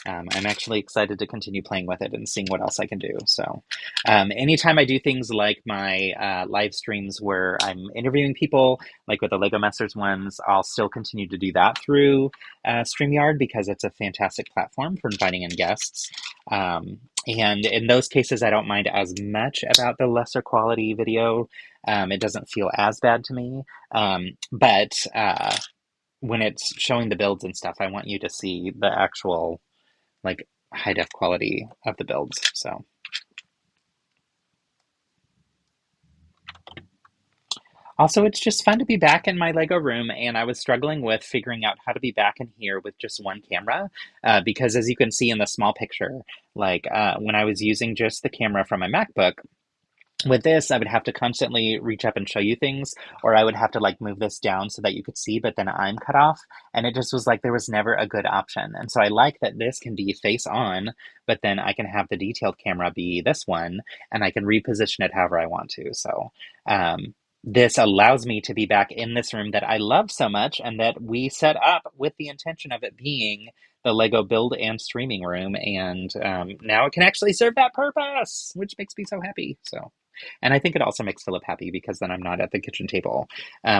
I'm actually excited to continue playing with it and seeing what else I can do. So anytime I do things like my live streams where I'm interviewing people, like with the Lego Masters ones, I'll still continue to do that through StreamYard because it's a fantastic platform for inviting in guests. And in those cases, I don't mind as much about the lesser quality video. It doesn't feel as bad to me. But when it's showing the builds and stuff, I want you to see the actual like high def quality of the builds. So also, it's just fun to be back in my Lego room, and I was struggling with figuring out how to be back in here with just one camera, because as you can see in the small picture, like when I was using just the camera from my MacBook, with this, I would have to constantly reach up and show you things, or I would have to like move this down so that you could see, but then I'm cut off. And it just was like there was never a good option. And so I like that this can be face on, but then I can have the detailed camera be this one, and I can reposition it however I want to. So this allows me to be back in this room that I love so much and that we set up with the intention of it being the Lego build and streaming room. And now it can actually serve that purpose, which makes me so happy. So. And I think it also makes Philip happy because then I'm not at the kitchen table,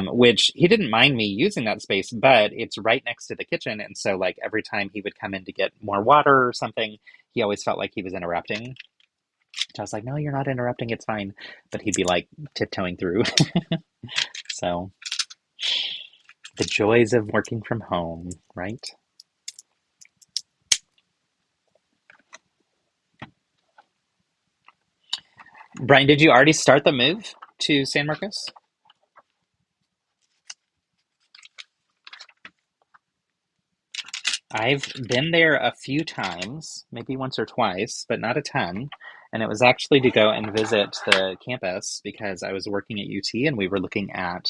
which he didn't mind me using that space, but it's right next to the kitchen. And so, like, every time he would come in to get more water or something, he always felt like he was interrupting. I was like, no, you're not interrupting. It's fine. But he'd be like tiptoeing through. So, the joys of working from home, right? Brian, did you already start the move to San Marcos? I've been there a few times, maybe once or twice, but not a ton. And it was actually to go and visit the campus because I was working at UT and we were looking at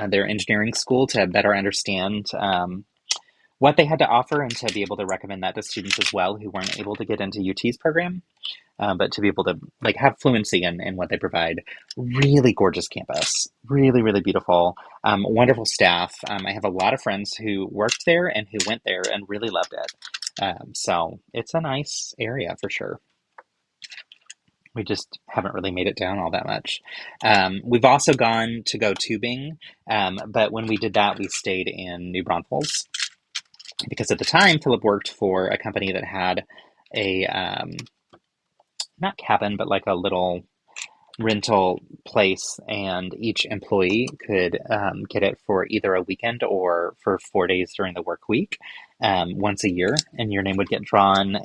their engineering school to better understand what they had to offer and to be able to recommend that to students as well who weren't able to get into UT's program. But to be able to like have fluency in what they provide. Really gorgeous campus, really, really beautiful, wonderful staff. I have a lot of friends who worked there and who went there and really loved it. So it's a nice area for sure. We just haven't really made it down all that much. We've also gone to go tubing, but when we did that, we stayed in New Braunfels because at the time Philip worked for a company that had a not cabin, but like a little rental place, and each employee could get it for either a weekend or for 4 days during the work week, once a year, and your name would get drawn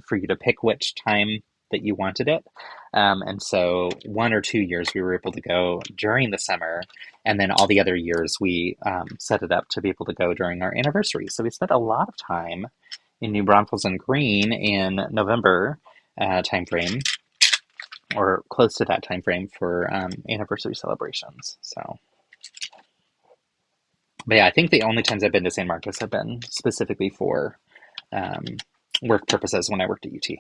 for you to pick which time that you wanted it. And so 1 or 2 years we were able to go during the summer, and then all the other years we set it up to be able to go during our anniversary. So we spent a lot of time in New Braunfels and Green in November timeframe, or close to that time frame for anniversary celebrations. So, but yeah, I think the only times I've been to San Marcos have been specifically for um, work purposes when I worked at UT.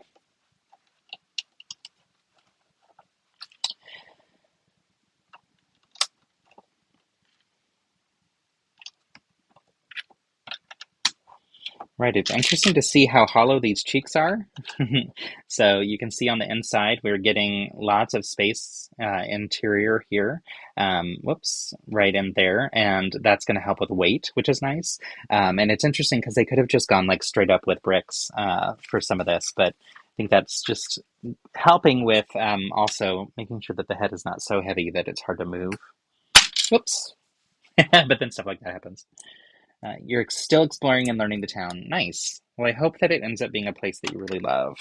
Right, it's interesting to see how hollow these cheeks are. So you can see on the inside, we're getting lots of space interior here. Whoops, right in there. And that's going to help with weight, which is nice. And it's interesting because they could have just gone like straight up with bricks for some of this, but I think that's just helping with also making sure that the head is not so heavy that it's hard to move. Whoops. But then stuff like that happens. You're still exploring and learning the town. Nice. Well, I hope that it ends up being a place that you really love.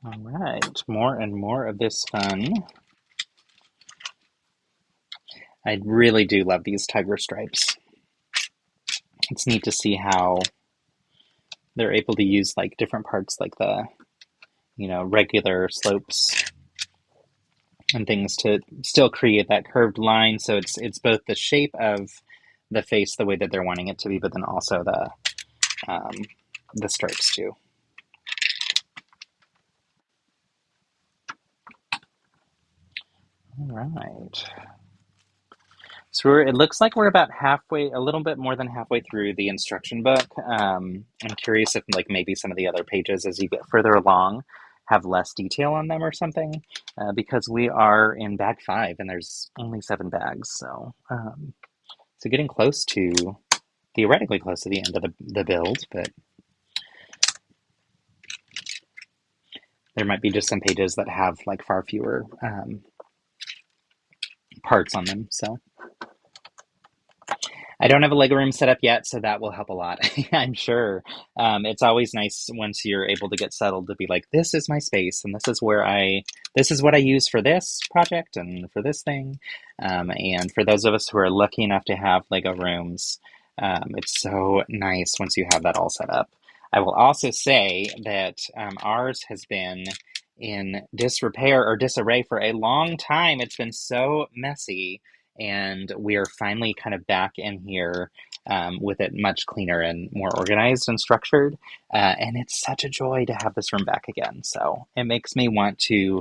All right, more and more of this fun. I really do love these tiger stripes. It's neat to see how they're able to use like different parts, like the, regular slopes and things to still create that curved line. So it's both the shape of the face the way that they're wanting it to be, but then also the stripes too. All right. So it looks like we're about halfway, a little bit more than halfway through the instruction book. I'm curious if like maybe some of the other pages as you get further along have less detail on them or something, because we are in bag 5 and there's only 7 bags. So getting theoretically close to the end of the build, but there might be just some pages that have like far fewer parts on them. So I don't have a Lego room set up yet, so that will help a lot, I'm sure. It's always nice once you're able to get settled to be like, this is my space, and this is what I use for this project and for this thing. And for those of us who are lucky enough to have Lego rooms, it's so nice once you have that all set up. I will also say that ours has been in disrepair or disarray for a long time. It's been so messy, and we are finally kind of back in here with it much cleaner and more organized and structured. And it's such a joy to have this room back again. So it makes me want to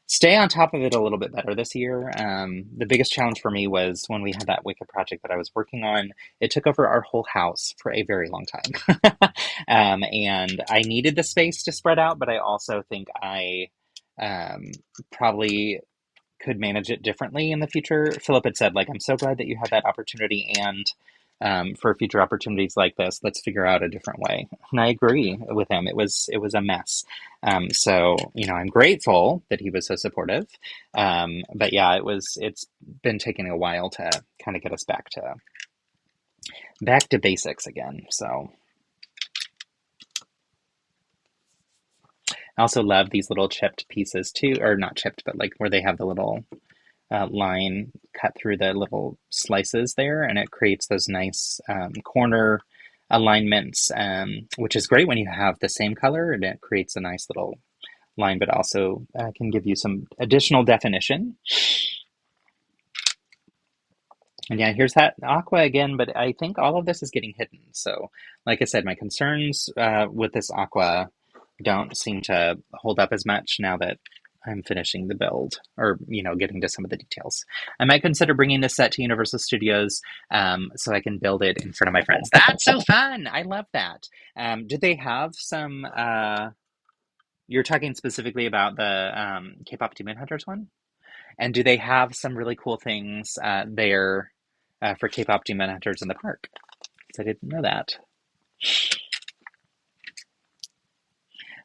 stay on top of it a little bit better this year. The biggest challenge for me was when we had that Wicked project that I was working on. It took over our whole house for a very long time. And I needed the space to spread out, but I also think I probably could manage it differently in the future. Philip had said, like, I'm so glad that you had that opportunity, and for future opportunities like this, let's figure out a different way. And I agree with him. It was a mess. So, I'm grateful that he was so supportive. But yeah, it's been taking a while to kind of get us back to basics again. So I also love these little chipped pieces too, or not chipped, but like where they have the little line cut through the little slices there, and it creates those nice corner alignments, which is great when you have the same color, and it creates a nice little line, but also can give you some additional definition. And yeah, here's that aqua again, but I think all of this is getting hidden. So like I said, my concerns with this aqua don't seem to hold up as much now that I'm finishing the build, or getting to some of the details. I might consider bringing this set to Universal Studios so I can build it in front of my friends. That's so fun! I love that. Did they have some? You're talking specifically about the K-pop Demon Hunters one, and do they have some really cool things there for K-pop Demon Hunters in the park? Because I didn't know that.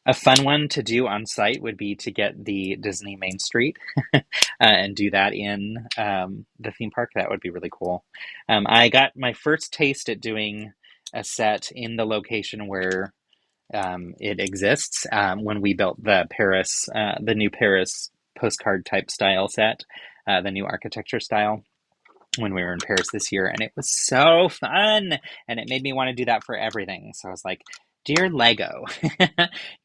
A fun one to do on site would be to get the Disney Main Street and do that in the theme park. That would be really cool. I got my first taste at doing a set in the location where it exists when we built the new Paris postcard type style set, the new architecture style, when we were in Paris this year, and it was so fun, and it made me want to do that for everything. So I was like, dear Lego,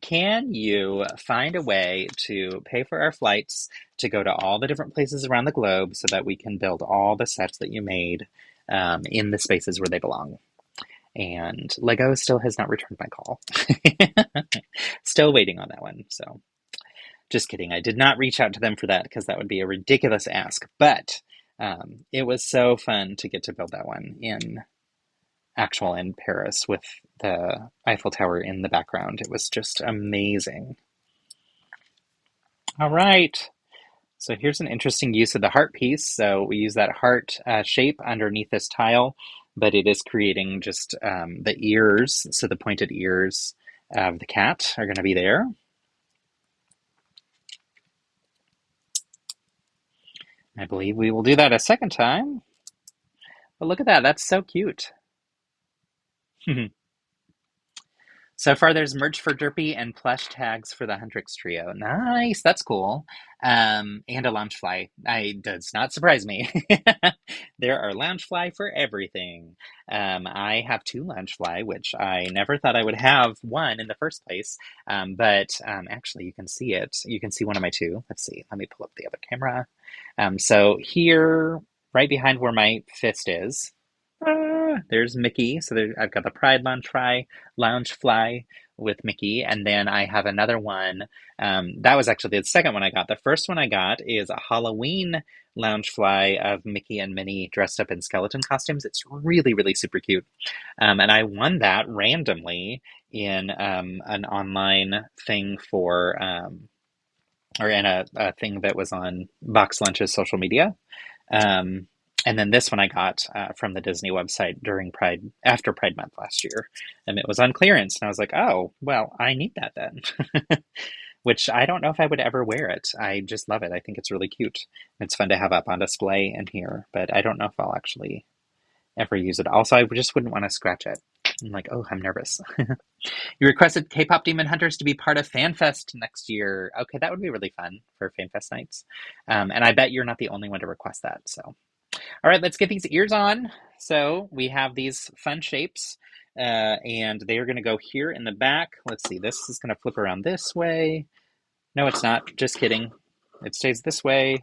can you find a way to pay for our flights to go to all the different places around the globe so that we can build all the sets that you made in the spaces where they belong? And Lego still has not returned my call. Still waiting on that one. So just kidding. I did not reach out to them for that because that would be a ridiculous ask. But it was so fun to get to build that one in Paris with the Eiffel Tower in the background. It was just amazing. All right. So here's an interesting use of the heart piece. So we use that heart shape underneath this tile, but it is creating just the ears. So the pointed ears of the cat are going to be there. I believe we will do that a second time. But look at that. That's so cute. So far, there's merch for Derpy and plush tags for the Huntrix trio. Nice, that's cool. And a Loungefly. Does not surprise me. There are Loungefly for everything. I have 2 Loungefly, which I never thought I would have one in the first place. But actually, you can see it. You can see one of my 2. Let's see. Let me pull up the other camera. So here, right behind where my fist is, there's Mickey. So I've got the Pride Loungefly with Mickey, and then I have another one. That was actually the second one I got. The first one I got is a Halloween Loungefly of Mickey and Minnie dressed up in skeleton costumes. It's really, really super cute. And I won that randomly in an online thing or in a thing that was on Box Lunch's social media. And then this one I got from the Disney website after Pride Month last year. And it was on clearance. And I was like, oh, well, I need that then. Which I don't know if I would ever wear it. I just love it. I think it's really cute. It's fun to have up on display in here. But I don't know if I'll actually ever use it. Also, I just wouldn't want to scratch it. I'm like, oh, I'm nervous. You requested K-pop Demon Hunters to be part of FanFest next year. Okay, that would be really fun for FanFest nights. And I bet you're not the only one to request that. So. All right, let's get these ears on. So we have these fun shapes, and they are going to go here in the back. Let's see, this is going to flip around this way. No, it's not. Just kidding. It stays this way.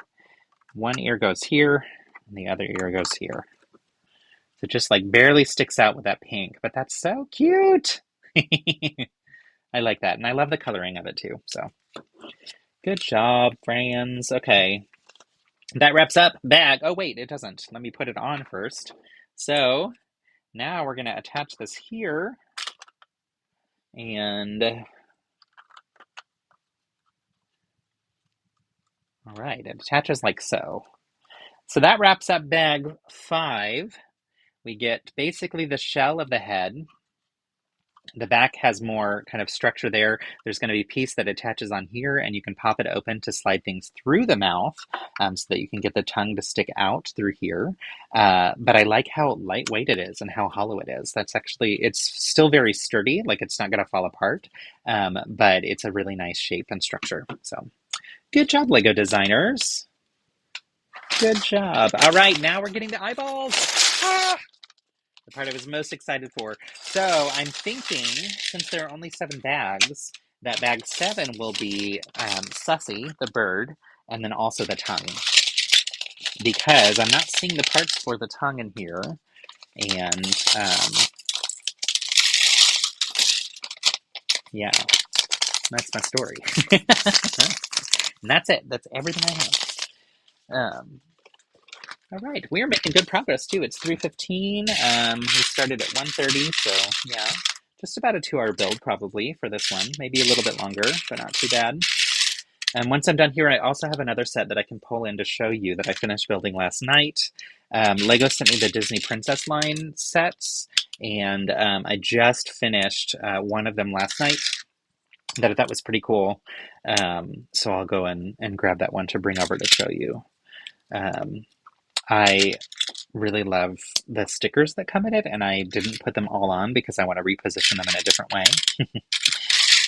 One ear goes here, and the other ear goes here. So it just like barely sticks out with that pink, but that's so cute. I like that. And I love the coloring of it too. So good job, friends. Okay. That wraps up bag. Oh, wait, it doesn't. Let me put it on first. So now we're going to attach this here. And all right, it attaches like so. So that wraps up bag 5. We get basically the shell of the head. The back has more kind of structure there. There's going to be a piece that attaches on here, and you can pop it open to slide things through the mouth so that you can get the tongue to stick out through here. But I like how lightweight it is and how hollow it is. That's actually, it's still very sturdy, like it's not going to fall apart, but it's a really nice shape and structure. So good job, Lego designers. Good job. All right, now we're getting the eyeballs. Ah! The part I was most excited for. So I'm thinking, since there are only 7 bags, that bag 7 will be Sussie, the bird, and then also the tongue. Because I'm not seeing the parts for the tongue in here. And yeah, that's my story. And that's it. That's everything I have. All right, we're making good progress too. It's 3:15. We started at 1:30, so yeah, just about a 2-hour build probably for this one. Maybe a little bit longer, but not too bad. And once I'm done here, I also have another set that I can pull in to show you that I finished building last night. Lego sent me the Disney Princess line sets, and I just finished one of them last night that I thought was pretty cool. So I'll go and grab that one to bring over to show you. I really love the stickers that come in it, and I didn't put them all on because I want to reposition them in a different way.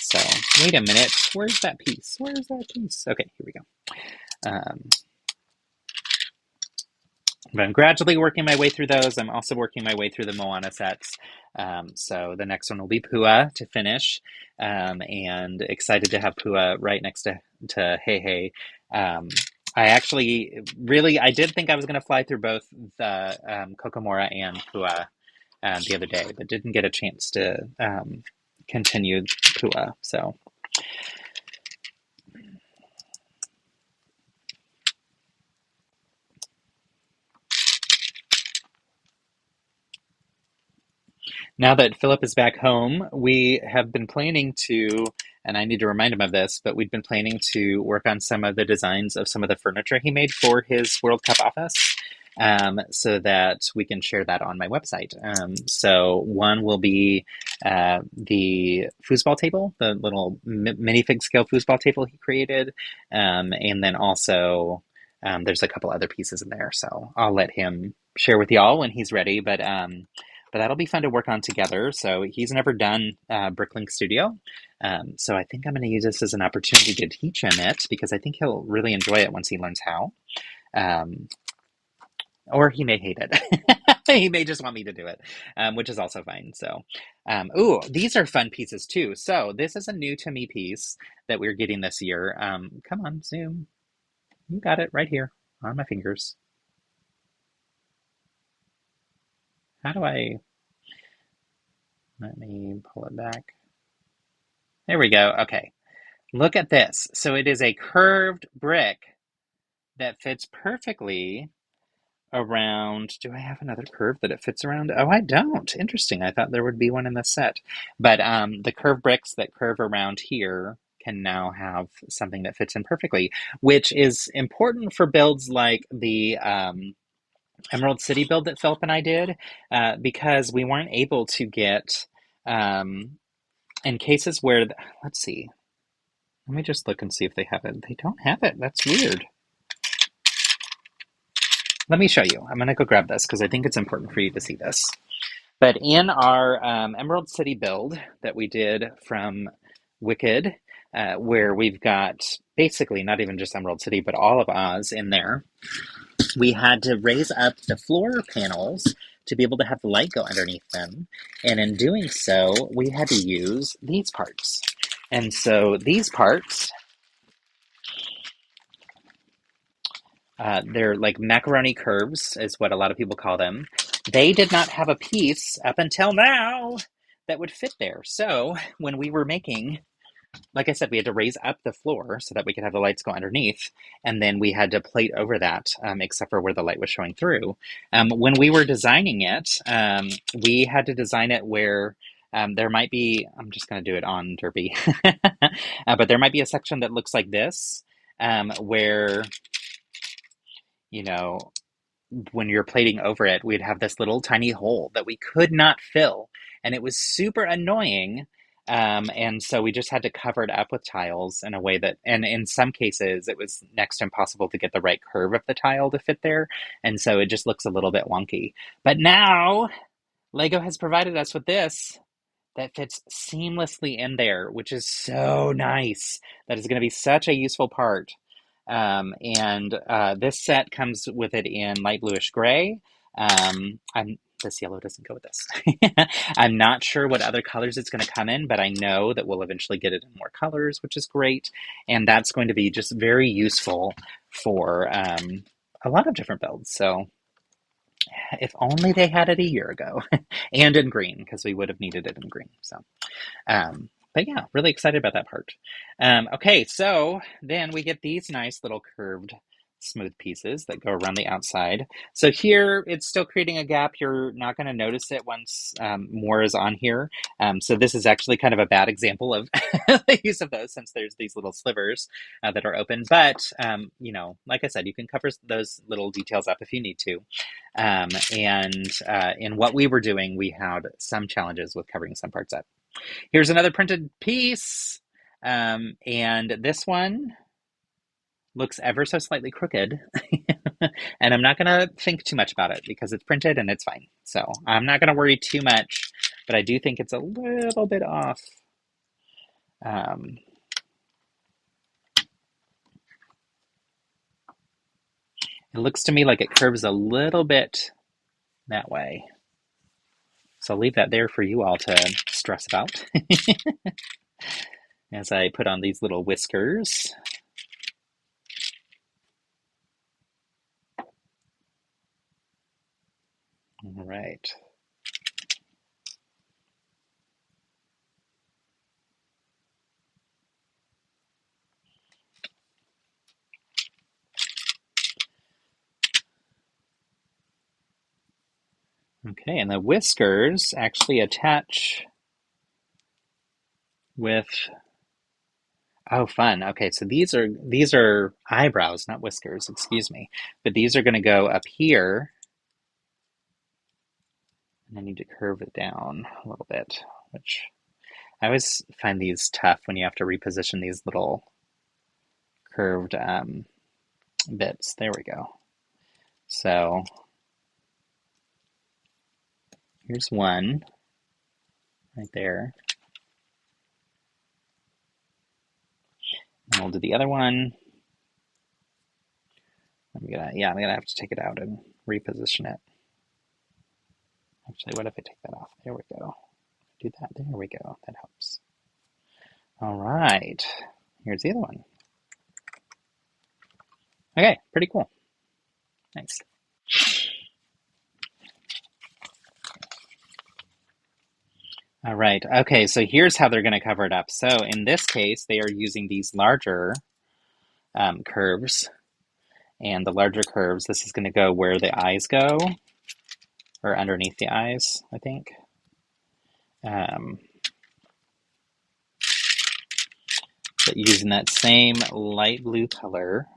So, wait a minute. Where's that piece? Where's that piece? Okay, here we go. But I'm gradually working my way through those. I'm also working my way through the Moana sets. So the next one will be Pua to finish, and excited to have Pua right next to Hey Hey. I actually I did think I was going to fly through both the Kokomora and Pua the other day, but didn't get a chance to continue Pua. So. Now that Philip is back home, we have been planning to, and I need to remind him of this, but we've been planning to work on some of the designs of some of the furniture he made for his World Cup office, so that we can share that on my website. So one will be the foosball table, the little minifig scale foosball table he created, and then also there's a couple other pieces in there. So I'll let him share with y'all when he's ready, but that'll be fun to work on together. So he's never done Bricklink Studio. So I think I'm going to use this as an opportunity to teach him it because I think he'll really enjoy it once he learns how. Or he may hate it. He may just want me to do it, which is also fine. So, ooh, these are fun pieces too. So this is a new to me piece that we're getting this year. Come on, zoom. You got it right here on my fingers. How do I... Let me pull it back. There we go. Okay. Look at this. So it is a curved brick that fits perfectly around. Do I have another curve that it fits around? Oh, I don't. Interesting. I thought there would be one in the set. But the curved bricks that curve around here can now have something that fits in perfectly, which is important for builds like the Emerald City build that Philip and I did, because we weren't able to get, in cases where, let's see, let me just look and see if they have it. They don't have it. That's weird. Let me show you. I'm going to go grab this because I think it's important for you to see this. But in our Emerald City build that we did from Wicked, where we've got basically not even just Emerald City, but all of Oz in there, we had to raise up the floor panels to be able to have the light go underneath them. And in doing so, we had to use these parts. And so these parts, they're like macaroni curves is what a lot of people call them. they did not have a piece up until now that would fit there. So when we were making, like I said, we had to raise up the floor so that we could have the lights go underneath. And then we had to plate over that, except for where the light was showing through. When we were designing it, we had to design it where there might be, I'm just going to do it on Derpy, but there might be a section that looks like this, where, you know, when you're plating over it, we'd have this little tiny hole that we could not fill. And it was super annoying. And so we just had to cover it up with tiles in a way that, and in some cases, it was next to impossible to get the right curve of the tile to fit there. And so it just looks a little bit wonky. But now, Lego has provided us with this that fits seamlessly in there, which is so nice. That is going to be such a useful part. And this set comes with it in light bluish gray. This yellow doesn't go with this. I'm not sure what other colors it's going to come in, but I know that we'll eventually get it in more colors, which is great. And that's going to be just very useful for a lot of different builds. So if only they had it a year ago and in green, because we would have needed it in green. So but yeah, really excited about that part. Okay, so then we get these nice little curved smooth pieces that go around the outside. So here it's still creating a gap. You're not going to notice it once more is on here. So this is actually kind of a bad example of the use of those, since there's these little slivers that are open. But, you know, like I said, you can cover those little details up if you need to. And in what we were doing, we had some challenges with covering some parts up. Here's another printed piece. And this one looks ever so slightly crooked. And I'm not going to think too much about it because it's printed and it's fine. So I'm not going to worry too much, but I do think it's a little bit off. It looks to me like it curves a little bit that way. So I'll leave that there for you all to stress about as I put on these little whiskers. All right. Okay, and the whiskers actually attach with, oh, fun. Okay, so these are eyebrows, not whiskers, excuse me. But these are going to go up here. And I need to curve it down a little bit, which I always find these tough when you have to reposition these little curved bits. There we go. So here's one right there. And we'll do the other one. I'm gonna have to take it out and reposition it. Actually, what if I take that off? There we go. Do that. There we go. That helps. All right. Here's the other one. Okay, pretty cool. Nice. All right. Okay, so here's how they're going to cover it up. So in this case, they are using these larger curves. And the larger curves, this is going to go where the eyes go, or underneath the eyes, I think. But using that same light blue color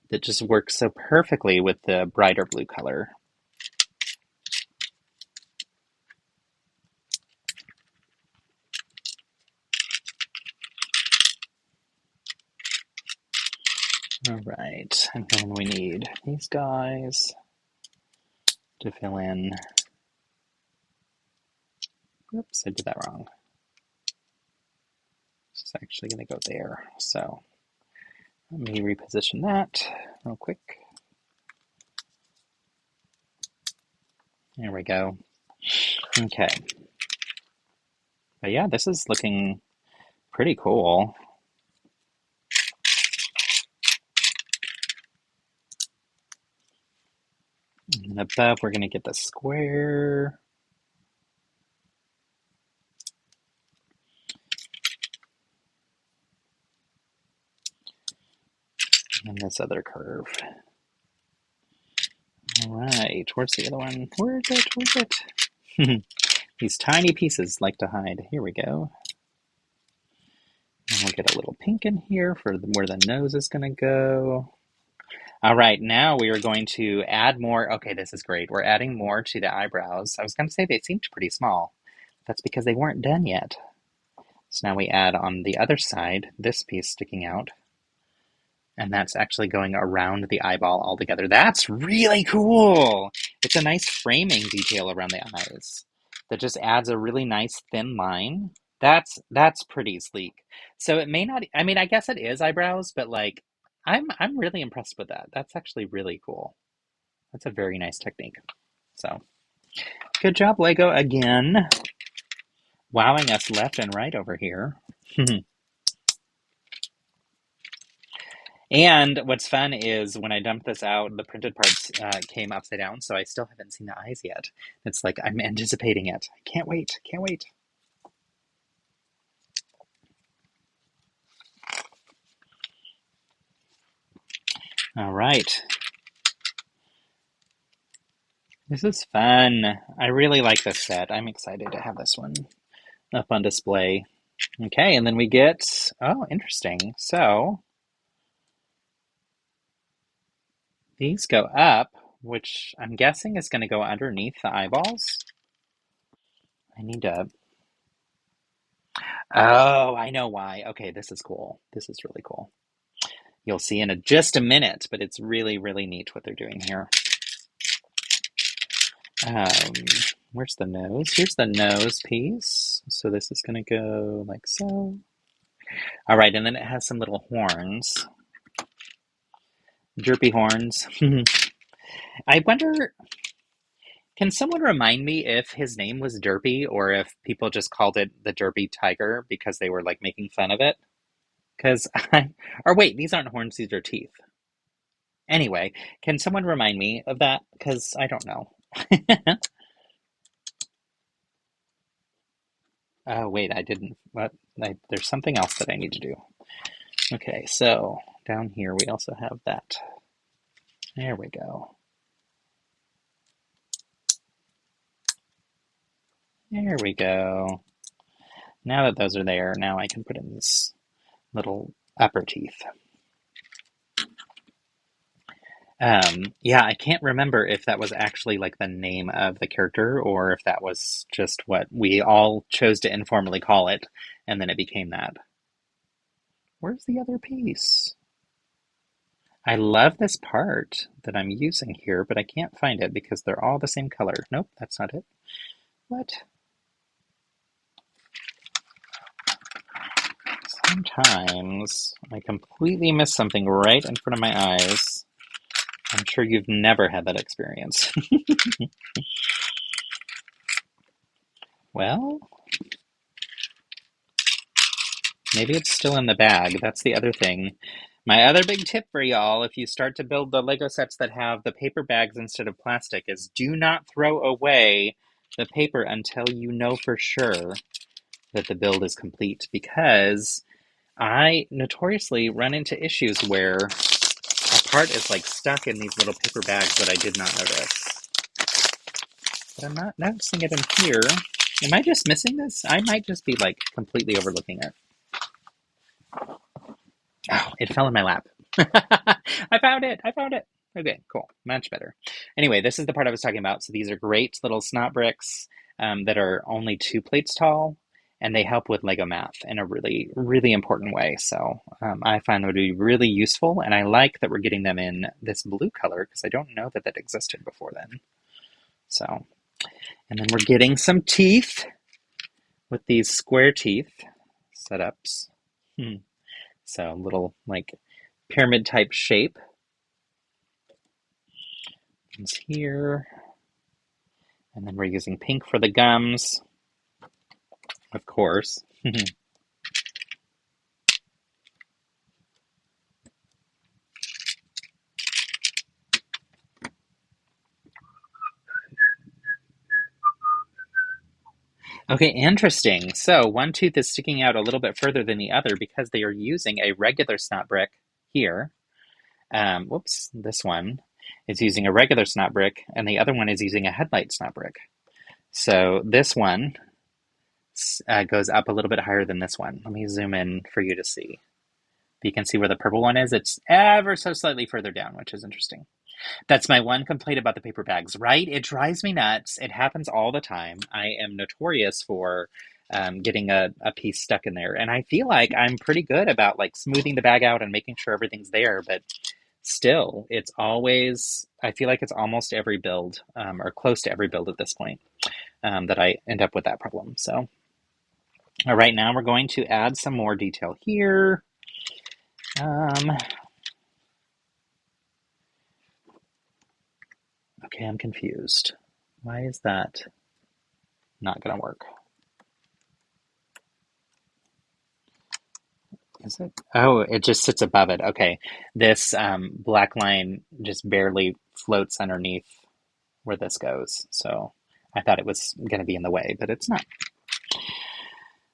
that just works so perfectly with the brighter blue color. All right, and then we need these guys to fill in. Oops, I did that wrong. It's actually going to go there. So let me reposition that real quick. There we go. Okay. But yeah, this is looking pretty cool. And above, we're going to get the square. And this other curve. All right, where's the other one? Where's it? Where's it? These tiny pieces like to hide. Here we go. And we'll get a little pink in here for where the nose is going to go. All right, now we are going to add more. Okay, this is great. We're adding more to the eyebrows. I was going to say they seemed pretty small. That's because they weren't done yet. So now we add on the other side, this piece sticking out. And that's actually going around the eyeball altogether. That's really cool. It's a nice framing detail around the eyes that just adds a really nice thin line. That's pretty sleek. So it may not, I mean, I guess it is eyebrows, but like I'm really impressed with that. That's actually really cool. That's a very nice technique. So good job, Lego, again. Wowing us left and right over here. And what's fun is when I dumped this out, the printed parts came upside down, so I still haven't seen the eyes yet. It's like I'm anticipating it. Can't wait. Can't wait. All right. This is fun. I really like this set. I'm excited to have this one up on display. Okay, and then we get, oh, interesting. So these go up, which I'm guessing is going to go underneath the eyeballs. I need to, oh, I know why. Okay, this is cool. This is really cool. You'll see in just a minute, but it's really, really neat what they're doing here. Where's the nose? Here's the nose piece. So this is going to go like so. All right, and then it has some little horns. Derpy horns. I wonder, can someone remind me if his name was Derpy or if people just called it the Derpy Tiger because they were like making fun of it? Because or wait, these aren't horns, these are teeth. Anyway, can someone remind me of that? Because I don't know. Oh, wait, I didn't. What? There's something else that I need to do. Okay, so down here we also have that. There we go. There we go. Now that those are there, now I can put in this little upper teeth. Yeah, I can't remember if that was actually like the name of the character or if that was just what we all chose to informally call it, and then it became that. Where's the other piece? I love this part that I'm using here, but I can't find it because they're all the same color. Nope, that's not it. What? Sometimes I completely miss something right in front of my eyes. I'm sure you've never had that experience. Well, maybe it's still in the bag. That's the other thing. My other big tip for y'all, if you start to build the Lego sets that have the paper bags instead of plastic, is do not throw away the paper until you know for sure that the build is complete, because I notoriously run into issues where a part is like stuck in these little paper bags that I did not notice. But I'm not noticing it in here. Am I just missing this? I might just be like completely overlooking it. Oh, it fell in my lap. I found it. I found it. Okay, cool. Much better. Anyway, this is the part I was talking about. So these are great little snot bricks that are only 2 plates tall, and they help with Lego math in a really, really important way. So I find them to be really useful, and I like that we're getting them in this blue color because I don't know that that existed before then. So, and then we're getting some teeth with these square teeth setups. So a little like pyramid type shape. It's here. And then we're using pink for the gums, of course. Okay, interesting. So one tooth is sticking out a little bit further than the other because they are using a regular snot brick here. Whoops, this one is using a regular snot brick, and the other one is using a headlight snot brick. So this one goes up a little bit higher than this one. Let me zoom in for you to see. You can see where the purple one is. It's ever so slightly further down, which is interesting. That's my one complaint about the paper bags, right? It drives me nuts. It happens all the time. I am notorious for getting a piece stuck in there. And I feel like I'm pretty good about like smoothing the bag out and making sure everything's there. But still, it's always, I feel like it's almost every build or close to every build at this point that I end up with that problem. So, all right, now we're going to add some more detail here. Okay, I'm confused. Why is that not going to work? Is it? Oh, it just sits above it. Okay, this black line just barely floats underneath where this goes. So I thought it was going to be in the way, but it's not.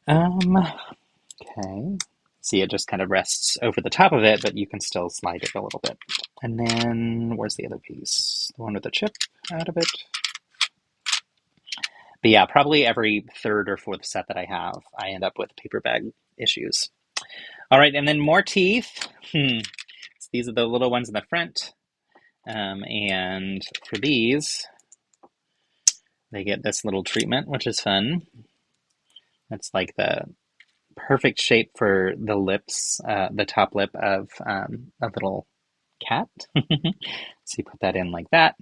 Okay. See, it just kind of rests over the top of it, but you can still slide it a little bit. And then, where's the other piece? The one with the chip out of it. But yeah, probably every third or fourth set that I have, I end up with paper bag issues. All right, and then more teeth. So these are the little ones in the front. And for these, they get this little treatment, which is fun. It's like the perfect shape for the lips, the top lip of a little cat. So you put that in like that.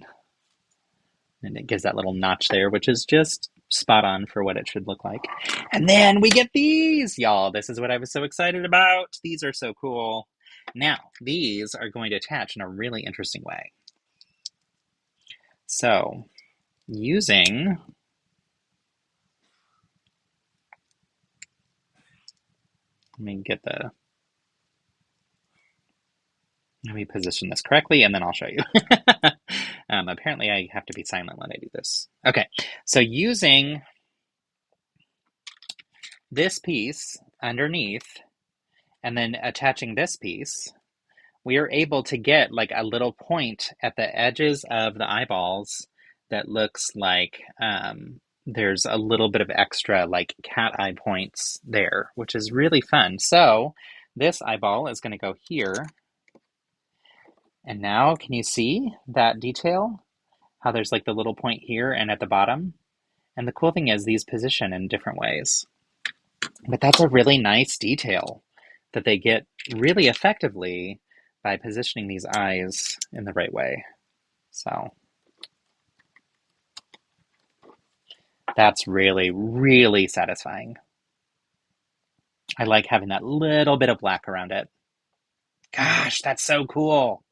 And it gives that little notch there, which is just spot on for what it should look like. And then we get these, y'all. This is what I was so excited about. These are so cool. Now, these are going to attach in a really interesting way. So, using... Let me position this correctly, and then I'll show you. Apparently, I have to be silent when I do this. Okay, so using this piece underneath, and then attaching this piece, we are able to get like a little point at the edges of the eyeballs that looks like there's a little bit of extra like cat eye points there, which is really fun. So this eyeball is going to go here. And now, can you see that detail? How there's like the little point here and at the bottom? And the cool thing is these position in different ways. But that's a really nice detail that they get really effectively by positioning these eyes in the right way. So that's really, really satisfying. I like having that little bit of black around it. Gosh, that's so cool.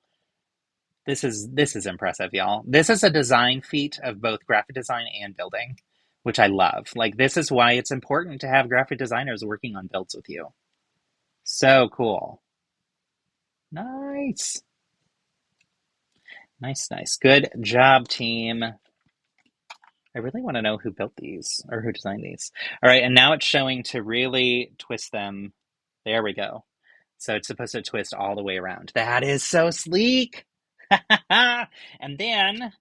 This is impressive, y'all. This is a design feat of both graphic design and building, which I love. Like, this is why it's important to have graphic designers working on builds with you. So cool. Nice. Nice, nice. Good job, team. I really want to know who built these or who designed these. All right, and now it's showing to really twist them. There we go. So it's supposed to twist all the way around. That is so sleek. And then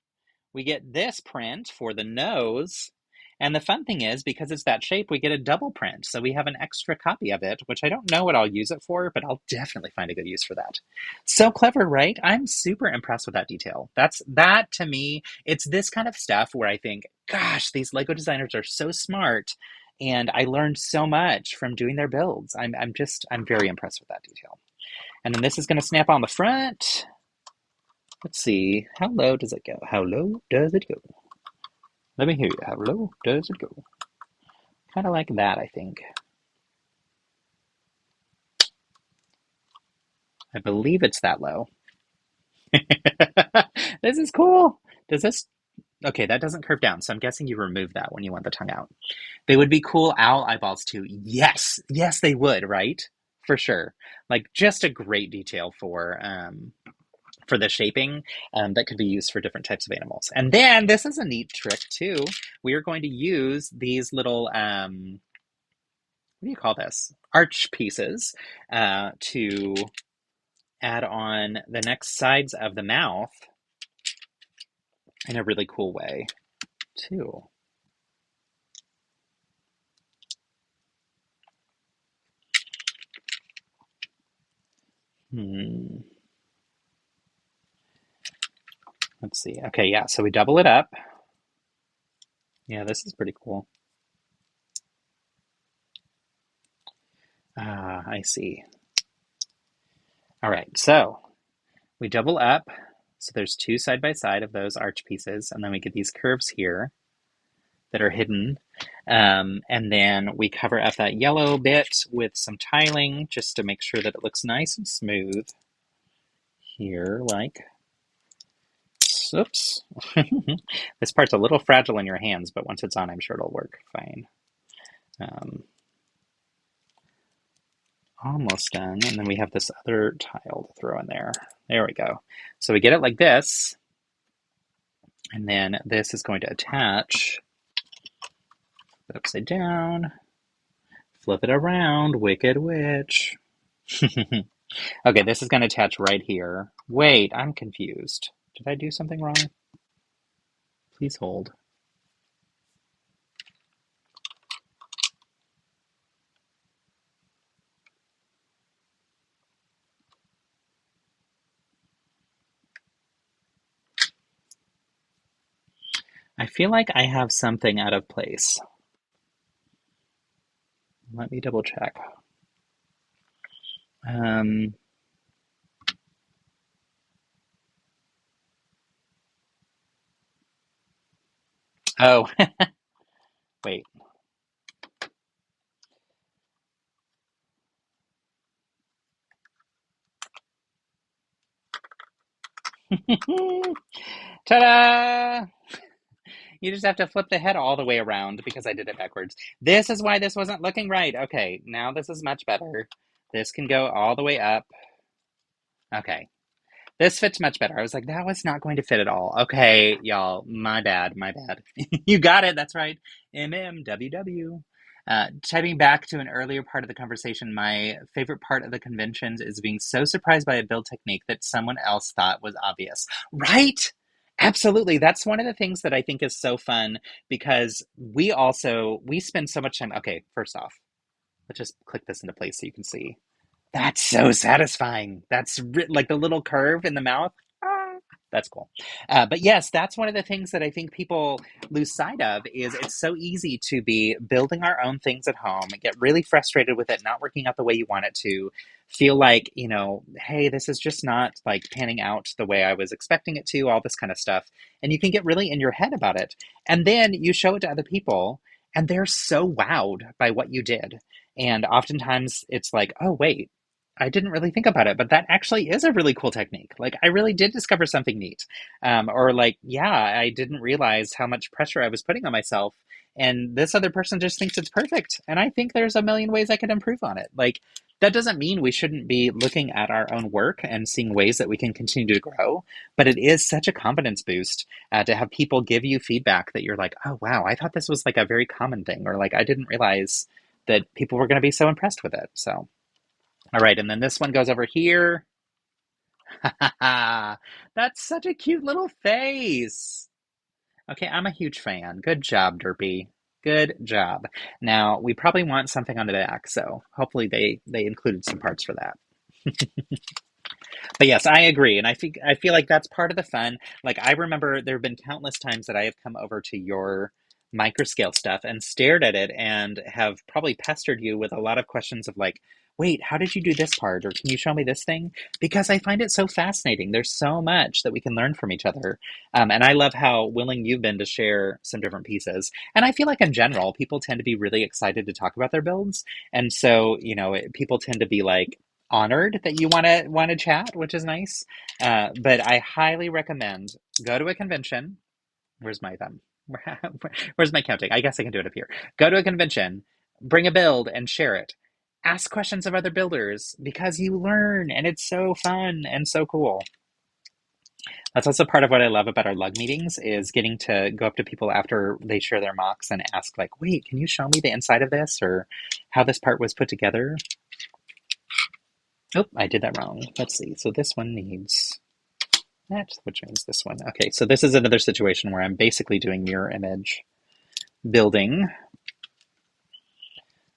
we get this print for the nose. And the fun thing is, because it's that shape, we get a double print. So we have an extra copy of it, which I don't know what I'll use it for, but I'll definitely find a good use for that. So clever, right? I'm super impressed with that detail. That to me, it's this kind of stuff where I think, gosh, these Lego designers are so smart. And I learned so much from doing their builds. I'm very impressed with that detail. And then this is going to snap on the front. Let's see, how low does it go? How low does it go? Let me hear you. How low does it go? Kind of like that, I think. I believe it's that low. This is cool. Does this... Okay, that doesn't curve down, so I'm guessing you remove that when you want the tongue out. They would be cool owl eyeballs too. Yes, yes, they would, right? For sure. Like, just a great detail for for the shaping that could be used for different types of animals. And then this is a neat trick too. We are going to use these little, what do you call this? Arch pieces to add on the next sides of the mouth in a really cool way too. Let's see. Okay, yeah, so we double it up. Yeah, this is pretty cool. Ah, I see. All right, so we double up. So there's two side by side of those arch pieces, and then we get these curves here that are hidden. And then we cover up that yellow bit with some tiling just to make sure that it looks nice and smooth here, like, oops. This part's a little fragile in your hands, but once it's on, I'm sure it'll work fine. Almost done. And then we have this other tile to throw in there. There we go. So we get it like this. And then this is going to attach. Flip it upside down. Flip it around. Wicked Witch. Okay, this is going to attach right here. Wait, I'm confused. Did I do something wrong? Please hold. I feel like I have something out of place. Let me double check. Oh, wait. Ta-da! You just have to flip the head all the way around because I did it backwards. This is why this wasn't looking right. Okay, now this is much better. This can go all the way up. Okay, this fits much better. I was like, that was not going to fit at all. Okay, y'all, my bad, my bad. You got it, that's right. MMWW. Typing back to an earlier part of the conversation, my favorite part of the conventions is being so surprised by a build technique that someone else thought was obvious. Right? Absolutely. That's one of the things that I think is so fun because we spend so much time. Okay, first off, let's just click this into place so you can see. That's so satisfying. That's like the little curve in the mouth. Ah, that's cool. But yes, that's one of the things that I think people lose sight of is it's so easy to be building our own things at home and get really frustrated with it not working out the way you want it to. Feel like, hey, this is just not like panning out the way I was expecting it to, all this kind of stuff. And you can get really in your head about it. And then you show it to other people and they're so wowed by what you did. And oftentimes it's like, oh, wait, I didn't really think about it, but that actually is a really cool technique. Like, I really did discover something neat. Or like, yeah, I didn't realize how much pressure I was putting on myself. And this other person just thinks it's perfect. And I think there's a million ways I could improve on it. Like, that doesn't mean we shouldn't be looking at our own work and seeing ways that we can continue to grow. But it is such a confidence boost to have people give you feedback that you're like, oh, wow, I thought this was like a very common thing. Or like, I didn't realize that people were going to be so impressed with it. So. All right, and then this one goes over here. That's such a cute little face. Okay, I'm a huge fan. Good job, Derpy. Good job. Now, we probably want something on the back, so hopefully they included some parts for that. But yes, I agree, and I feel like that's part of the fun. Like, I remember there have been countless times that I have come over to your microscale stuff and stared at it and have probably pestered you with a lot of questions of like, wait, how did you do this part? Or can you show me this thing? Because I find it so fascinating. There's so much that we can learn from each other. And I love how willing you've been to share some different pieces. And I feel like in general, people tend to be really excited to talk about their builds. And so, people tend to be like, honored that you want to chat, which is nice. But I highly recommend go to a convention. Where's my thumb? Where's my counting? I guess I can do it up here. Go to a convention, bring a build and share it. Ask questions of other builders because you learn and it's so fun and so cool. That's also part of what I love about our lug meetings is getting to go up to people after they share their mocks and ask like, wait, can you show me the inside of this or how this part was put together? Oh, I did that wrong. Let's see. So this one needs that, which means this one. Okay, so this is another situation where I'm basically doing mirror image building.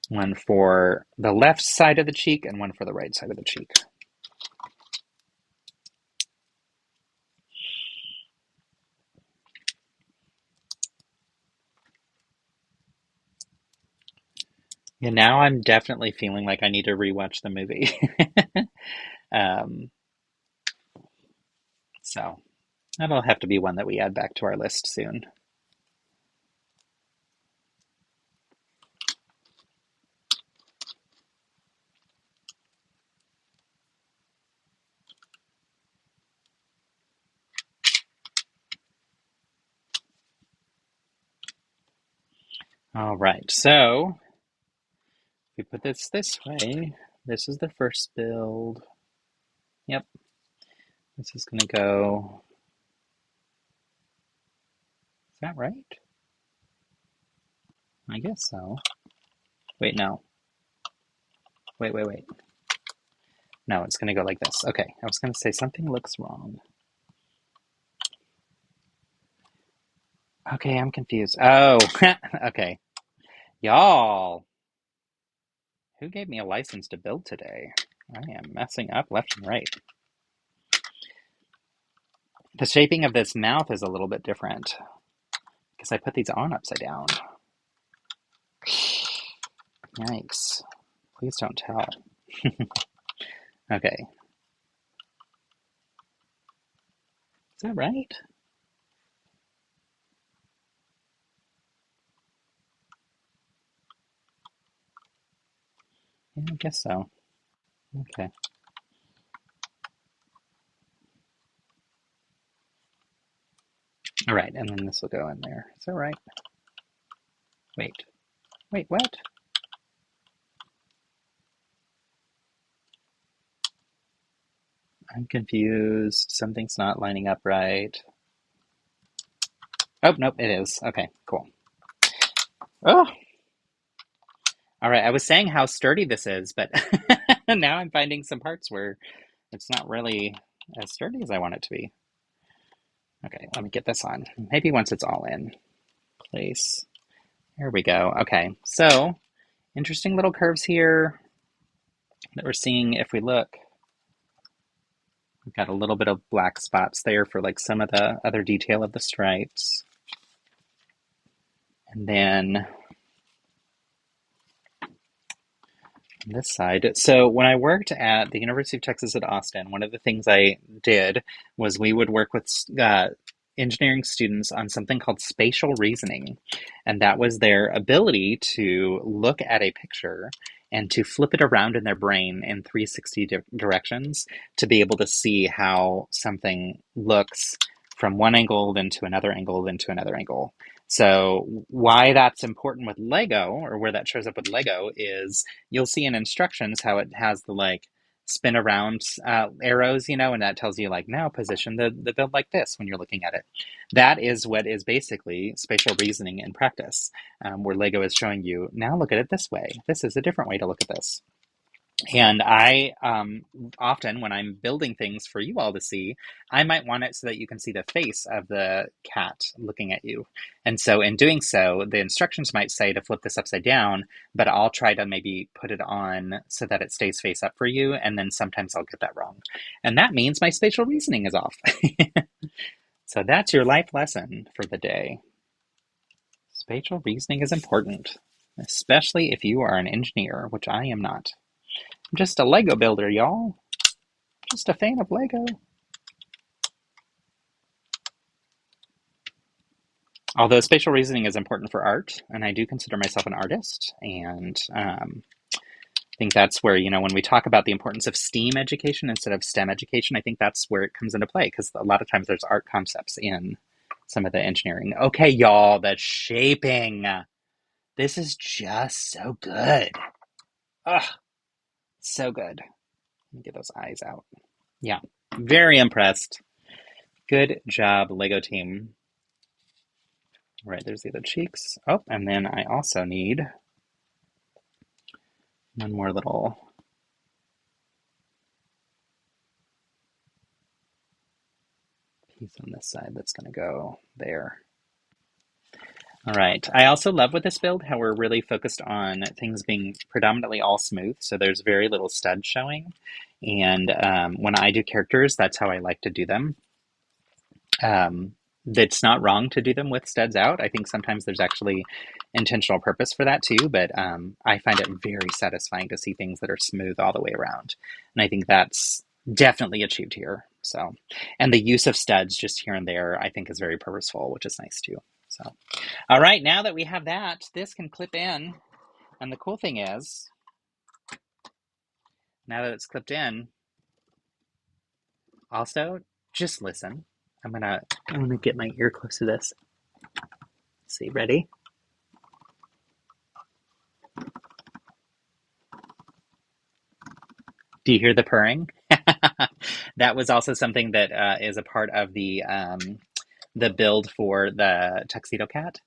One for the left side of the cheek and one for the right side of the cheek. Yeah, now I'm definitely feeling like I need to rewatch the movie. um, so that'll have to be one that we add back to our list soon. All right, so if we put this way, this is the first build. Yep, this is going to go. Is that right? I guess so. Wait, no. Wait. No, it's going to go like this. Okay, I was going to say something looks wrong. Okay, I'm confused. Oh, okay. Y'all, who gave me a license to build today? I am messing up left and right. The shaping of this mouth is a little bit different because I put these on upside down. Yikes. Please don't tell. Okay. Is that right? Yeah, I guess so. Okay. All right, and then this will go in there. Is that right? Wait. Wait, what? I'm confused. Something's not lining up right. Oh, nope, it is. Okay, cool. Oh, all right. I was saying how sturdy this is, but now I'm finding some parts where it's not really as sturdy as I want it to be. Okay, let me get this on. Maybe once it's all in place. There we go. Okay, so interesting little curves here that we're seeing if we look. We've got a little bit of black spots there for like some of the other detail of the stripes. And then on this side, so when I worked at the University of Texas at Austin, one of the things I did was we would work with engineering students on something called spatial reasoning. And that was their ability to look at a picture and to flip it around in their brain in 360 directions to be able to see how something looks from one angle, then to another angle, then to another angle. So why that's important with Lego, or where that shows up with Lego, is you'll see in instructions how it has the like spin around arrows, and that tells you like now position the build like this when you're looking at it. That is what is basically spatial reasoning in practice, where Lego is showing you now look at it this way. This is a different way to look at this. And I often, when I'm building things for you all to see, I might want it so that you can see the face of the cat looking at you. And so in doing so, the instructions might say to flip this upside down, but I'll try to maybe put it on so that it stays face up for you. And then sometimes I'll get that wrong. And that means my spatial reasoning is off. So that's your life lesson for the day. Spatial reasoning is important, especially if you are an engineer, which I am not. I'm just a Lego builder, y'all. Just a fan of Lego. Although spatial reasoning is important for art, and I do consider myself an artist, and I think that's where, when we talk about the importance of STEAM education instead of STEM education, I think that's where it comes into play, because a lot of times there's art concepts in some of the engineering. Okay, y'all, the shaping. This is just so good. Ugh, so good. Let me get those eyes out. Yeah, very impressed. Good job, Lego team. All right, there's the other cheeks. Oh, and then I also need one more little piece on this side that's going to go there. All right. I also love with this build how we're really focused on things being predominantly all smooth, so there's very little stud showing. And when I do characters, that's how I like to do them. It's not wrong to do them with studs out. I think sometimes there's actually intentional purpose for that too, but I find it very satisfying to see things that are smooth all the way around. And I think that's definitely achieved here. So, and the use of studs just here and there, I think is very purposeful, which is nice too. So, all right, now that we have that, this can clip in. And the cool thing is, now that it's clipped in, also just listen. I'm gonna get my ear close to this. Let's see, ready? Do you hear the purring? That was also something that is a part of the build for the tuxedo cat.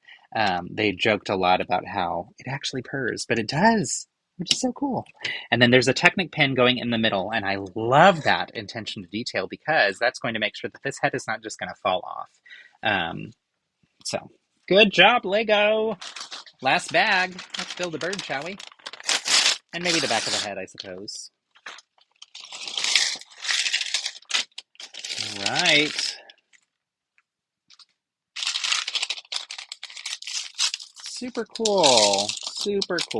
They joked a lot about how it actually purrs, but it does, which is so cool. And then there's a Technic pin going in the middle, and I love that attention to detail because that's going to make sure that this head is not just going to fall off. So, good job, Lego! Last bag. Let's build a bird, shall we? And maybe the back of the head, I suppose. All right. Super cool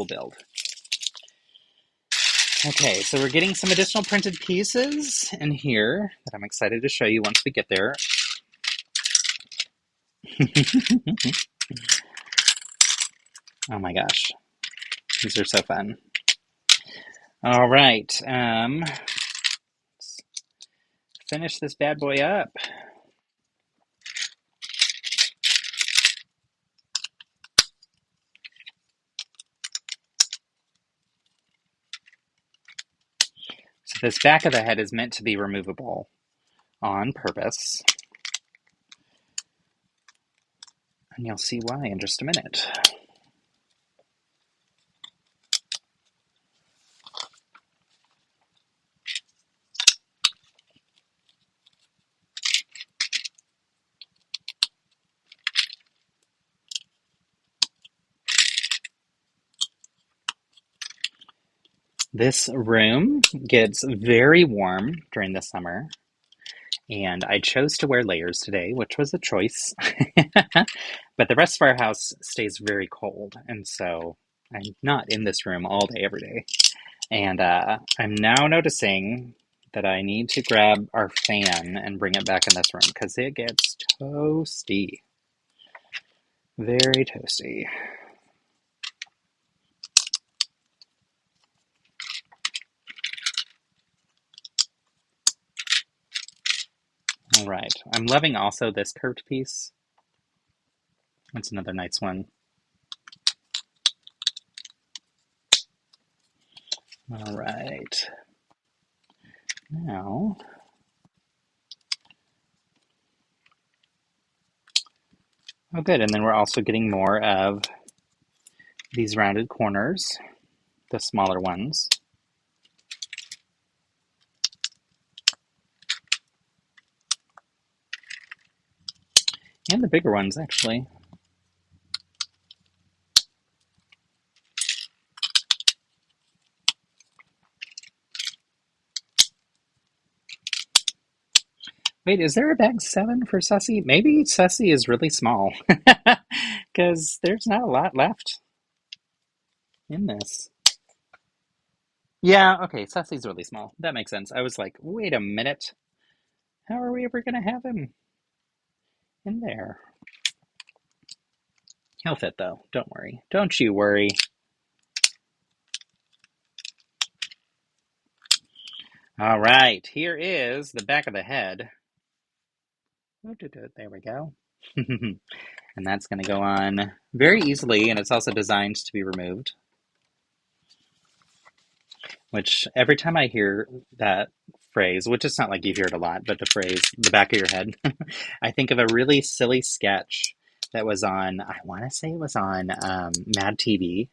build. Okay, so we're getting some additional printed pieces in here that I'm excited to show you once we get there. Oh my gosh, these are so fun. All right, let's finish this bad boy up. So this back of the head is meant to be removable on purpose. And you'll see why in just a minute. This room gets very warm during the summer, and I chose to wear layers today, which was a choice. But the rest of our house stays very cold, and so I'm not in this room all day, every day. And I'm now noticing that I need to grab our fan and bring it back in this room because it gets toasty. Very toasty. All right. I'm loving also this curved piece. That's another nice one. All right. Now, oh good, and then we're also getting more of these rounded corners, the smaller ones. And the bigger ones, actually. Wait, is there a bag 7 for Sussie? Maybe Sussie is really small, because there's not a lot left in this. Yeah, okay, Sussie's really small. That makes sense. I was like, wait a minute. How are we ever going to have him in there? He'll fit, though. Don't worry. Don't you worry. All right, here is the back of the head. There we go. And that's going to go on very easily, and it's also designed to be removed. Which every time I hear that phrase, which is not like you hear it a lot, but the phrase, the back of your head, I think of a really silly sketch that was on, I want to say it was on Mad TV,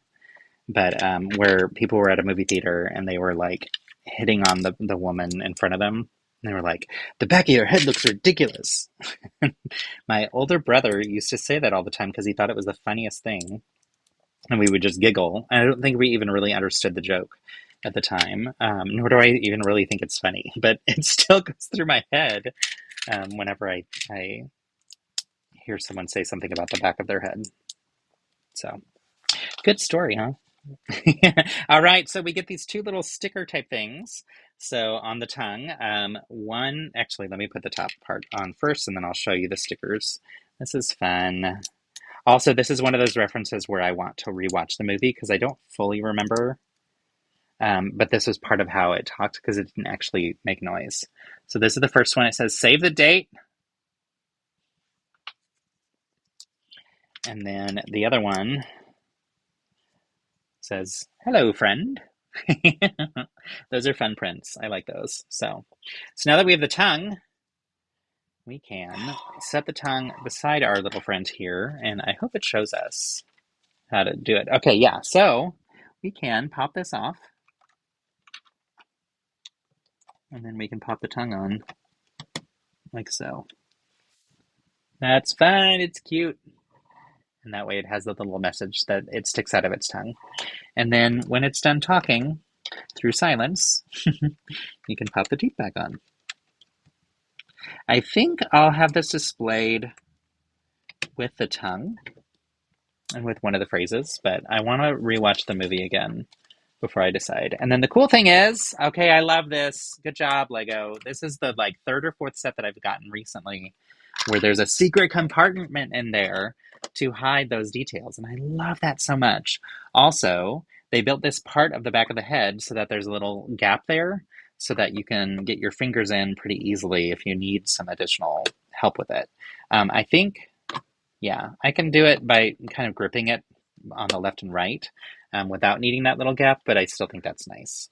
but where people were at a movie theater and they were like hitting on the woman in front of them. And they were like, the back of your head looks ridiculous. My older brother used to say that all the time because he thought it was the funniest thing. And we would just giggle. And I don't think we even really understood the joke at the time, nor do I even really think it's funny. But it still goes through my head whenever I hear someone say something about the back of their head. So, good story, huh? All right, so we get these two little sticker type things. So on the tongue, one, actually, let me put the top part on first and then I'll show you the stickers. This is fun. Also, this is one of those references where I want to rewatch the movie because I don't fully remember, but this was part of how it talked because it didn't actually make noise. So this is the first one. It says, save the date. And then the other one says, hello, friend. Those are fun prints. I like those. So now that we have the tongue, we can set the tongue beside our little friend here, and I hope it shows us how to do it. Okay, yeah, so we can pop this off, and then we can pop the tongue on, like so. That's fun, it's cute. And that way it has the little message that it sticks out of its tongue. And then when it's done talking, through silence, you can pop the teeth back on. I think I'll have this displayed with the tongue and with one of the phrases, but I want to rewatch the movie again before I decide. And then the cool thing is, okay, I love this. Good job, Lego. This is the like third or fourth set that I've gotten recently where there's a secret compartment in there to hide those details. And I love that so much. Also, they built this part of the back of the head so that there's a little gap there so that you can get your fingers in pretty easily if you need some additional help with it. I think, yeah, I can do it by kind of gripping it on the left and right without needing that little gap, but I still think that's nice.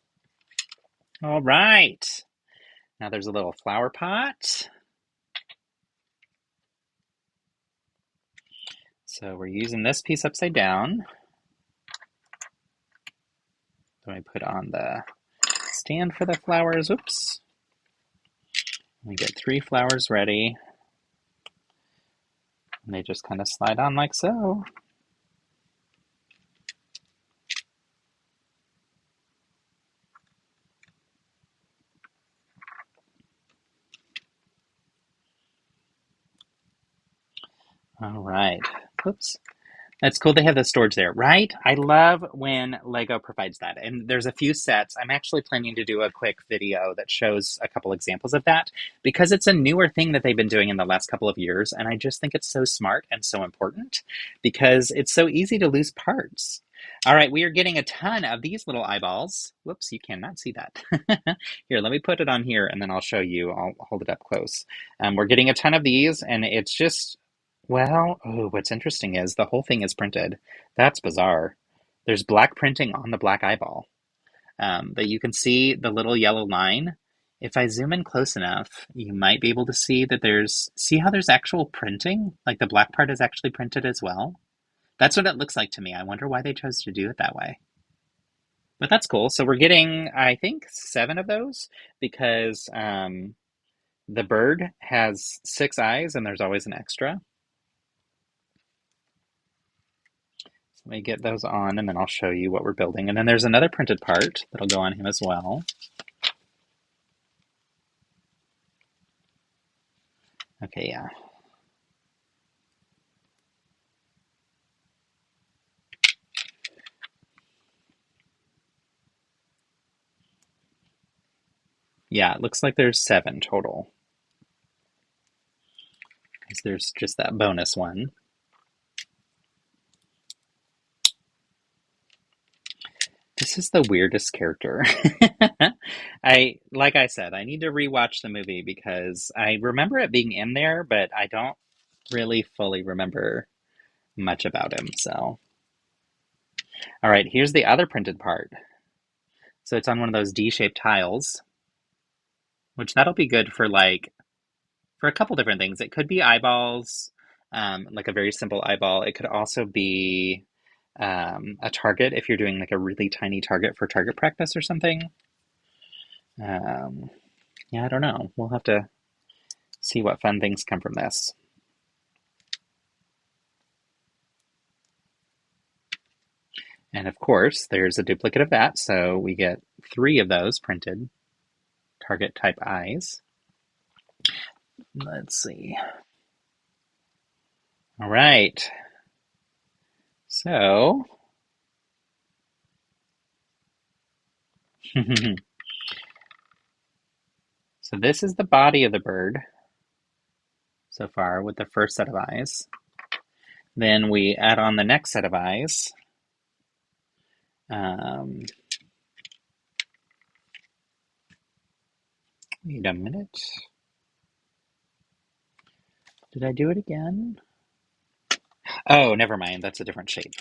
All right. Now there's a little flower pot. So we're using this piece upside down. Then we put on the stand for the flowers. Oops. We get 3 flowers ready. And they just kind of slide on like so. All right. Oops. That's cool they have the storage there, right? I love when Lego provides that. And there's a few sets. I'm actually planning to do a quick video that shows a couple examples of that because it's a newer thing that they've been doing in the last couple of years. And I just think it's so smart and so important because it's so easy to lose parts. All right, we are getting a ton of these little eyeballs. Whoops, you cannot see that. Here, let me put it on here and then I'll show you. I'll hold it up close. We're getting a ton of these and it's just, well, oh, what's interesting is the whole thing is printed. That's bizarre. There's black printing on the black eyeball. But you can see the little yellow line. If I zoom in close enough, you might be able to see that see how there's actual printing? Like the black part is actually printed as well. That's what it looks like to me. I wonder why they chose to do it that way. But that's cool. So we're getting, I think, 7 of those because the bird has 6 eyes and there's always an extra. Let me get those on and then I'll show you what we're building. And then there's another printed part that'll go on him as well. Okay, yeah. Yeah, it looks like there's 7 total. Because there's just that bonus one. This is the weirdest character. Like I said, I need to rewatch the movie because I remember it being in there, but I don't really fully remember much about him, so. All right, here's the other printed part. So it's on one of those D-shaped tiles. which that'll be good for like, for a couple different things. It could be eyeballs, like a very simple eyeball. It could also be a target if you're doing like a really tiny target for target practice or something. Yeah, I don't know. We'll have to see what fun things come from this. And of course, there's a duplicate of that, so we get 3 of those printed target type eyes. Let's see. All right. So, so this is the body of the bird so far with the first set of eyes. Then we add on the next set of eyes. Wait a minute. Did I do it again? Oh, never mind. That's a different shape.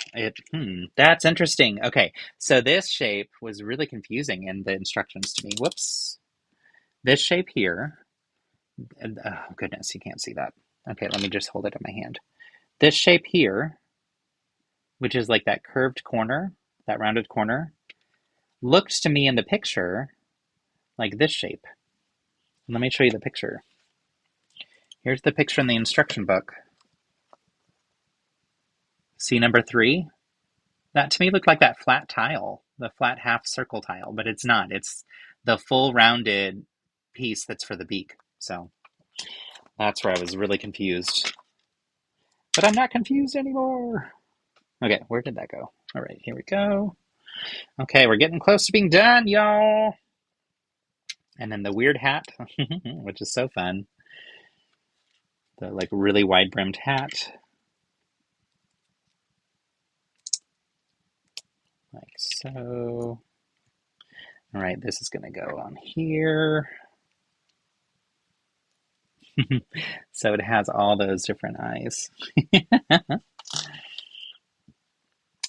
That's interesting. Okay, so this shape was really confusing in the instructions to me. Whoops. This shape here, oh goodness, you can't see that. Okay, let me just hold it in my hand. This shape here, which is like that curved corner, that rounded corner, looked to me in the picture like this shape. Let me show you the picture. Here's the picture in the instruction book. See number 3? That to me looked like that flat tile, the flat half circle tile, but it's not. It's the full rounded piece that's for the beak. So that's where I was really confused. But I'm not confused anymore. Okay, where did that go? All right, here we go. Okay, we're getting close to being done, y'all. And then the weird hat, which is so fun. The like really wide brimmed hat. Like so. All right, this is gonna go on here. So it has all those different eyes.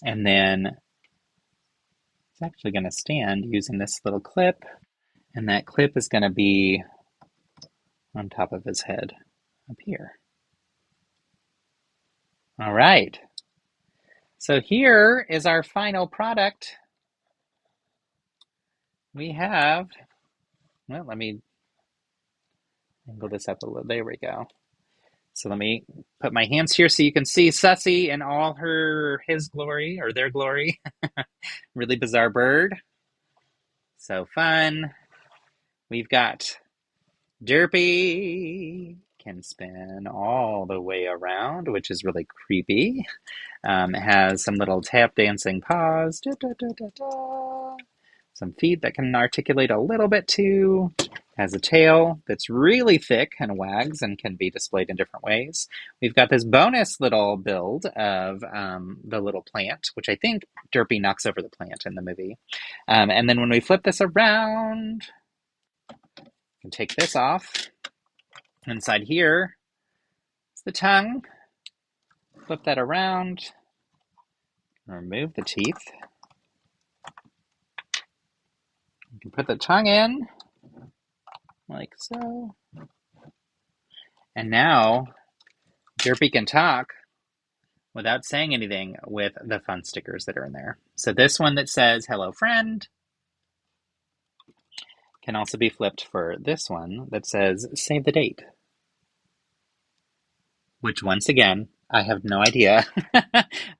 And then it's actually gonna stand using this little clip. And that clip is gonna be on top of his head up here. All right. So here is our final product. We have, well, let me angle this up a little. There we go. So let me put my hands here so you can see Sussie in all his glory, or their glory. Really bizarre bird. So fun. We've got Derpy, can spin all the way around, which is really creepy. It has some little tap dancing paws. Da, da, da, da, da. Some feet that can articulate a little bit too. Has a tail that's really thick and wags and can be displayed in different ways. We've got this bonus little build of the little plant, which I think Derpy knocks over the plant in the movie. And then when we flip this around, we can take this off. Inside here is the tongue. Flip that around. Remove the teeth. You can put the tongue in, like so. And now, Derpy can talk without saying anything with the fun stickers that are in there. So this one that says, "Hello, friend," can also be flipped for this one that says, "Save the date." Which, once again, I have no idea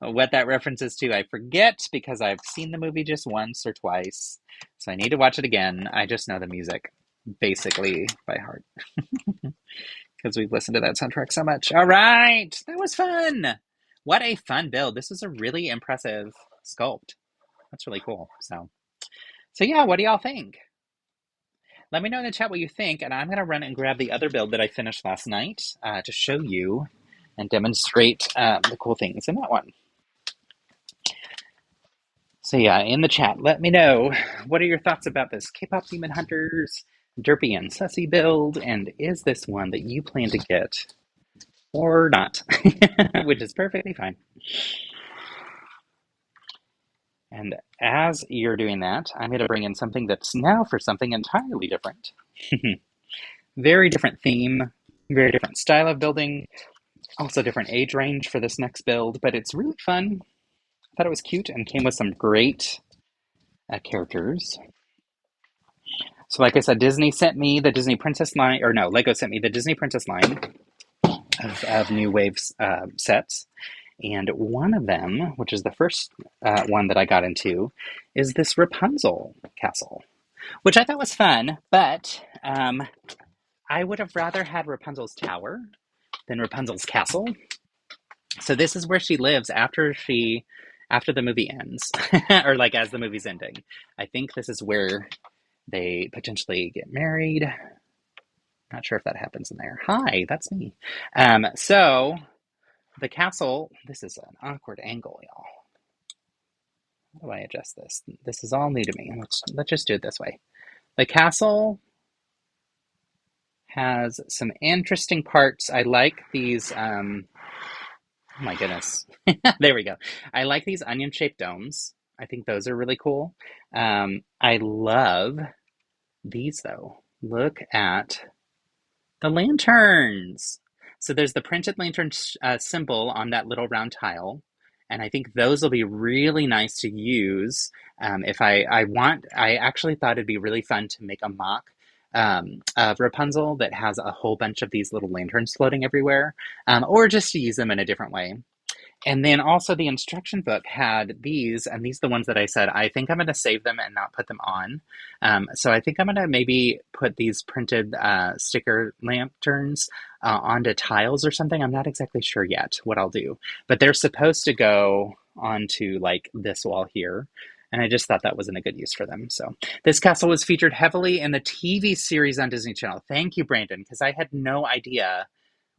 what that references to. I forget because I've seen the movie just once or twice. So I need to watch it again. I just know the music basically by heart because we've listened to that soundtrack so much. All right, that was fun. What a fun build. This is a really impressive sculpt. That's really cool. So yeah, what do y'all think? Let me know in the chat what you think, and I'm going to run and grab the other build that I finished last night to show you and demonstrate the cool things in that one. So yeah, in the chat, let me know, what are your thoughts about this K-Pop Demon Hunters Derpy and Sussie build, and is this one that you plan to get or not? Which is perfectly fine. And as you're doing that, I'm going to bring in something that's now for something entirely different. Very different theme, very different style of building, also different age range for this next build, but it's really fun. I thought it was cute and came with some great characters. So like I said, Disney sent me the Disney Princess line, or no, Lego sent me the Disney Princess line of new waves sets. And one of them, which is the first one that I got into, is this Rapunzel castle, which I thought was fun, but I would have rather had Rapunzel's tower than Rapunzel's castle. So this is where she lives after the movie ends, or like as the movie's ending. I think this is where they potentially get married. Not sure if that happens in there. Hi, that's me. So the castle, this is an awkward angle, y'all. How do I adjust this? This is all new to me. Let's just do it this way. The castle has some interesting parts. I like these, oh my goodness. There we go. I like these onion-shaped domes. I think those are really cool. I love these though. Look at the lanterns. So there's the printed lantern symbol on that little round tile. And I think those will be really nice to use if I actually thought it'd be really fun to make a mock of Rapunzel that has a whole bunch of these little lanterns floating everywhere, or just to use them in a different way. And then also the instruction book had these, and these are the ones that I said, I think I'm going to save them and not put them on. So I think I'm going to maybe put these printed sticker lanterns onto tiles or something. I'm not exactly sure yet what I'll do, but they're supposed to go onto like this wall here. And I just thought that wasn't a good use for them. So this castle was featured heavily in the TV series on Disney Channel. Thank you, Brandon, because I had no idea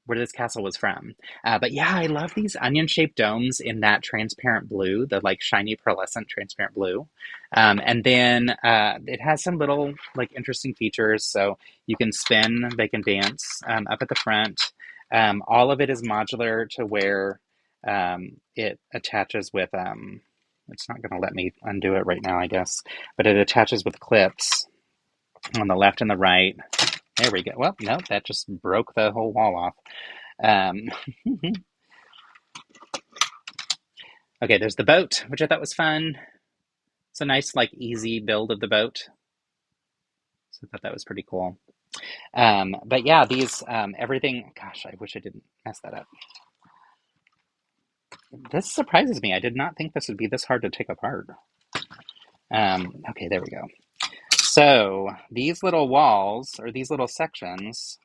where this castle was from. But yeah, I love these onion-shaped domes in that transparent blue, the like shiny pearlescent transparent blue. And then it has some little like interesting features. So you can spin, they can dance up at the front. All of it is modular to where it attaches with, it's not going to let me undo it right now, I guess, but it attaches with clips on the left and the right. There we go. Well, no, that just broke the whole wall off. Okay, there's the boat, which I thought was fun. It's a nice, like, easy build of the boat. So I thought that was pretty cool. But yeah, these, everything, gosh, I wish I didn't mess that up. This surprises me. I did not think this would be this hard to take apart. Okay, there we go. So these little walls, or these little sections,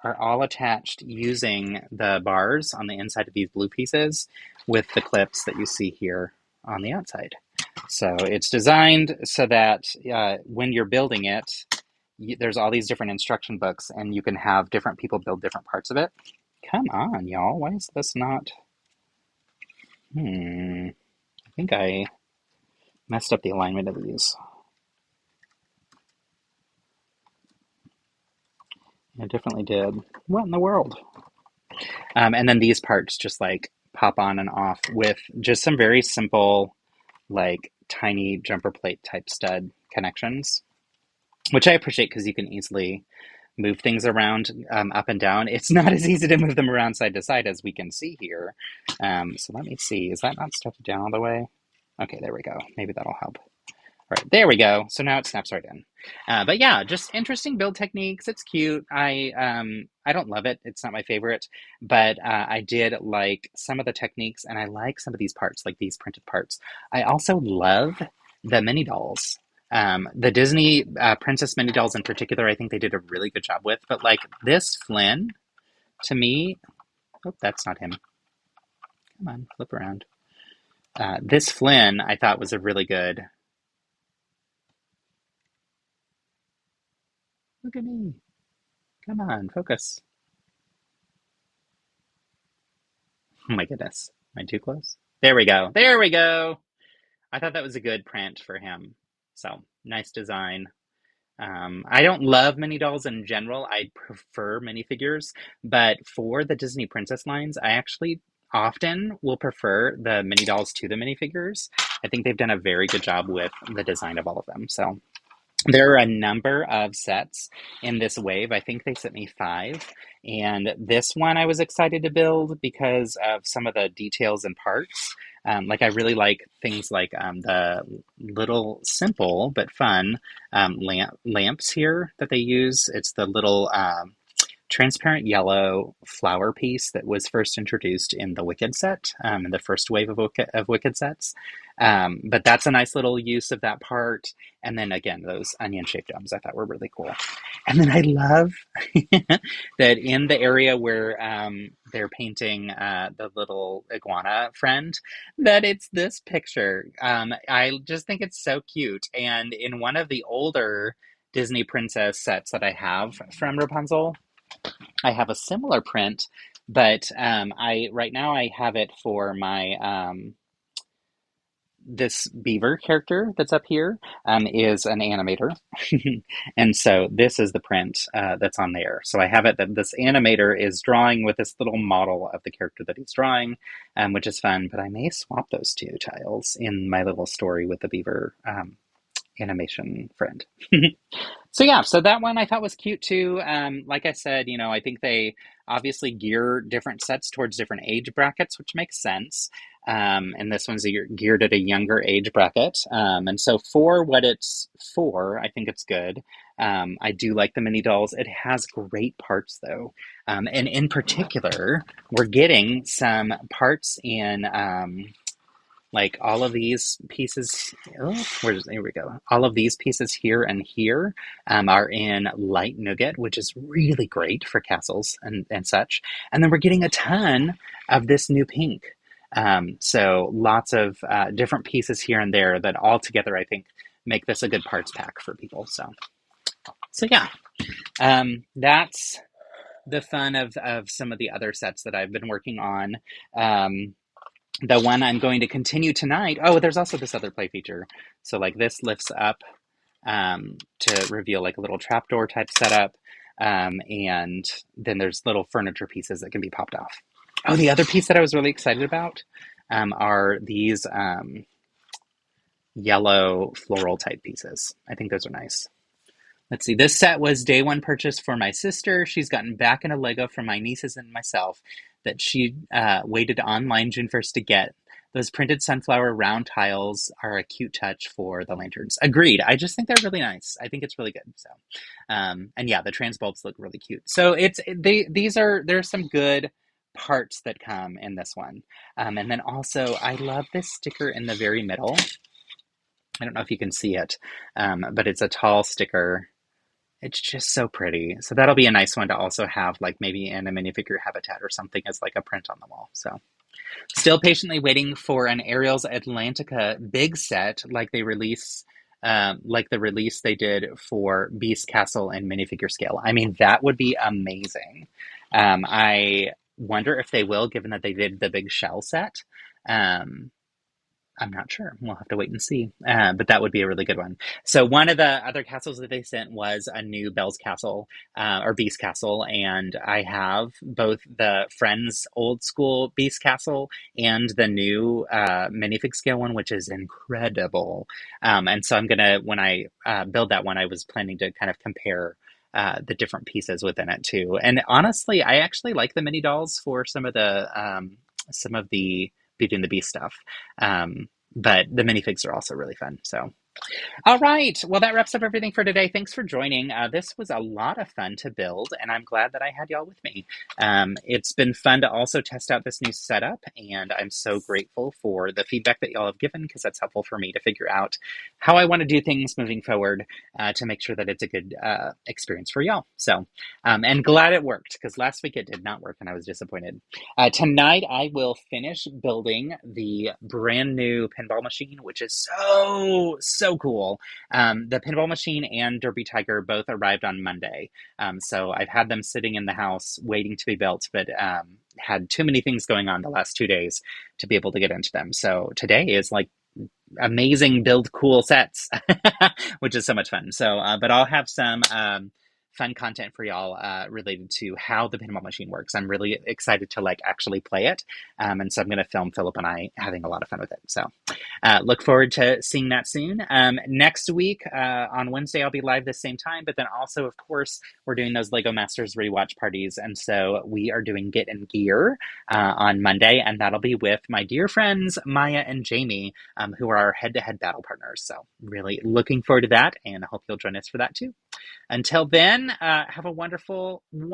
are all attached using the bars on the inside of these blue pieces with the clips that you see here on the outside. So it's designed so that when you're building it, there's all these different instruction books and you can have different people build different parts of it. Come on, y'all. Why is this not? I think I messed up the alignment of these. I definitely did. What in the world? And then these parts just like pop on and off with just some very simple, like tiny jumper plate type stud connections, which I appreciate because you can easily move things around up and down. It's not as easy to move them around side to side as we can see here. So let me see. Is that not stuffed down all the way? Okay, there we go. Maybe that'll help. All right, there we go. So now it snaps right in. But yeah, just interesting build techniques. It's cute. I don't love it. It's not my favorite, but I did like some of the techniques, and I like some of these parts, like these printed parts. I also love the mini dolls. The Disney Princess mini dolls in particular, I think they did a really good job with. But like this Flynn, to me, oh, that's not him. Come on, flip around. This Flynn, I thought was a really good. Look at me. Come on, focus. Oh my goodness. Am I too close? There we go. There we go. I thought that was a good print for him. So, nice design. I don't love mini dolls in general. I prefer minifigures. But for the Disney Princess lines, I actually often will prefer the mini dolls to the minifigures. I think they've done a very good job with the design of all of them. So, There are a number of sets in this wave. I think they sent me five. And this one I was excited to build because of some of the details and parts. Like I really like things like the little simple but fun lamps here that they use. It's the little transparent yellow flower piece that was first introduced in the Wicked set, in the first wave of Wicked sets. But that's a nice little use of that part. And then again, those onion-shaped domes I thought were really cool. And then I love that in the area where they're painting the little iguana friend, that it's this picture. I just think it's so cute. And in one of the older Disney princess sets that I have from Rapunzel, I have a similar print, but I right now I have it for my this beaver character that's up here is an animator, and so this is the print that's on there. So I have it that this animator is drawing with this little model of the character that he's drawing, which is fun. But I may swap those two tiles in my little story with the beaver animation friend. So yeah, so that one I thought was cute too. Like I said, I think they obviously gear different sets towards different age brackets, which makes sense. And this one's geared at a younger age bracket. And so for what it's for, I think it's good. I do like the mini dolls. It has great parts though. And in particular, we're getting some parts in like all of these pieces. Oh, here we go. All of these pieces here and here are in light nougat, which is really great for castles and such. And then we're getting a ton of this new pink. So lots of different pieces here and there that all together I think make this a good parts pack for people. So yeah, that's the fun of some of the other sets that I've been working on. The one I'm going to continue tonight. Oh, there's also this other play feature. So like this lifts up to reveal like a little trapdoor type setup. And then there's little furniture pieces that can be popped off. Oh, the other piece that I was really excited about are these yellow floral type pieces. I think those are nice. Let's see, this set was day one purchase for my sister. She's gotten back into Lego from my nieces and myself that she waited online June 1st to get. Those printed sunflower round tiles are a cute touch for the lanterns. Agreed. I just think they're really nice. I think it's really good. So, and yeah, the trans bulbs look really cute. So there's some good parts that come in this one. And then also, I love this sticker in the very middle. I don't know if you can see it, but it's a tall sticker. It's just so pretty. So that'll be a nice one to also have like maybe in a minifigure habitat or something as like a print on the wall. So still patiently waiting for an Ariel's Atlantica big set like they release like the release they did for Beast Castle and minifigure scale. I mean, that would be amazing. I wonder if they will, given that they did the big shell set. I'm not sure. We'll have to wait and see. But that would be a really good one. So one of the other castles that they sent was a new Belle's Castle, or Beast Castle. And I have both the Friends old school Beast Castle and the new minifig scale one, which is incredible. And so I'm going to, when I build that one, I was planning to kind of compare the different pieces within it too. And honestly, I actually like the mini dolls for some of the Beauty and the Beast stuff. But the minifigs are also really fun. So, all right. Well, that wraps up everything for today. Thanks for joining. This was a lot of fun to build, and I'm glad that I had y'all with me. It's been fun to also test out this new setup, and I'm so grateful for the feedback that y'all have given because that's helpful for me to figure out how I want to do things moving forward to make sure that it's a good experience for y'all. So, and glad it worked because last week it did not work and I was disappointed. Tonight I will finish building the brand new pinball machine, which is so cool. The pinball machine and Derpy Tiger both arrived on Monday. So I've had them sitting in the house waiting to be built, but had too many things going on the last 2 days to be able to get into them. So today is like amazing build cool sets, which is so much fun. So, but I'll have some fun content for y'all related to how the pinball machine works. I'm really excited to like actually play it. And so I'm going to film Philip and I having a lot of fun with it. So look forward to seeing that soon. Next week on Wednesday, I'll be live the same time, but then also, of course, we're doing those Lego Masters rewatch parties. And so we are doing Get in Gear on Monday, and that'll be with my dear friends, Maya and Jamie, who are our head-to-head battle partners. So really looking forward to that, and I hope you'll join us for that too. Until then, have a wonderful